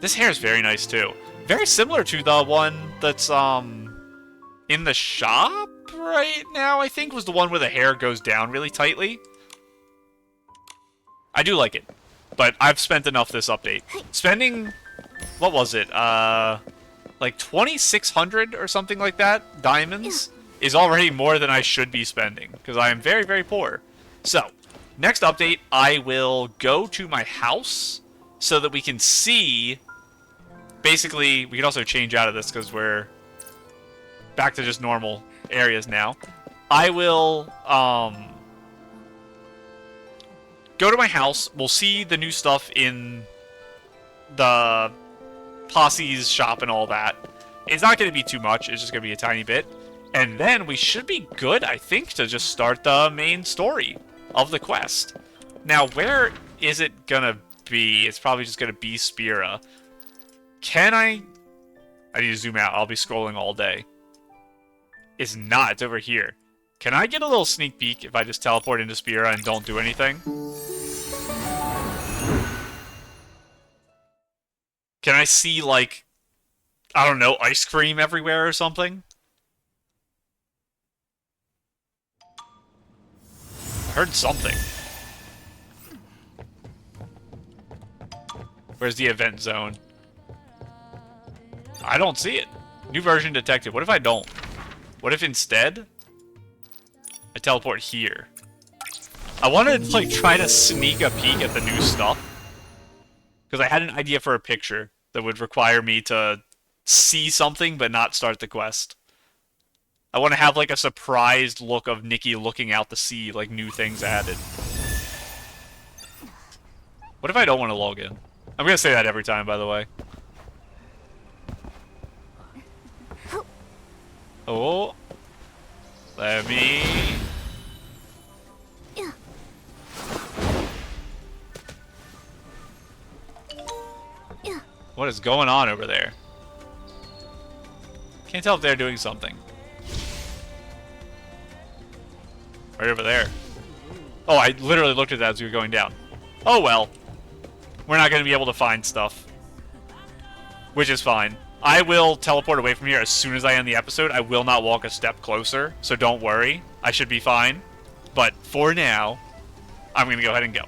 this hair is very nice, too. Very similar to the one that's, in the shop right now, I think, was the one where the hair goes down really tightly. I do like it. But I've spent enough this update. Spending, what was it, like 2,600 or something like that, diamonds, is already more than I should be spending. Because I am very, very poor. So, next update, I will go to my house so that we can see... Basically, we can also change out of this because we're back to just normal areas now. I will go to my house. We'll see the new stuff in the Posse's shop and all that. It's not going to be too much. It's just going to be a tiny bit. And then we should be good, I think, to just start the main story of the quest. Now, where is it going to be? It's probably just going to be Spira. Can I need to zoom out. I'll be scrolling all day. It's not. It's over here. Can I get a little sneak peek if I just teleport into Spira and don't do anything? Can I see, like, I don't know, ice cream everywhere or something? I heard something. Where's the event zone? I don't see it. New version detected. What if I don't? What if instead I teleport here? I want to, like, try to sneak a peek at the new stuff. Because I had an idea for a picture that would require me to see something but not start the quest. I want to have, like, a surprised look of Nikki looking out to see, like, new things added. What if I don't want to log in? I'm going to say that every time, by the way. Oh. Let me... What is going on over there? Can't tell if they're doing something. Right over there. Oh, I literally looked at that as we were going down. Oh well. We're not going to be able to find stuff. Which is fine. I will teleport away from here as soon as I end the episode. I will not walk a step closer, so don't worry. I should be fine. But for now, I'm going to go ahead and go.